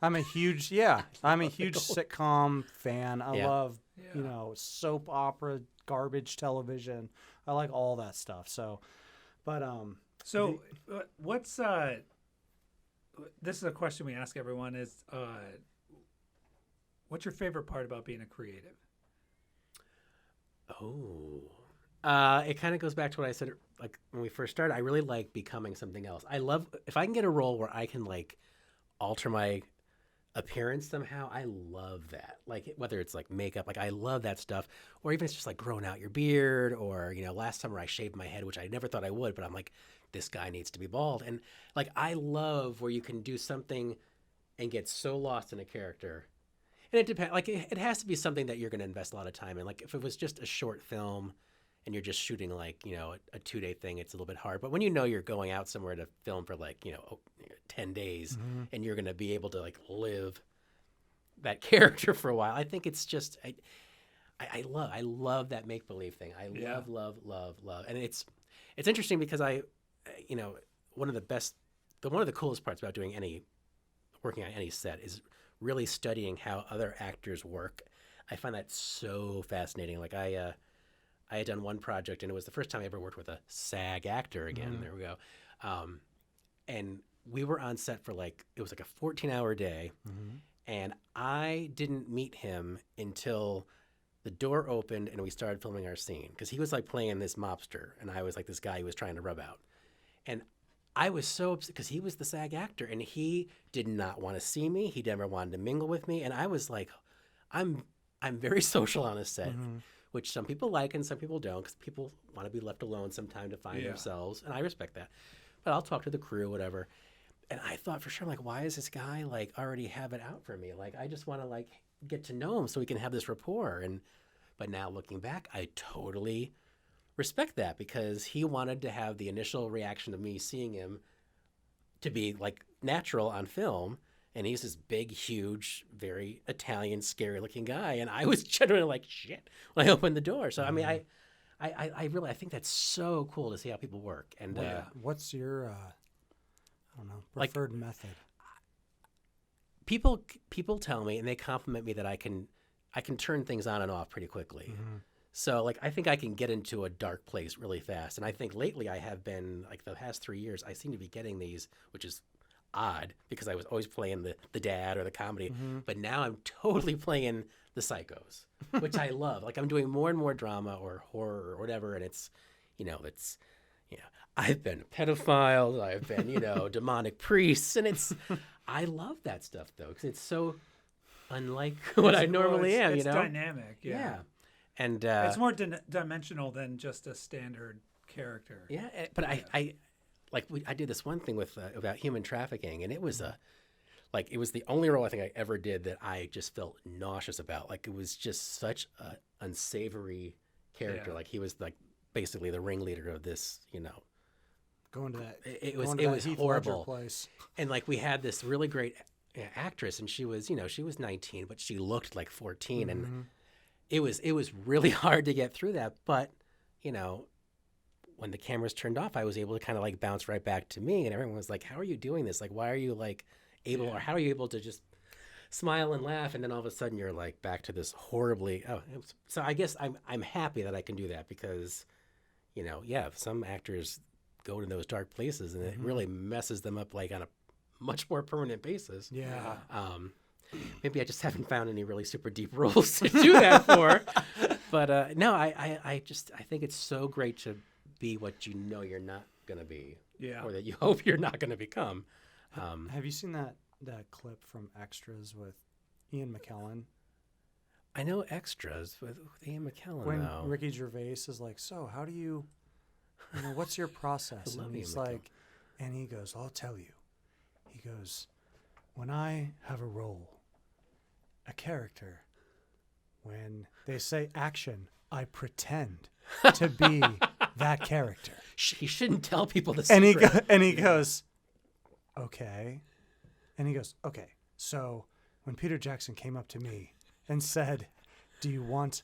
sitcom fan. I
Yeah.
love,
Yeah.
soap opera, garbage television. I like all that stuff. So, but
So, what's this is a question we ask everyone: is what's your favorite part about being a creative?
Oh. It kind of goes back to what I said like when we first started. I really like becoming something else. I love if I can get a role where I can like alter my appearance somehow. I love that. Like whether it's like makeup, like I love that stuff, or even it's just like growing out your beard, or last summer I shaved my head, which I never thought I would, but I'm like, this guy needs to be bald. And like I love where you can do something and get so lost in a character. And it depends. Like it has to be something that you're going to invest a lot of time in. Like if it was just a short film and you're just shooting like, a 2-day thing, it's a little bit hard. But when you're going out somewhere to film for like, 10 days and you're going to be able to like live that character for a while, I think it's just, I love that make-believe thing. I love. And it's interesting because one of the coolest parts about working on any set is really studying how other actors work. I find that so fascinating. Like I had done one project, and it was the first time I ever worked with a SAG actor again. There we go. And we were on set for it was like a 14-hour day, and I didn't meet him until the door opened and we started filming our scene, because he was like playing this mobster, and I was like this guy he was trying to rub out. And I was so upset because he was the SAG actor, and he did not want to see me. He never wanted to mingle with me. And I was like, I'm very social on a set, which some people like and some people don't, because people want to be left alone sometime to find themselves. And I respect that. But I'll talk to the crew, whatever. And I thought for sure, I'm like, why is this guy already have it out for me? Like, I just want to get to know him so we can have this rapport. But now looking back, I totally respect that, because he wanted to have the initial reaction of me seeing him to be natural on film, and he's this big, huge, very Italian, scary looking guy, and I was generally like shit when I opened the door. So I mean, I really think that's so cool to see how people work. And
what's your preferred method?
People tell me, and they compliment me, that I can turn things on and off pretty quickly. So I think I can get into a dark place really fast. And I think lately I have been, the past 3 years, I seem to be getting these, which is odd because I was always playing the dad or the comedy. But now I'm totally playing the psychos, which I love. I'm doing more and more drama or horror or whatever. And it's, I've been pedophiles, I've been, demonic priests. And I love that stuff though, because it's so unlike what I normally am,
It's dynamic. Yeah.
And
it's more dimensional than just a standard character.
Yeah, but I did this one thing with about human trafficking, and it was it was the only role I think I ever did that I just felt nauseous about. It was just such a unsavory character.
Yeah.
He was basically the ringleader of this,
Going to that.
It was
Heath
horrible.
Ledger place.
And we had this really great actress, and she was 19, but she looked like 14, and it was really hard to get through that. But when the cameras turned off, I was able to kind of bounce right back to me, and everyone was like, "How are you doing this? Why are you able, or how are you able to just smile and laugh?" And then all of a sudden you're back to this horribly. So I guess I'm happy that I can do that, because some actors go to those dark places and it really messes them up on a much more permanent basis.
Yeah.
Maybe I just haven't found any really super deep roles to do that for. But no, I think it's so great to be what you know you're not going to be.
Yeah.
Or that you hope you're not going to become.
Have you seen that clip from Extras with Ian McKellen?
I know Extras with Ian McKellen,
When
though.
Ricky Gervais is like, so how do you what's your process?
I love
And
Ian
he's
McKellen.
like, and he goes, I'll tell you. He goes, when I have a role, a character, when they say action, I pretend to be that character.
He shouldn't tell people the
And
secret.
he goes, okay. And he goes, okay. So when Peter Jackson came up to me and said, do you want,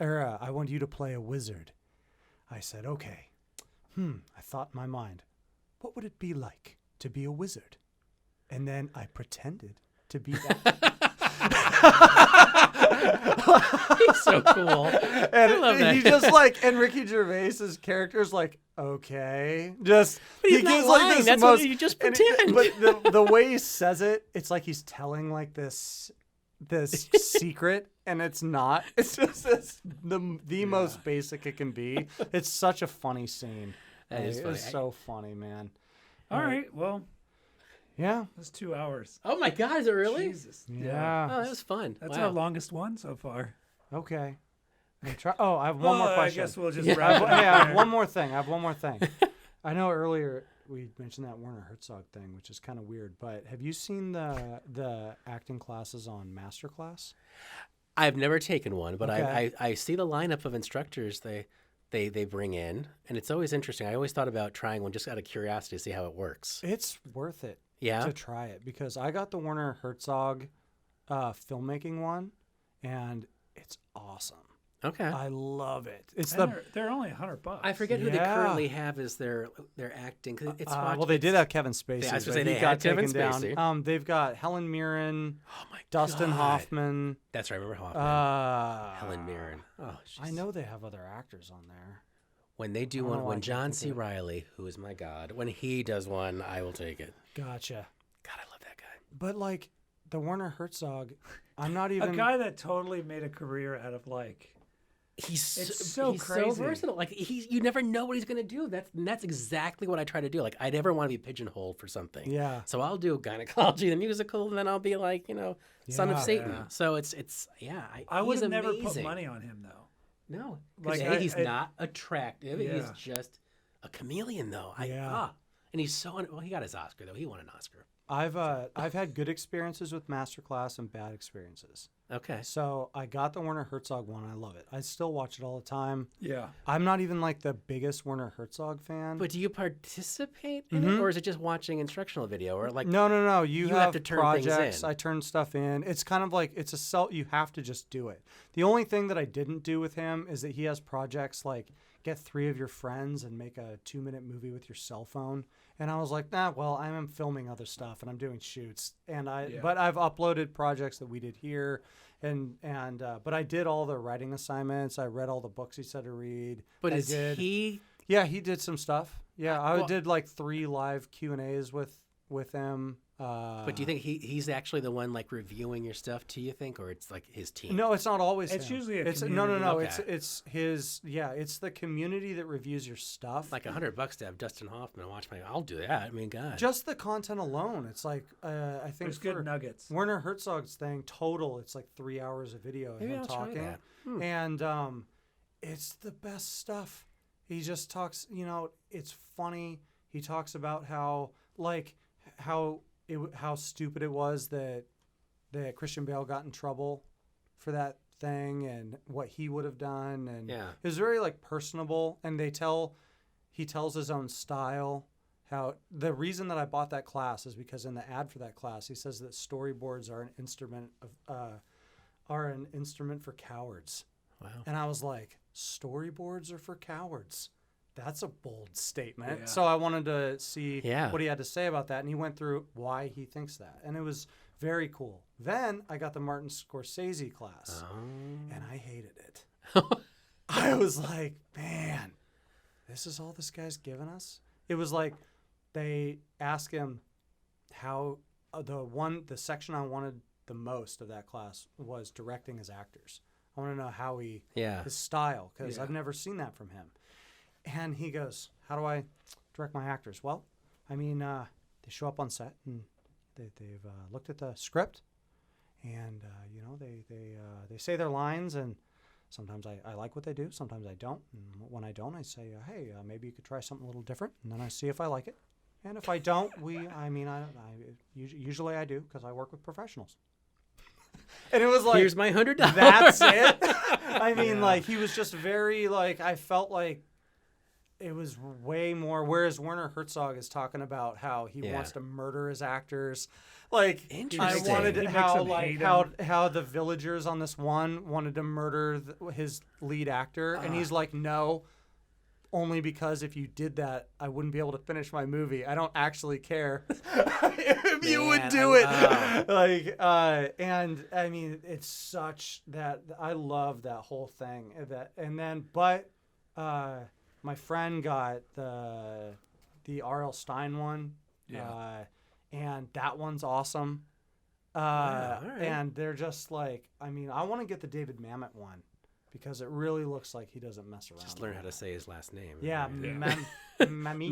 I want you to play a wizard. I said, okay. I thought in my mind, what would it be like to be a wizard? And then I pretended to be that.
He's so cool.
And
I love that.
he just like, and Ricky Gervais's character's like, okay, just
But he's
he
not
gives
lying.
like this
That's
most,
what you just
and
pretend.
but the way he says it, it's like he's telling like this secret, and it's not. It's just the most basic it can be. It's such a funny scene.
That is funny.
It's so funny, man.
All right. Well,
Yeah.
that's 2 hours.
Oh my God, is it really?
Jesus.
Yeah.
Oh, that was fun.
That's
wow.
our longest one so far.
Okay. I have one more
Well,
question.
I guess we'll just
Yeah.
wrap it up.
I have
there.
one more thing. I know earlier we mentioned that Werner Herzog thing, which is kind of weird, but have you seen the acting classes on Masterclass?
I've never taken one, but
Okay.
I see the lineup of instructors they bring in, and it's always interesting. I always thought about trying one just out of curiosity to see how it works.
It's worth it
Yeah?
to try it because I got the Werner Herzog filmmaking one, and it's awesome.
Okay.
I love it. It's
And they're only $100.
I forget who they
Yeah.
currently have as their acting. 'Cause it's
well, they did have Kevin Spacey.
Yeah, I was gonna
but
say
he
they
got
had Kevin
taken
Spacey.
down. They've got Helen Mirren,
Oh my
Dustin
God.
Hoffman.
That's right. I remember Hoffman. Helen Mirren. Oh,
I know they have other actors on there.
When they do
I don't
one,
know why I
when
can't
John
think
C.
of it.
Riley, who is my God, when he does one, I will take it.
Gotcha.
God, I love that guy.
But like the Werner Herzog, I'm not
A
even.
guy that totally made a career out of like.
He's
It's so
he's
crazy.
so versatile. Like you never know what he's gonna do. That's exactly what I try to do. Like I never want to be pigeonholed for something.
Yeah.
So I'll do gynecology, the musical, and then I'll be like, Son of
Yeah.
Satan.
Yeah.
So it's yeah.
I would
he's
have never put
amazing.
money on him though.
No,
Like,
like he's
I-
not attractive. He's
Yeah.
just a chameleon, though.
Yeah.
And he's so well. He got his Oscar though. He won an Oscar.
I've had good experiences with Masterclass and bad experiences.
Okay.
So I got the Werner Herzog one. I love it. I still watch it all the time.
Yeah.
I'm not even like the biggest Werner Herzog fan.
But do you participate in it, or is it just watching instructional video, or like?
No. You
have
have
to turn things
projects.
in.
I turn stuff in. It's kind of like it's a self. You have to just do it. The only thing that I didn't do with him is that he has projects like get 3 of your friends and make a 2-minute movie with your cell phone. And I was like, well, I am filming other stuff and I'm doing shoots. And but I've uploaded projects that we did here, but I did all the writing assignments. I read all the books he said to read.
But
I
is
did.
he?
Yeah, he did some stuff. Yeah, I
Well-
did like 3 live Q&As with him.
But do you think he's actually the one like reviewing your stuff? Do you think, or it's like his team?
No, it's not always
It's
him.
usually a
it's no.
community.
Okay.
It's his. Yeah, it's the community that reviews your stuff.
Like $100 to have Dustin Hoffman watch my. I'll do that. I mean, God.
just the content alone. It's like I think
There's
for
good nuggets.
Werner Herzog's thing total, it's like 3 hours of video of
Maybe
him
I'll try
talking,
that.
and it's the best stuff. He just talks. It's funny. He talks about how stupid it was that Christian Bale got in trouble for that thing and what he would have done, and
Yeah.
it was very like personable. And he tells his own style. How the reason that I bought that class is because in the ad for that class he says that storyboards are an instrument for cowards.
Wow.
And I was like, storyboards are for cowards. That's a bold statement.
Yeah.
So I wanted to see
Yeah.
what he had to say about that. And he went through why he thinks that. And it was very cool. Then I got the Martin Scorsese class,
Oh.
and I hated it. I was like, man, this is all this guy's given us? It was like they asked him how the section I wanted the most of that class was directing his actors. I want to know how his style, because I've never seen that from him. And he goes, how do I direct my actors? Well, I mean, they show up on set and they've looked at the script, and they say their lines, and sometimes I like what they do, sometimes I don't. And when I don't, I say, hey, maybe you could try something a little different, and then I see if I like it. And if I don't, usually I do, because I work with professionals. And it was like,
here's my $100.
That's it. I mean, like, he was just very, like, I felt like it was way more. Whereas Werner Herzog is talking about how he wants to murder his actors. Like,
interesting.
I wanted how the villagers on this one wanted to murder his lead actor, and he's like, no. Only because if you did that, I wouldn't be able to finish my movie. I don't actually care if you would do it. And I mean, it's such that I love that whole thing. But my friend got the R.L. Stein one, and that one's awesome.
All right.
And they're just like, I mean, I want to get the David Mamet one, because it really looks like he doesn't mess around.
Just learn how to say his last name.
Yeah,
Man meat.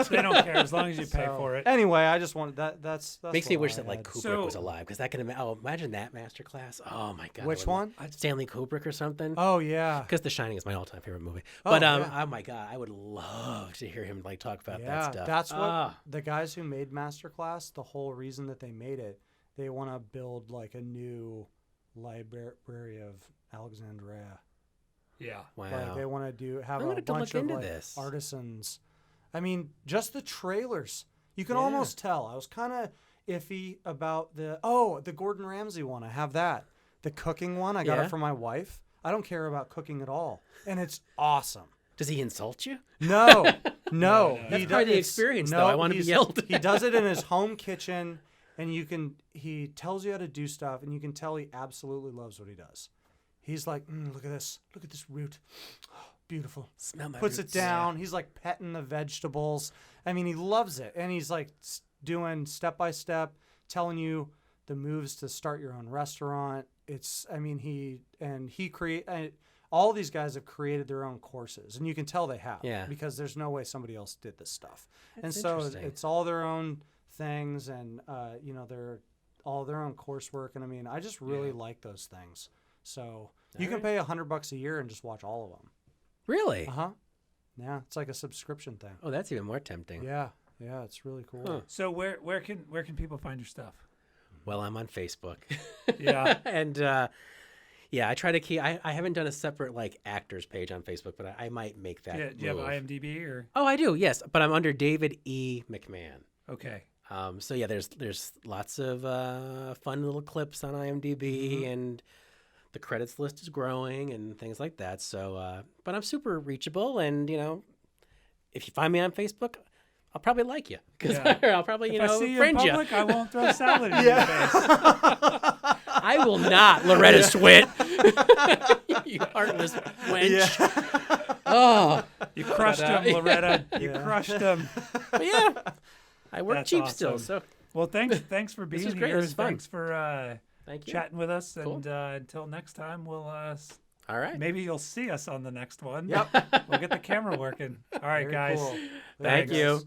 They don't care as long as you pay for it.
Anyway, I just wanted that's
makes me wish that like Kubrick was alive, because that could imagine that masterclass. Oh my god.
Which one?
Stanley Kubrick or something.
Oh yeah.
Because The Shining is my all-time favorite movie. But oh my god, I would love to hear him like talk about that stuff.
That's what the guys who made Masterclass, the whole reason that they made it, they want to build like a new library of Alexandria.
Yeah.
Wow.
Like they want to have a bunch of artisans. I mean, just the trailers. You can almost tell. I was kind of iffy about the Gordon Ramsay one. I have that. The cooking one, I got it for my wife. I don't care about cooking at all. And it's awesome.
Does he insult you?
No.
That's part of the experience, though. I want to be yelled at.
He does it in his home kitchen, and he tells you how to do stuff, and you can tell he absolutely loves what he does. He's like, look at this. Look at this root. Oh, beautiful.
Smell my
Puts
roots.
it down. He's like petting the vegetables. I mean, he loves it. And he's like doing step-by-step, telling you the moves to start your own restaurant. All these guys have created their own courses. And you can tell they have.
Yeah.
Because there's no way somebody else did this stuff.
That's
and so
interesting.
it's all their own things, and, they're all their own coursework. And I mean, I just really like those things. So you can pay $100 a year and just watch all of them.
Really?
Yeah, it's like a subscription thing.
Oh, that's even more tempting.
Yeah, it's really cool.
Huh.
So where can people find your stuff?
Well, I'm on Facebook.
Yeah.
And I try to keep. I haven't done a separate like actors page on Facebook, but I might make that.
Do you have IMDb or?
Oh, I do. Yes, but I'm under David E McMahon.
Okay.
So yeah, there's lots of fun little clips on IMDb, and the credits list is growing and things like that. So, but I'm super reachable, and if you find me on Facebook, I'll probably like you, because I'll probably
if I see you
friend
in
you.
public, I won't throw salad in your face.
I will not, Loretta Swit. You heartless wench.
Yeah.
Oh,
You crushed him, Loretta. You crushed him.
but yeah. I work
That's
cheap
awesome.
still, so
Well, thanks for being
was great.
here.
It was fun.
Thanks for
thank you.
chatting with us.
Cool.
And until next time, we'll
All right.
maybe you'll see us on the next one.
Yep.
We'll get the camera working. All right,
Very
guys.
cool.
Thank
Thanks.
you.